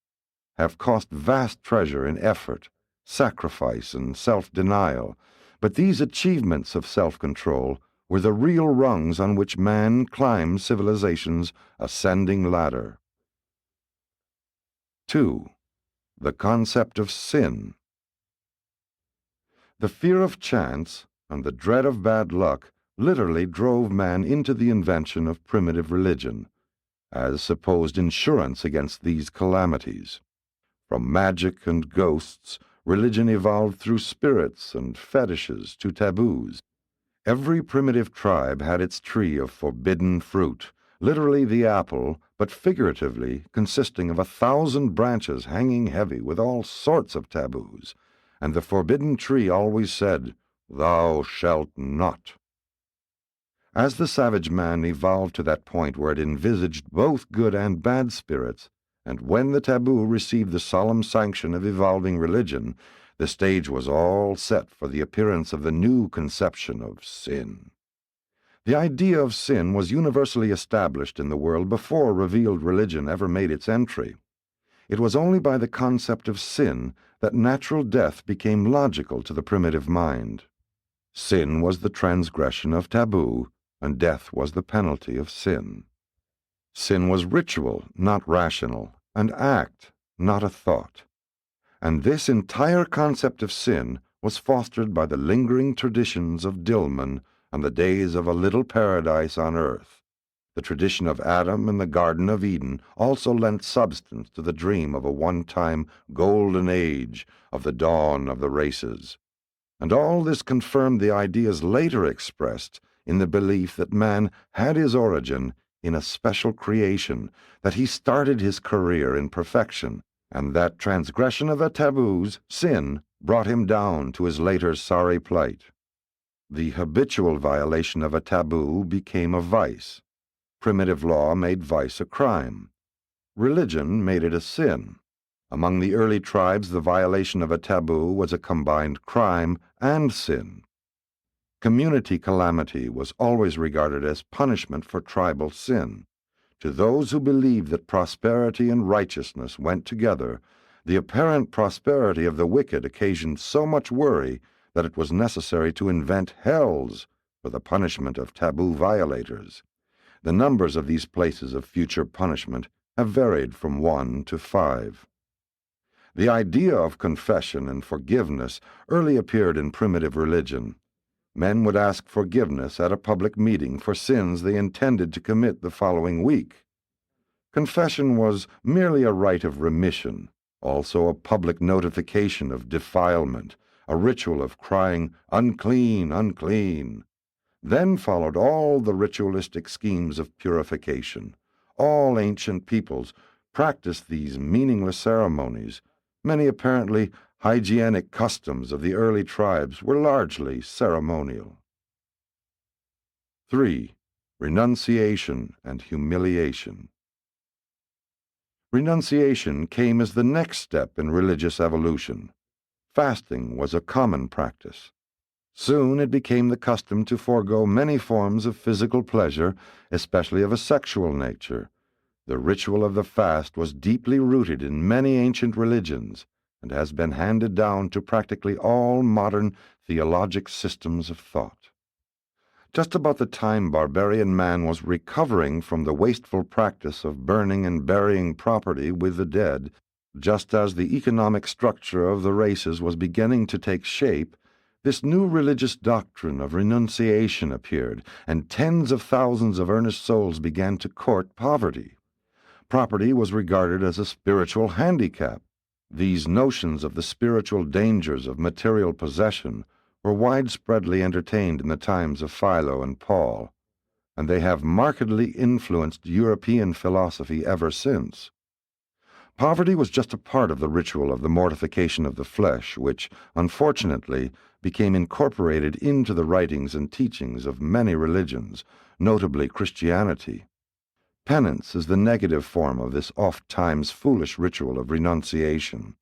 have cost vast treasure in effort, sacrifice, and self-denial, but these achievements of self-control were the real rungs on which man climbed civilization's ascending ladder. 2. The concept of sin. The fear of chance and the dread of bad luck literally drove man into the invention of primitive religion, as supposed insurance against these calamities. From magic and ghosts, religion evolved through spirits and fetishes to taboos. Every primitive tribe had its tree of forbidden fruit, literally the apple, but figuratively consisting of 1,000 branches hanging heavy with all sorts of taboos, and the forbidden tree always said, "Thou shalt not." As the savage man evolved to that point where it envisaged both good and bad spirits, and when the taboo received the solemn sanction of evolving religion, the stage was all set for the appearance of the new conception of sin. The idea of sin was universally established in the world before revealed religion ever made its entry. It was only by the concept of sin that natural death became logical to the primitive mind. Sin was the transgression of taboo, and death was the penalty of sin. Sin was ritual, not rational, an act, not a thought. And this entire concept of sin was fostered by the lingering traditions of Dillman and the days of a little paradise on earth. The tradition of Adam in the Garden of Eden also lent substance to the dream of a one-time golden age of the dawn of the races. And all this confirmed the ideas later expressed in the belief that man had his origin in a special creation, that he started his career in perfection, and that transgression of the taboos, sin, brought him down to his later sorry plight. The habitual violation of a taboo became a vice. Primitive law made vice a crime. Religion made it a sin. Among the early tribes, the violation of a taboo was a combined crime and sin. Community calamity was always regarded as punishment for tribal sin. To those who believed that prosperity and righteousness went together, the apparent prosperity of the wicked occasioned so much worry that it was necessary to invent hells for the punishment of taboo violators. The numbers of these places of future punishment have varied from 1 to 5. The idea of confession and forgiveness early appeared in primitive religion. Men would ask forgiveness at a public meeting for sins they intended to commit the following week. Confession was merely a rite of remission, also a public notification of defilement, a ritual of crying, "Unclean, unclean." Then followed all the ritualistic schemes of purification. All ancient peoples practiced these meaningless ceremonies. Many apparently hygienic customs of the early tribes were largely ceremonial. 3. Renunciation and humiliation. Renunciation came as the next step in religious evolution. Fasting was a common practice. Soon it became the custom to forego many forms of physical pleasure, especially of a sexual nature. The ritual of the fast was deeply rooted in many ancient religions and has been handed down to practically all modern theologic systems of thought. Just about the time barbarian man was recovering from the wasteful practice of burning and burying property with the dead, just as the economic structure of the races was beginning to take shape, this new religious doctrine of renunciation appeared, and tens of thousands of earnest souls began to court poverty. Property was regarded as a spiritual handicap. These notions of the spiritual dangers of material possession were widespreadly entertained in the times of Philo and Paul, and they have markedly influenced European philosophy ever since. Poverty was just a part of the ritual of the mortification of the flesh, which, unfortunately, became incorporated into the writings and teachings of many religions, notably Christianity. Penance is the negative form of this oft-times foolish ritual of renunciation.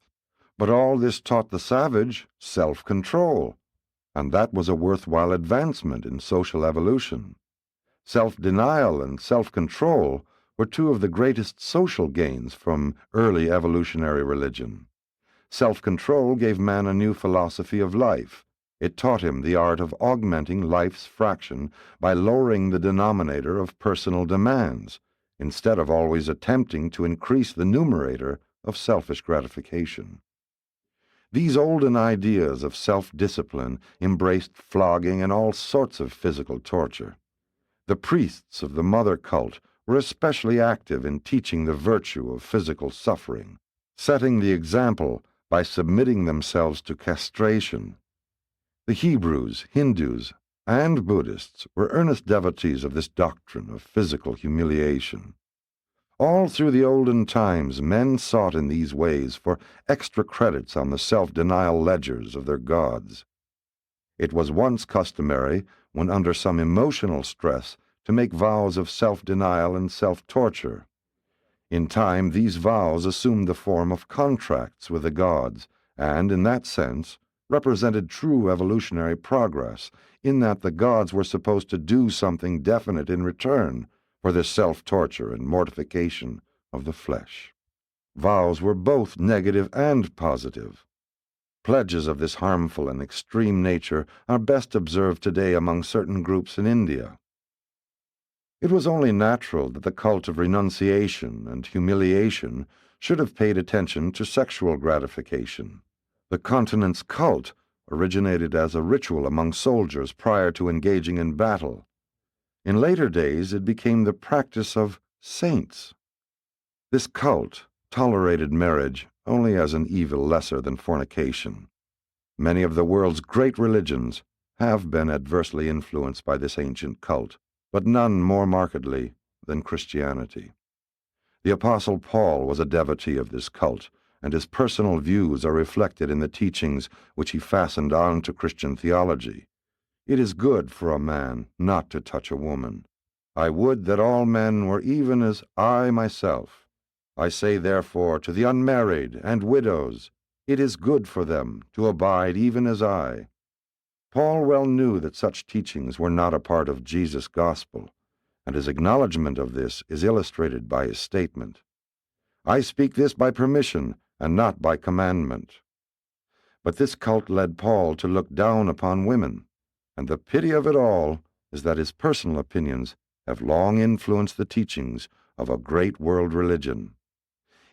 But all this taught the savage self-control, and that was a worthwhile advancement in social evolution. Self-denial and self-control were two of the greatest social gains from early evolutionary religion. Self-control gave man a new philosophy of life. It taught him the art of augmenting life's fraction by lowering the denominator of personal demands, instead of always attempting to increase the numerator of selfish gratification. These olden ideas of self-discipline embraced flogging and all sorts of physical torture. The priests of the mother cult were especially active in teaching the virtue of physical suffering, setting the example by submitting themselves to castration. The Hebrews, Hindus, and Buddhists were earnest devotees of this doctrine of physical humiliation. All through the olden times, men sought in these ways for extra credits on the self-denial ledgers of their gods. It was once customary, when under some emotional stress, to make vows of self-denial and self-torture. In time, these vows assumed the form of contracts with the gods, and, in that sense, represented true evolutionary progress, in that the gods were supposed to do something definite in return for this self-torture and mortification of the flesh. Vows were both negative and positive. Pledges of this harmful and extreme nature are best observed today among certain groups in India. It was only natural that the cult of renunciation and humiliation should have paid attention to sexual gratification. The continence cult originated as a ritual among soldiers prior to engaging in battle. In later days, it became the practice of saints. This cult tolerated marriage only as an evil lesser than fornication. Many of the world's great religions have been adversely influenced by this ancient cult, but none more markedly than Christianity. The Apostle Paul was a devotee of this cult, and his personal views are reflected in the teachings which he fastened on to Christian theology. It is good for a man not to touch a woman. I would that all men were even as I myself. I say therefore to the unmarried and widows, it is good for them to abide even as I. Paul well knew that such teachings were not a part of Jesus' gospel, and his acknowledgment of this is illustrated by his statement, I speak this by permission and not by commandment. But this cult led Paul to look down upon women, and the pity of it all is that his personal opinions have long influenced the teachings of a great world religion.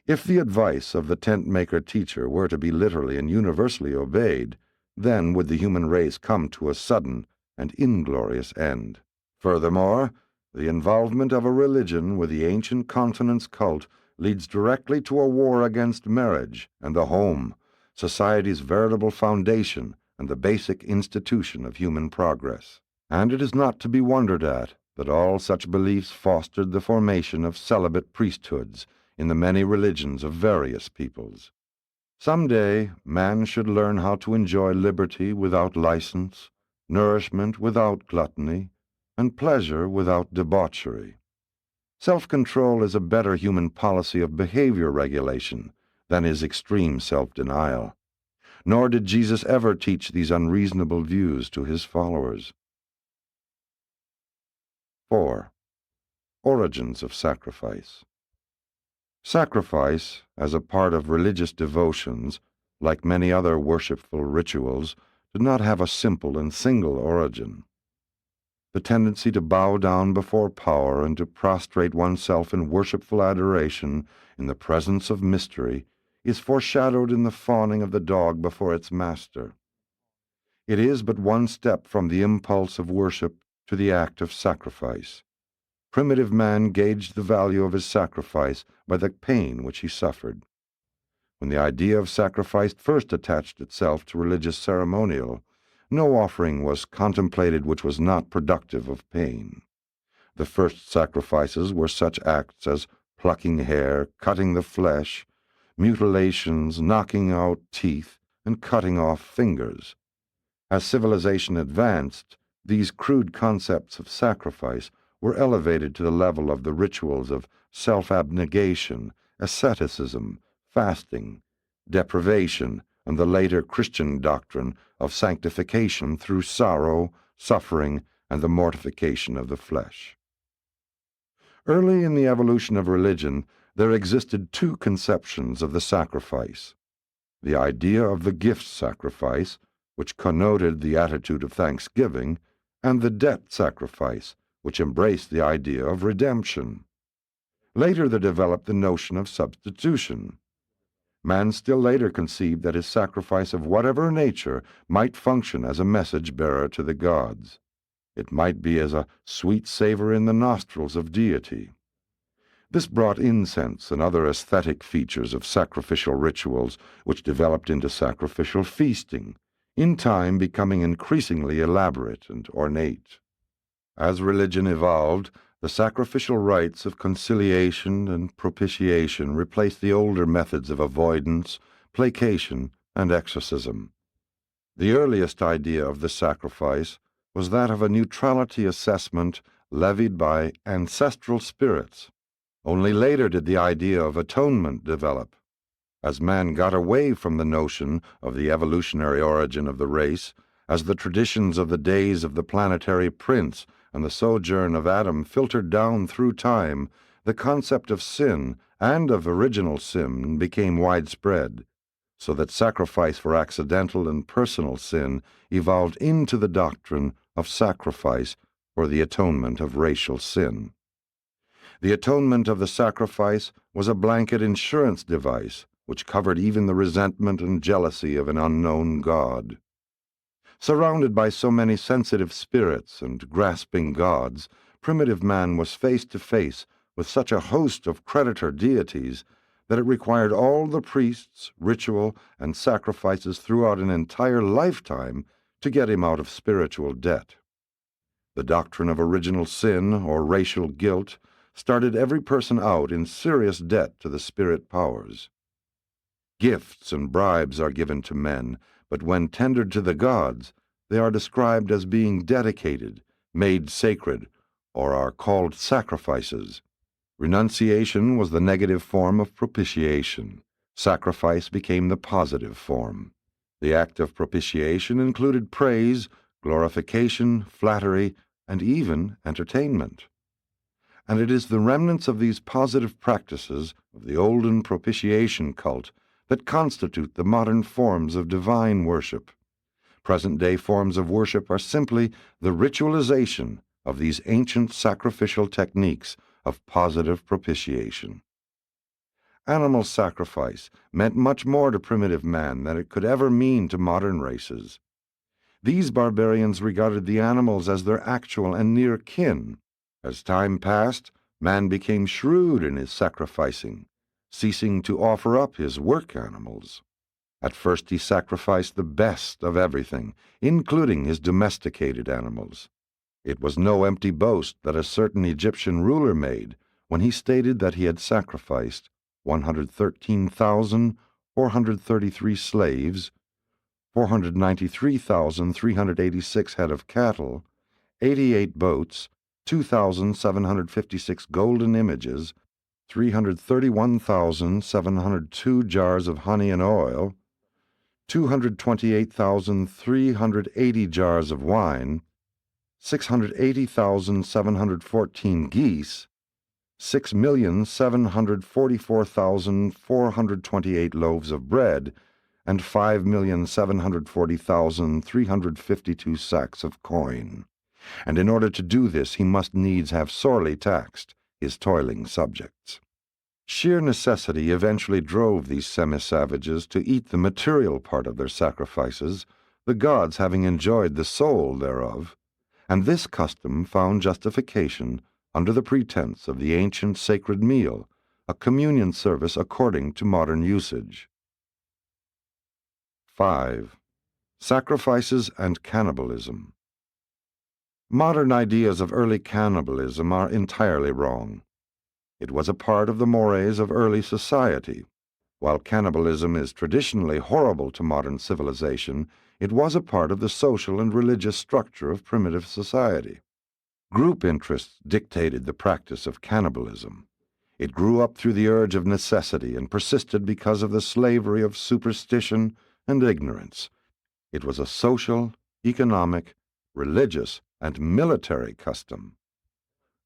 If the advice of the tent-maker teacher were to be literally and universally obeyed, then would the human race come to a sudden and inglorious end. Furthermore, the involvement of a religion with the ancient continence cult leads directly to a war against marriage and the home, society's veritable foundation and the basic institution of human progress. And it is not to be wondered at that all such beliefs fostered the formation of celibate priesthoods in the many religions of various peoples. Some day, man should learn how to enjoy liberty without license, nourishment without gluttony, and pleasure without debauchery. Self-control is a better human policy of behavior regulation than is extreme self-denial. Nor did Jesus ever teach these unreasonable views to his followers. 4. Origins of sacrifice. Sacrifice, as a part of religious devotions, like many other worshipful rituals, did not have a simple and single origin. The tendency to bow down before power and to prostrate oneself in worshipful adoration in the presence of mystery is foreshadowed in the fawning of the dog before its master. It is but one step from the impulse of worship to the act of sacrifice. Primitive man gauged the value of his sacrifice by the pain which he suffered. When the idea of sacrifice first attached itself to religious ceremonial, no offering was contemplated which was not productive of pain. The first sacrifices were such acts as plucking hair, cutting the flesh, mutilations, knocking out teeth, and cutting off fingers. As civilization advanced, these crude concepts of sacrifice were elevated to the level of the rituals of self-abnegation, asceticism, fasting, deprivation, and the later Christian doctrine of sanctification through sorrow, suffering, and the mortification of the flesh. Early in the evolution of religion, there existed two conceptions of the sacrifice. The idea of the gift sacrifice, which connoted the attitude of thanksgiving, and the debt sacrifice, which embraced the idea of redemption. Later there developed the notion of substitution. Man still later conceived that his sacrifice of whatever nature might function as a message-bearer to the gods. It might be as a sweet savor in the nostrils of deity. This brought incense and other aesthetic features of sacrificial rituals which developed into sacrificial feasting, in time becoming increasingly elaborate and ornate. As religion evolved, the sacrificial rites of conciliation and propitiation replaced the older methods of avoidance, placation, and exorcism. The earliest idea of the sacrifice was that of a neutrality assessment levied by ancestral spirits. Only later did the idea of atonement develop. As man got away from the notion of the evolutionary origin of the race, as the traditions of the days of the planetary prince and the sojourn of Adam filtered down through time, the concept of sin and of original sin became widespread, so that sacrifice for accidental and personal sin evolved into the doctrine of sacrifice for the atonement of racial sin. The atonement of the sacrifice was a blanket insurance device which covered even the resentment and jealousy of an unknown God. Surrounded by so many sensitive spirits and grasping gods, primitive man was face to face with such a host of creditor deities that it required all the priests, ritual, and sacrifices throughout an entire lifetime to get him out of spiritual debt. The doctrine of original sin or racial guilt started every person out in serious debt to the spirit powers. Gifts and bribes are given to men, but when tendered to the gods, they are described as being dedicated, made sacred, or are called sacrifices. Renunciation was the negative form of propitiation. Sacrifice became the positive form. The act of propitiation included praise, glorification, flattery, and even entertainment. And it is the remnants of these positive practices of the olden propitiation cult that constitute the modern forms of divine worship. Present-day forms of worship are simply the ritualization of these ancient sacrificial techniques of positive propitiation. Animal sacrifice meant much more to primitive man than it could ever mean to modern races. These barbarians regarded the animals as their actual and near kin. As time passed, man became shrewd in his sacrificing, ceasing to offer up his work animals. At first he sacrificed the best of everything, including his domesticated animals. It was no empty boast that a certain Egyptian ruler made when he stated that he had sacrificed 113,433 slaves, 493,386 head of cattle, 88 boats, 2,756 golden images, 331,702 jars of honey and oil, 228,380 jars of wine, 680,714 geese, 6,744,428 loaves of bread, and 5,740,352 sacks of coin. And in order to do this, he must needs have sorely taxed his toiling subjects. Sheer necessity eventually drove these semi-savages to eat the material part of their sacrifices, the gods having enjoyed the soul thereof, and this custom found justification under the pretense of the ancient sacred meal, a communion service according to modern usage. 5. Sacrifices and cannibalism. Modern ideas of early cannibalism are entirely wrong. It was a part of the mores of early society. While cannibalism is traditionally horrible to modern civilization, it was a part of the social and religious structure of primitive society. Group interests dictated the practice of cannibalism. It grew up through the urge of necessity and persisted because of the slavery of superstition and ignorance. It was a social, economic, religious, and military custom.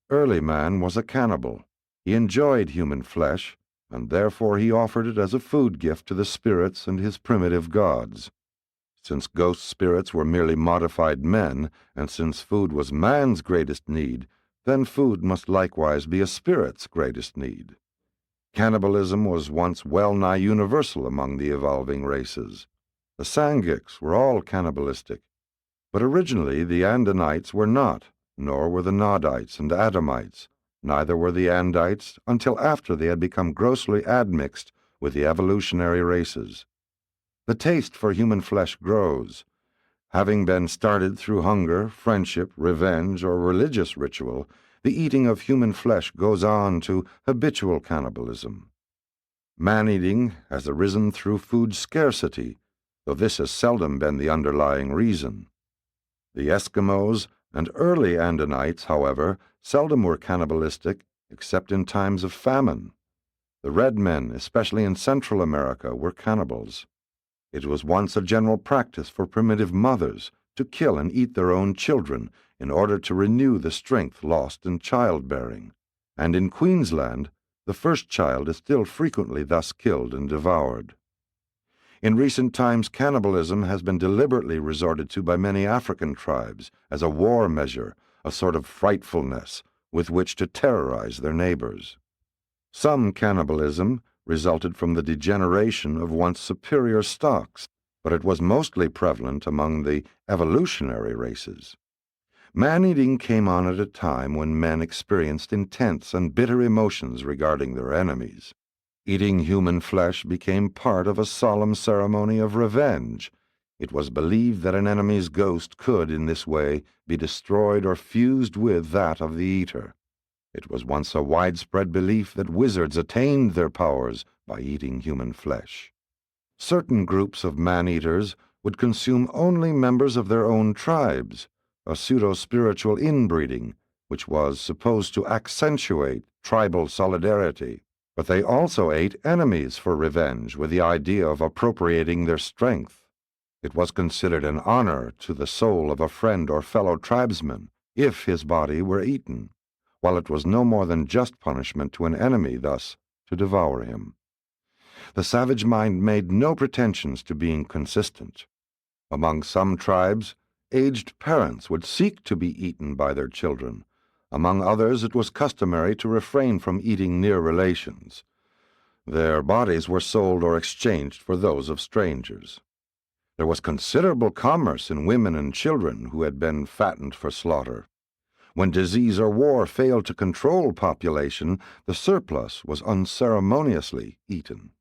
Early man was a cannibal. He enjoyed human flesh, and therefore he offered it as a food gift to the spirits and his primitive gods. Since ghost spirits were merely modified men, and since food was man's greatest need, then food must likewise be a spirit's greatest need. Cannibalism was once well-nigh universal among the evolving races. The Sangiks were all cannibalistic, but originally the Andanites were not, nor were the Nodites and Adamites. Neither were the Andites until after they had become grossly admixed with the evolutionary races. The taste for human flesh grows, Having been started through hunger, friendship, revenge, or religious ritual, the eating of human flesh goes on to habitual cannibalism. Man-eating has arisen through food scarcity, though this has seldom been the underlying reason. The Eskimos and early Andinites, however, seldom were cannibalistic except in times of famine. The red men, especially in Central America, were cannibals. It was once a general practice for primitive mothers to kill and eat their own children in order to renew the strength lost in childbearing, and in Queensland, the first child is still frequently thus killed and devoured. In recent times, cannibalism has been deliberately resorted to by many African tribes as a war measure, a sort of frightfulness with which to terrorize their neighbors. Some cannibalism resulted from the degeneration of once superior stocks, but it was mostly prevalent among the evolutionary races. Man-eating came on at a time when men experienced intense and bitter emotions regarding their enemies. Eating human flesh became part of a solemn ceremony of revenge. It was believed that an enemy's ghost could, in this way, be destroyed or fused with that of the eater. It was once a widespread belief that wizards attained their powers by eating human flesh. Certain groups of man-eaters would consume only members of their own tribes, a pseudo-spiritual inbreeding, which was supposed to accentuate tribal solidarity. But they also ate enemies for revenge with the idea of appropriating their strength. It was considered an honor to the soul of a friend or fellow tribesman if his body were eaten, while it was no more than just punishment to an enemy thus to devour him. The savage mind made no pretensions to being consistent. Among some tribes, aged parents would seek to be eaten by their children. Among others, it was customary to refrain from eating near relations. Their bodies were sold or exchanged for those of strangers. There was considerable commerce in women and children who had been fattened for slaughter. When disease or war failed to control population, the surplus was unceremoniously eaten.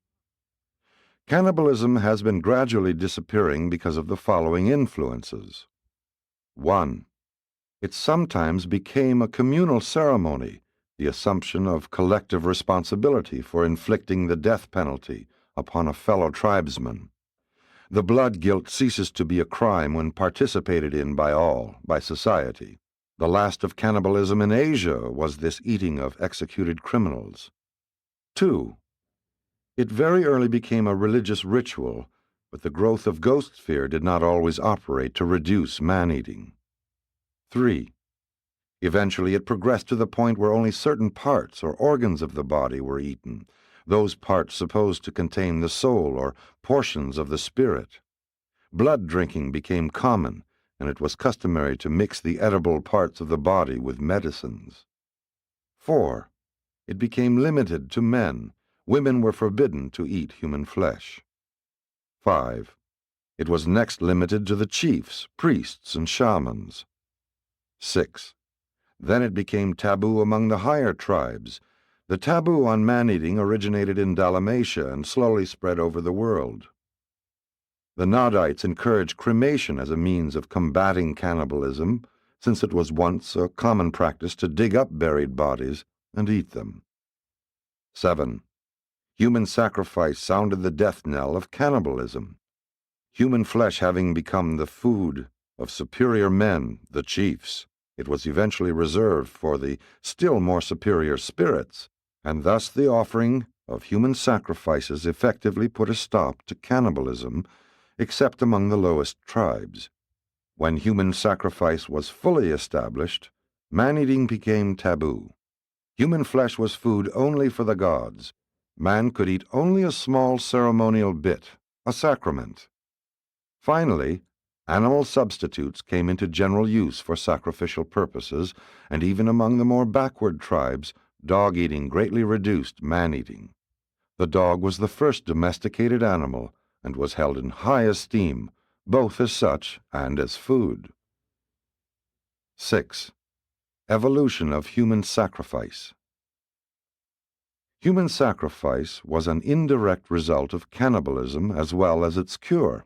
Cannibalism has been gradually disappearing because of the following influences. 1. It sometimes became a communal ceremony, the assumption of collective responsibility for inflicting the death penalty upon a fellow tribesman. The blood guilt ceases to be a crime when participated in by all, by society. The last of cannibalism in Asia was this eating of executed criminals. 2. It very early became a religious ritual, but the growth of ghost fear did not always operate to reduce man-eating. 3. Eventually it progressed to the point where only certain parts or organs of the body were eaten, those parts supposed to contain the soul or portions of the spirit. Blood drinking became common, and it was customary to mix the edible parts of the body with medicines. 4. It became limited to men. Women were forbidden to eat human flesh. 5. It was next limited to the chiefs, priests, and shamans. 6. Then it became taboo among the higher tribes. The taboo on man-eating originated in Dalmatia and slowly spread over the world. The Nodites encouraged cremation as a means of combating cannibalism, since it was once a common practice to dig up buried bodies and eat them. 7. Human sacrifice sounded the death knell of cannibalism. Human flesh having become the food of superior men, the chiefs, it was eventually reserved for the still more superior spirits, and thus the offering of human sacrifices effectively put a stop to cannibalism, except among the lowest tribes. When human sacrifice was fully established, man-eating became taboo. Human flesh was food only for the gods. Man could eat only a small ceremonial bit, a sacrament. Finally, animal substitutes came into general use for sacrificial purposes, and even among the more backward tribes, dog-eating greatly reduced man-eating. The dog was the first domesticated animal and was held in high esteem, both as such and as food. 6. Evolution of human sacrifice. Human sacrifice was an indirect result of cannibalism as well as its cure.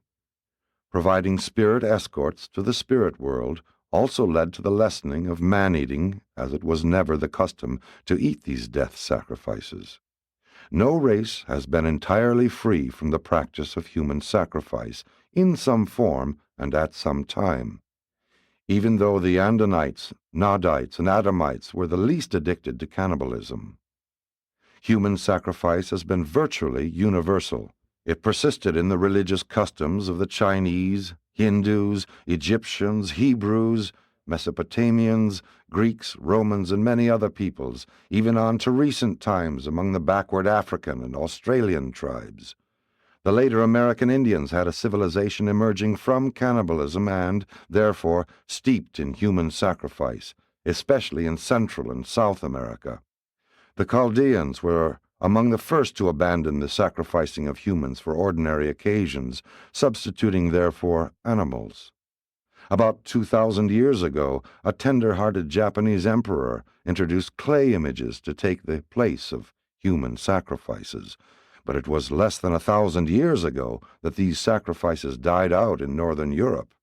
Providing spirit escorts to the spirit world also led to the lessening of man-eating, as it was never the custom to eat these death sacrifices. No race has been entirely free from the practice of human sacrifice in some form and at some time. Even though the Andonites, Nodites, and Adamites were the least addicted to cannibalism. Human sacrifice has been virtually universal. It persisted in the religious customs of the Chinese, Hindus, Egyptians, Hebrews, Mesopotamians, Greeks, Romans, and many other peoples, even on to recent times among the backward African and Australian tribes. The later American Indians had a civilization emerging from cannibalism and, therefore, steeped in human sacrifice, especially in Central and South America. The Chaldeans were among the first to abandon the sacrificing of humans for ordinary occasions, substituting therefore animals. About 2,000 years ago, a tender-hearted Japanese emperor introduced clay images to take the place of human sacrifices, but it was less than 1,000 years ago that these sacrifices died out in northern Europe.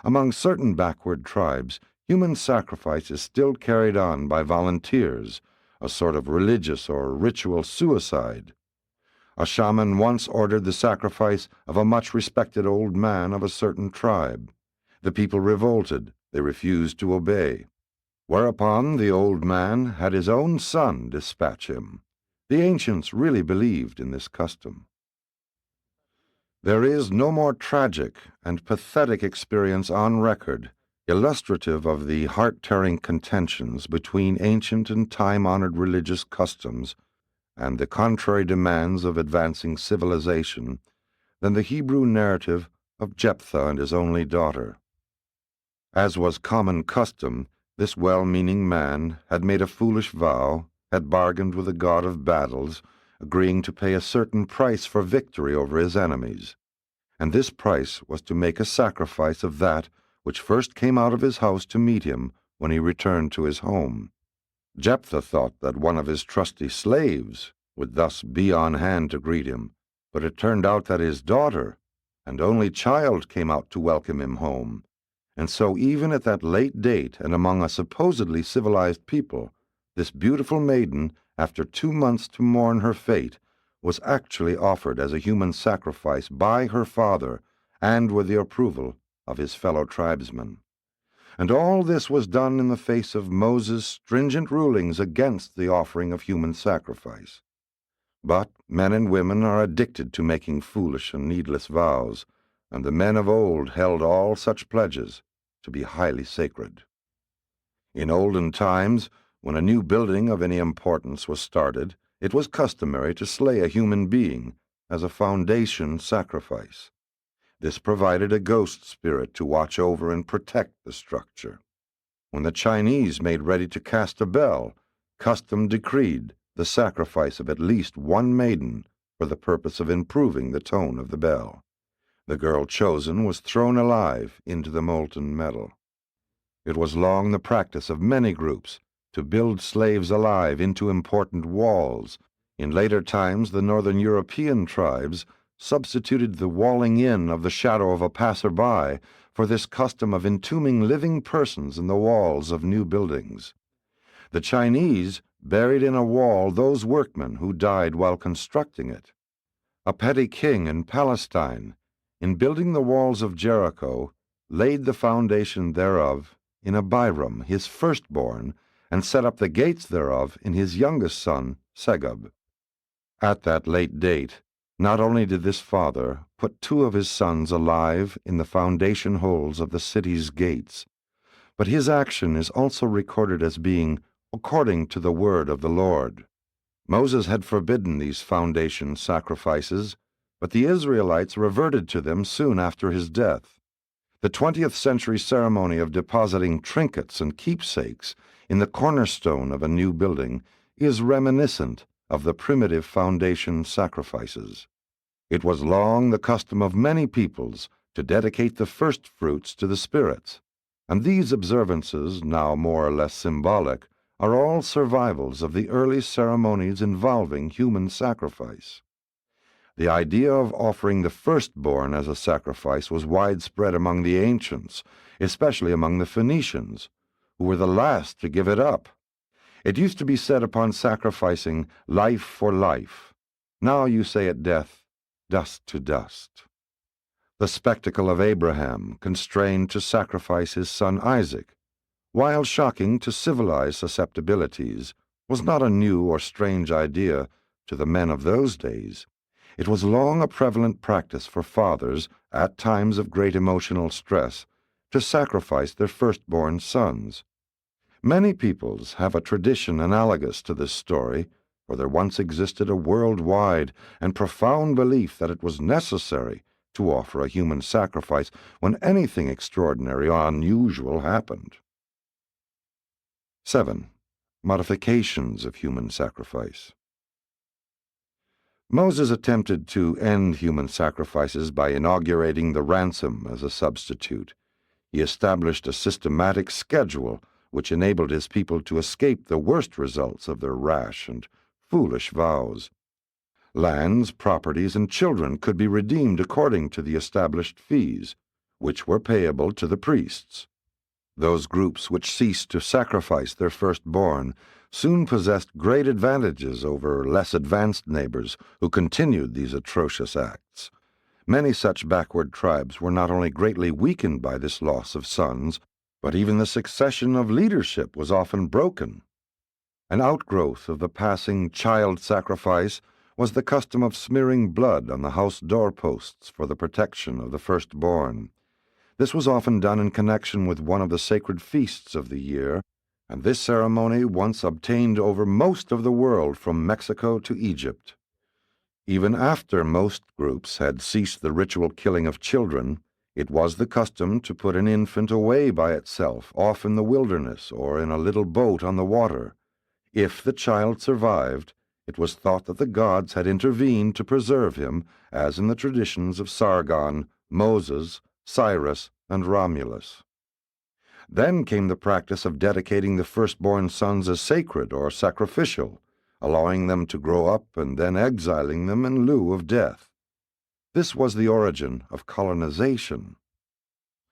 Among certain backward tribes, human sacrifice is still carried on by volunteers, a sort of religious or ritual suicide. A shaman once ordered the sacrifice of a much-respected old man of a certain tribe. The people revolted. They refused to obey. Whereupon the old man had his own son dispatch him. The ancients really believed in this custom. There is no more tragic and pathetic experience on record illustrative of the heart-tearing contentions between ancient and time-honored religious customs and the contrary demands of advancing civilization than the Hebrew narrative of Jephthah and his only daughter. As was common custom, this well-meaning man had made a foolish vow, had bargained with the god of battles, agreeing to pay a certain price for victory over his enemies, and this price was to make a sacrifice of that which first came out of his house to meet him when he returned to his home. Jephthah thought that one of his trusty slaves would thus be on hand to greet him, but it turned out that his daughter and only child came out to welcome him home, and so even at that late date and among a supposedly civilized people, this beautiful maiden, after 2 months to mourn her fate, was actually offered as a human sacrifice by her father and with the approval of his fellow tribesmen. And all this was done in the face of Moses' stringent rulings against the offering of human sacrifice. But men and women are addicted to making foolish and needless vows, and the men of old held all such pledges to be highly sacred. In olden times, when a new building of any importance was started, it was customary to slay a human being as a foundation sacrifice. This provided a ghost spirit to watch over and protect the structure. When the Chinese made ready to cast a bell, custom decreed the sacrifice of at least one maiden for the purpose of improving the tone of the bell. The girl chosen was thrown alive into the molten metal. It was long the practice of many groups to build slaves alive into important walls. In later times, the northern European tribes substituted the walling in of the shadow of a passer-by for this custom of entombing living persons in the walls of new buildings. The Chinese buried in a wall those workmen who died while constructing it. A petty king in Palestine, in building the walls of Jericho, laid the foundation thereof in Abiram, his firstborn, and set up the gates thereof in his youngest son, Segub. At that late date, not only did this father put 2 of his sons alive in the foundation holes of the city's gates, but his action is also recorded as being according to the word of the Lord. Moses had forbidden these foundation sacrifices, but the Israelites reverted to them soon after his death. The 20th century ceremony of depositing trinkets and keepsakes in the cornerstone of a new building is reminiscent of the primitive foundation sacrifices. It was long the custom of many peoples to dedicate the first fruits to the spirits, and these observances, now more or less symbolic, are all survivals of the early ceremonies involving human sacrifice. The idea of offering the firstborn as a sacrifice was widespread among the ancients, especially among the Phoenicians, who were the last to give it up. It used to be said upon sacrificing life for life. Now you say at death, dust to dust. The spectacle of Abraham constrained to sacrifice his son Isaac, while shocking to civilized susceptibilities, was not a new or strange idea to the men of those days. It was long a prevalent practice for fathers, at times of great emotional stress, to sacrifice their firstborn sons. Many peoples have a tradition analogous to this story, for there once existed a worldwide and profound belief that it was necessary to offer a human sacrifice when anything extraordinary or unusual happened. 7. Modifications of human sacrifice. Moses attempted to end human sacrifices by inaugurating the ransom as a substitute. He established a systematic schedule which enabled his people to escape the worst results of their rash and foolish vows. Lands, properties, and children could be redeemed according to the established fees, which were payable to the priests. Those groups which ceased to sacrifice their firstborn soon possessed great advantages over less advanced neighbors who continued these atrocious acts. Many such backward tribes were not only greatly weakened by this loss of sons, but even the succession of leadership was often broken. An outgrowth of the passing child sacrifice was the custom of smearing blood on the house doorposts for the protection of the firstborn. This was often done in connection with one of the sacred feasts of the year, and this ceremony once obtained over most of the world from Mexico to Egypt. Even after most groups had ceased the ritual killing of children, it was the custom to put an infant away by itself, off in the wilderness or in a little boat on the water. If the child survived, it was thought that the gods had intervened to preserve him, as in the traditions of Sargon, Moses, Cyrus, and Romulus. Then came the practice of dedicating the firstborn sons as sacred or sacrificial, allowing them to grow up and then exiling them in lieu of death. This was the origin of colonization.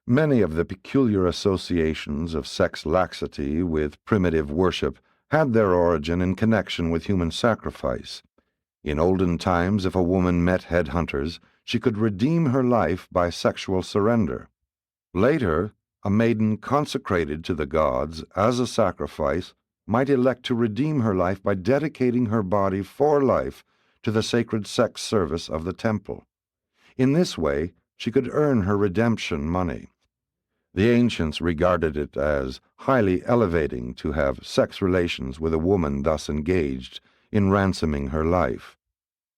Many of the peculiar associations of sex laxity with primitive worship had their origin in connection with human sacrifice. In olden times, if a woman met headhunters, she could redeem her life by sexual surrender. Later, a maiden consecrated to the gods as a sacrifice might elect to redeem her life by dedicating her body for life to the sacred sex service of the temple. In this way, she could earn her redemption money. The ancients regarded it as highly elevating to have sex relations with a woman thus engaged in ransoming her life.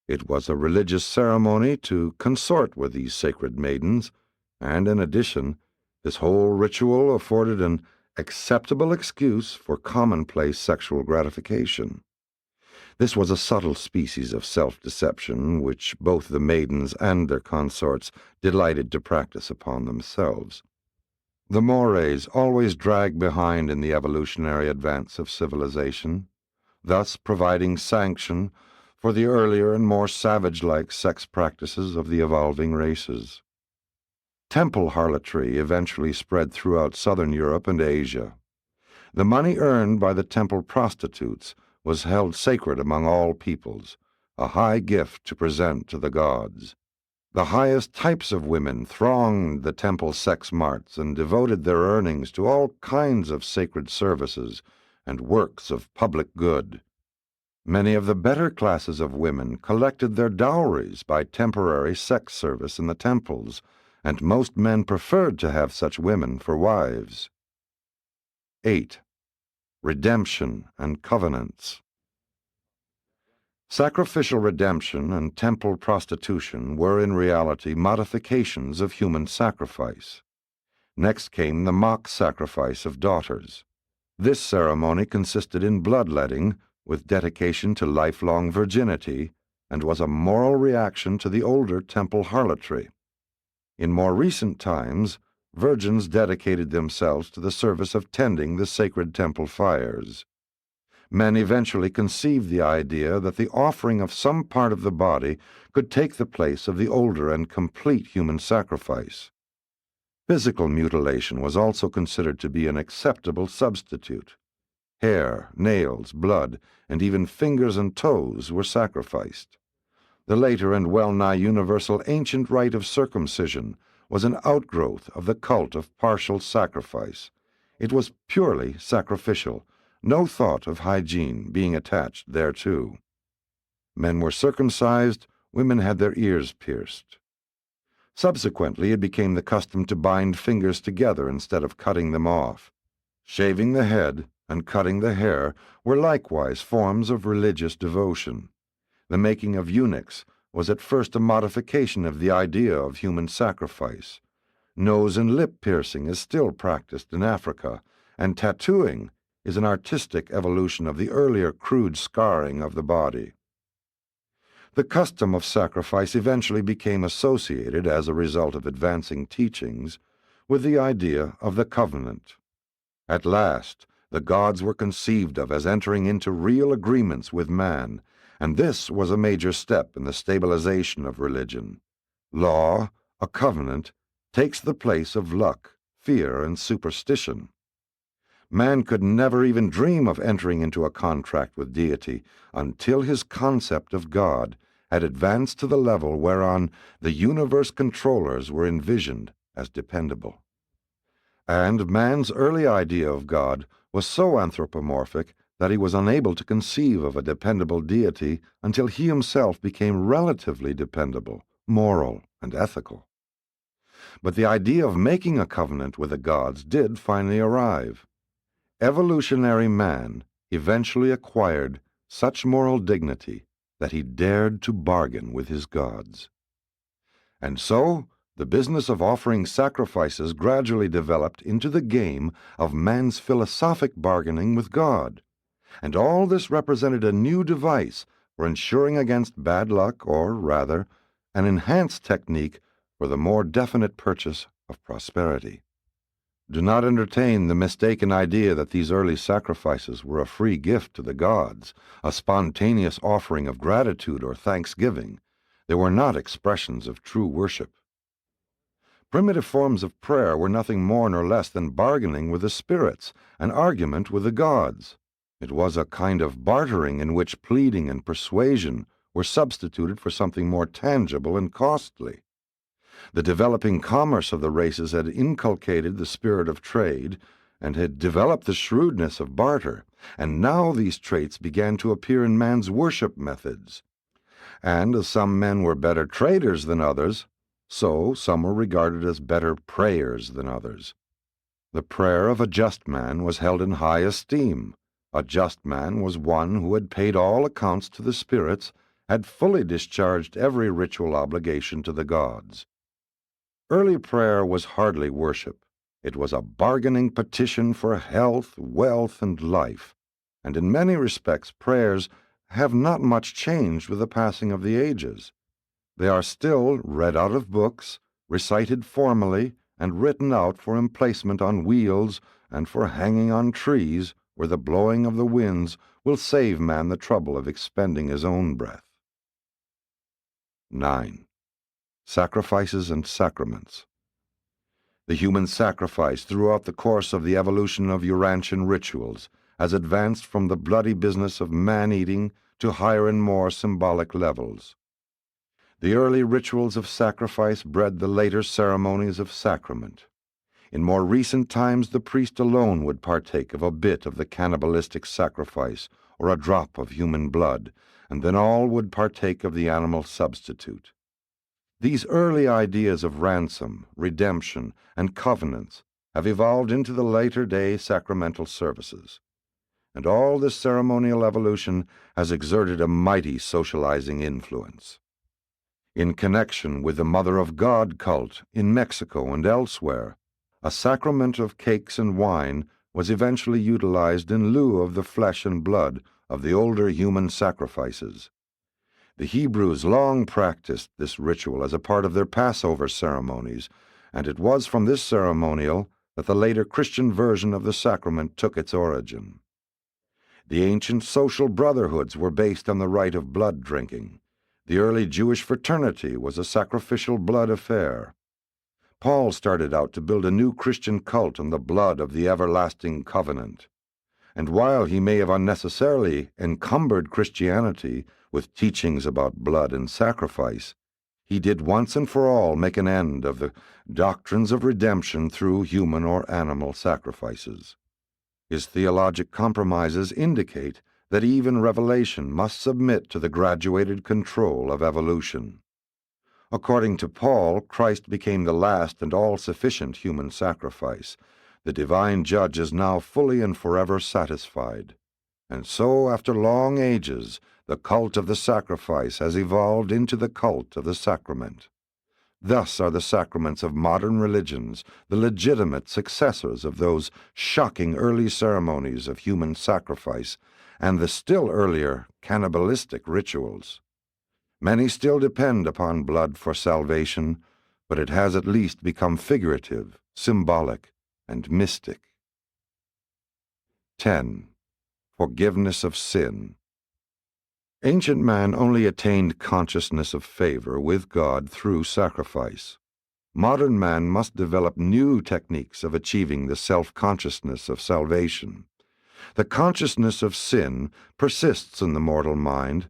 It was a religious ceremony to consort with these sacred maidens, and in addition, this whole ritual afforded an acceptable excuse for commonplace sexual gratification. This was a subtle species of self-deception which both the maidens and their consorts delighted to practice upon themselves. The mores always drag behind in the evolutionary advance of civilization, thus providing sanction for the earlier and more savage-like sex practices of the evolving races. Temple harlotry eventually spread throughout southern Europe and Asia. The money earned by the temple prostitutes was held sacred among all peoples, a high gift to present to the gods. The highest types of women thronged the temple sex marts and devoted their earnings to all kinds of sacred services and works of public good. Many of the better classes of women collected their dowries by temporary sex service in the temples, and most men preferred to have such women for wives. 8. Redemption and covenants. Sacrificial redemption and temple prostitution were in reality modifications of human sacrifice. Next came the mock sacrifice of daughters. This ceremony consisted in bloodletting, with dedication to lifelong virginity, and was a moral reaction to the older temple harlotry. In more recent times, virgins dedicated themselves to the service of tending the sacred temple fires. Men eventually conceived the idea that the offering of some part of the body could take the place of the older and complete human sacrifice. Physical mutilation was also considered to be an acceptable substitute. Hair, nails, blood, and even fingers and toes were sacrificed. The later and well-nigh universal ancient rite of circumcision was an outgrowth of the cult of partial sacrifice. It was purely sacrificial, no thought of hygiene being attached thereto. Men were circumcised, women had their ears pierced. Subsequently, it became the custom to bind fingers together instead of cutting them off. Shaving the head and cutting the hair were likewise forms of religious devotion. The making of eunuchs was at first a modification of the idea of human sacrifice. Nose and lip piercing is still practiced in Africa, and tattooing is an artistic evolution of the earlier crude scarring of the body. The custom of sacrifice eventually became associated, as a result of advancing teachings, with the idea of the covenant. At last, the gods were conceived of as entering into real agreements with man, and this was a major step in the stabilization of religion. Law, a covenant, takes the place of luck, fear, and superstition. Man could never even dream of entering into a contract with deity until his concept of God had advanced to the level whereon the universe controllers were envisioned as dependable. And man's early idea of God was so anthropomorphic that he was unable to conceive of a dependable deity until he himself became relatively dependable, moral, and ethical. But the idea of making a covenant with the gods did finally arrive. Evolutionary man eventually acquired such moral dignity that he dared to bargain with his gods. And so, the business of offering sacrifices gradually developed into the game of man's philosophic bargaining with God. And all this represented a new device for ensuring against bad luck, or, rather, an enhanced technique for the more definite purchase of prosperity. Do not entertain the mistaken idea that these early sacrifices were a free gift to the gods, a spontaneous offering of gratitude or thanksgiving. They were not expressions of true worship. Primitive forms of prayer were nothing more nor less than bargaining with the spirits, an argument with the gods. It was a kind of bartering in which pleading and persuasion were substituted for something more tangible and costly. The developing commerce of the races had inculcated the spirit of trade and had developed the shrewdness of barter, and now these traits began to appear in man's worship methods. And as some men were better traders than others, so some were regarded as better prayers than others. The prayer of a just man was held in high esteem. A just man was one who had paid all accounts to the spirits, had fully discharged every ritual obligation to the gods. Early prayer was hardly worship. It was a bargaining petition for health, wealth, and life, and in many respects prayers have not much changed with the passing of the ages. They are still read out of books, recited formally, and written out for emplacement on wheels and for hanging on trees, where the blowing of the winds will save man the trouble of expending his own breath. 9. Sacrifices and sacraments. The human sacrifice throughout the course of the evolution of Urantian rituals has advanced from the bloody business of man-eating to higher and more symbolic levels. The early rituals of sacrifice bred the later ceremonies of sacrament. In more recent times, the priest alone would partake of a bit of the cannibalistic sacrifice or a drop of human blood, and then all would partake of the animal substitute. These early ideas of ransom, redemption, and covenants have evolved into the later-day sacramental services. And all this ceremonial evolution has exerted a mighty socializing influence. In connection with the Mother of God cult in Mexico and elsewhere, a sacrament of cakes and wine was eventually utilized in lieu of the flesh and blood of the older human sacrifices. The Hebrews long practiced this ritual as a part of their Passover ceremonies, and it was from this ceremonial that the later Christian version of the sacrament took its origin. The ancient social brotherhoods were based on the rite of blood drinking. The early Jewish fraternity was a sacrificial blood affair. Paul started out to build a new Christian cult on the blood of the everlasting covenant. And while he may have unnecessarily encumbered Christianity with teachings about blood and sacrifice, he did once and for all make an end of the doctrines of redemption through human or animal sacrifices. His theologic compromises indicate that even revelation must submit to the graduated control of evolution. According to Paul, Christ became the last and all-sufficient human sacrifice. The divine judge is now fully and forever satisfied. And so, after long ages, the cult of the sacrifice has evolved into the cult of the sacrament. Thus are the sacraments of modern religions the legitimate successors of those shocking early ceremonies of human sacrifice and the still earlier cannibalistic rituals. Many still depend upon blood for salvation, but it has at least become figurative, symbolic, and mystic. 10. Forgiveness of sin. Ancient man only attained consciousness of favor with God through sacrifice. Modern man must develop new techniques of achieving the self-consciousness of salvation. The consciousness of sin persists in the mortal mind,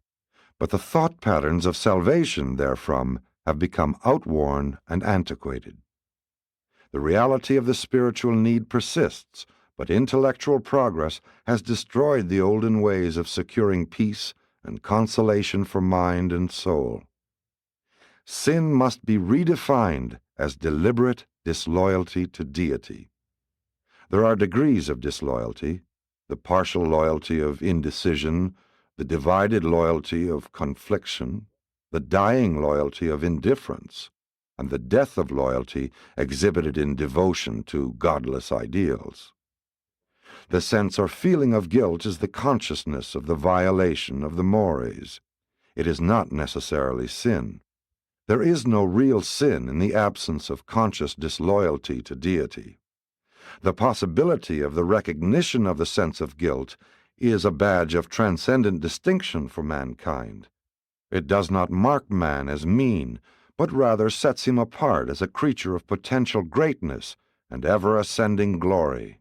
but the thought patterns of salvation therefrom have become outworn and antiquated. The reality of the spiritual need persists, but intellectual progress has destroyed the olden ways of securing peace and consolation for mind and soul. Sin must be redefined as deliberate disloyalty to deity. There are degrees of disloyalty: the partial loyalty of indecision, the divided loyalty of confliction, the dying loyalty of indifference, and the death of loyalty exhibited in devotion to godless ideals. The sense or feeling of guilt is the consciousness of the violation of the mores. It is not necessarily sin. There is no real sin in the absence of conscious disloyalty to deity. The possibility of the recognition of the sense of guilt is a badge of transcendent distinction for mankind. It does not mark man as mean, but rather sets him apart as a creature of potential greatness and ever-ascending glory.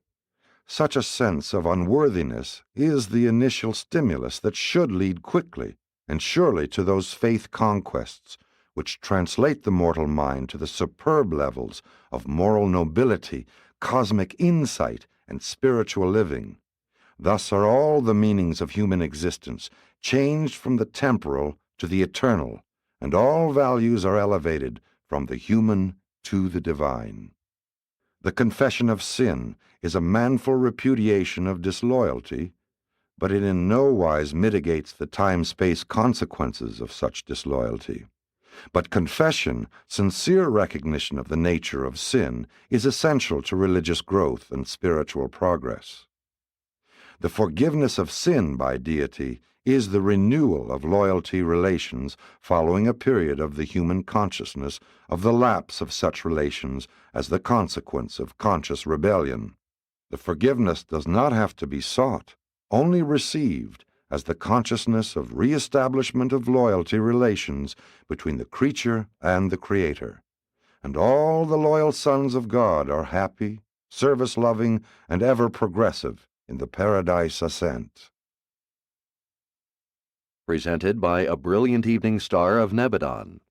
Such a sense of unworthiness is the initial stimulus that should lead quickly and surely to those faith conquests which translate the mortal mind to the superb levels of moral nobility, cosmic insight, and spiritual living. Thus are all the meanings of human existence changed from the temporal to the eternal, and all values are elevated from the human to the divine. The confession of sin is a manful repudiation of disloyalty, but it in no wise mitigates the time-space consequences of such disloyalty. But confession, sincere recognition of the nature of sin, is essential to religious growth and spiritual progress. The forgiveness of sin by deity is the renewal of loyalty relations following a period of the human consciousness of the lapse of such relations as the consequence of conscious rebellion. The forgiveness does not have to be sought, only received as the consciousness of reestablishment of loyalty relations between the creature and the Creator. And all the loyal sons of God are happy, service-loving, and ever-progressive in the paradise ascent. Presented by a brilliant evening star of Nebadon.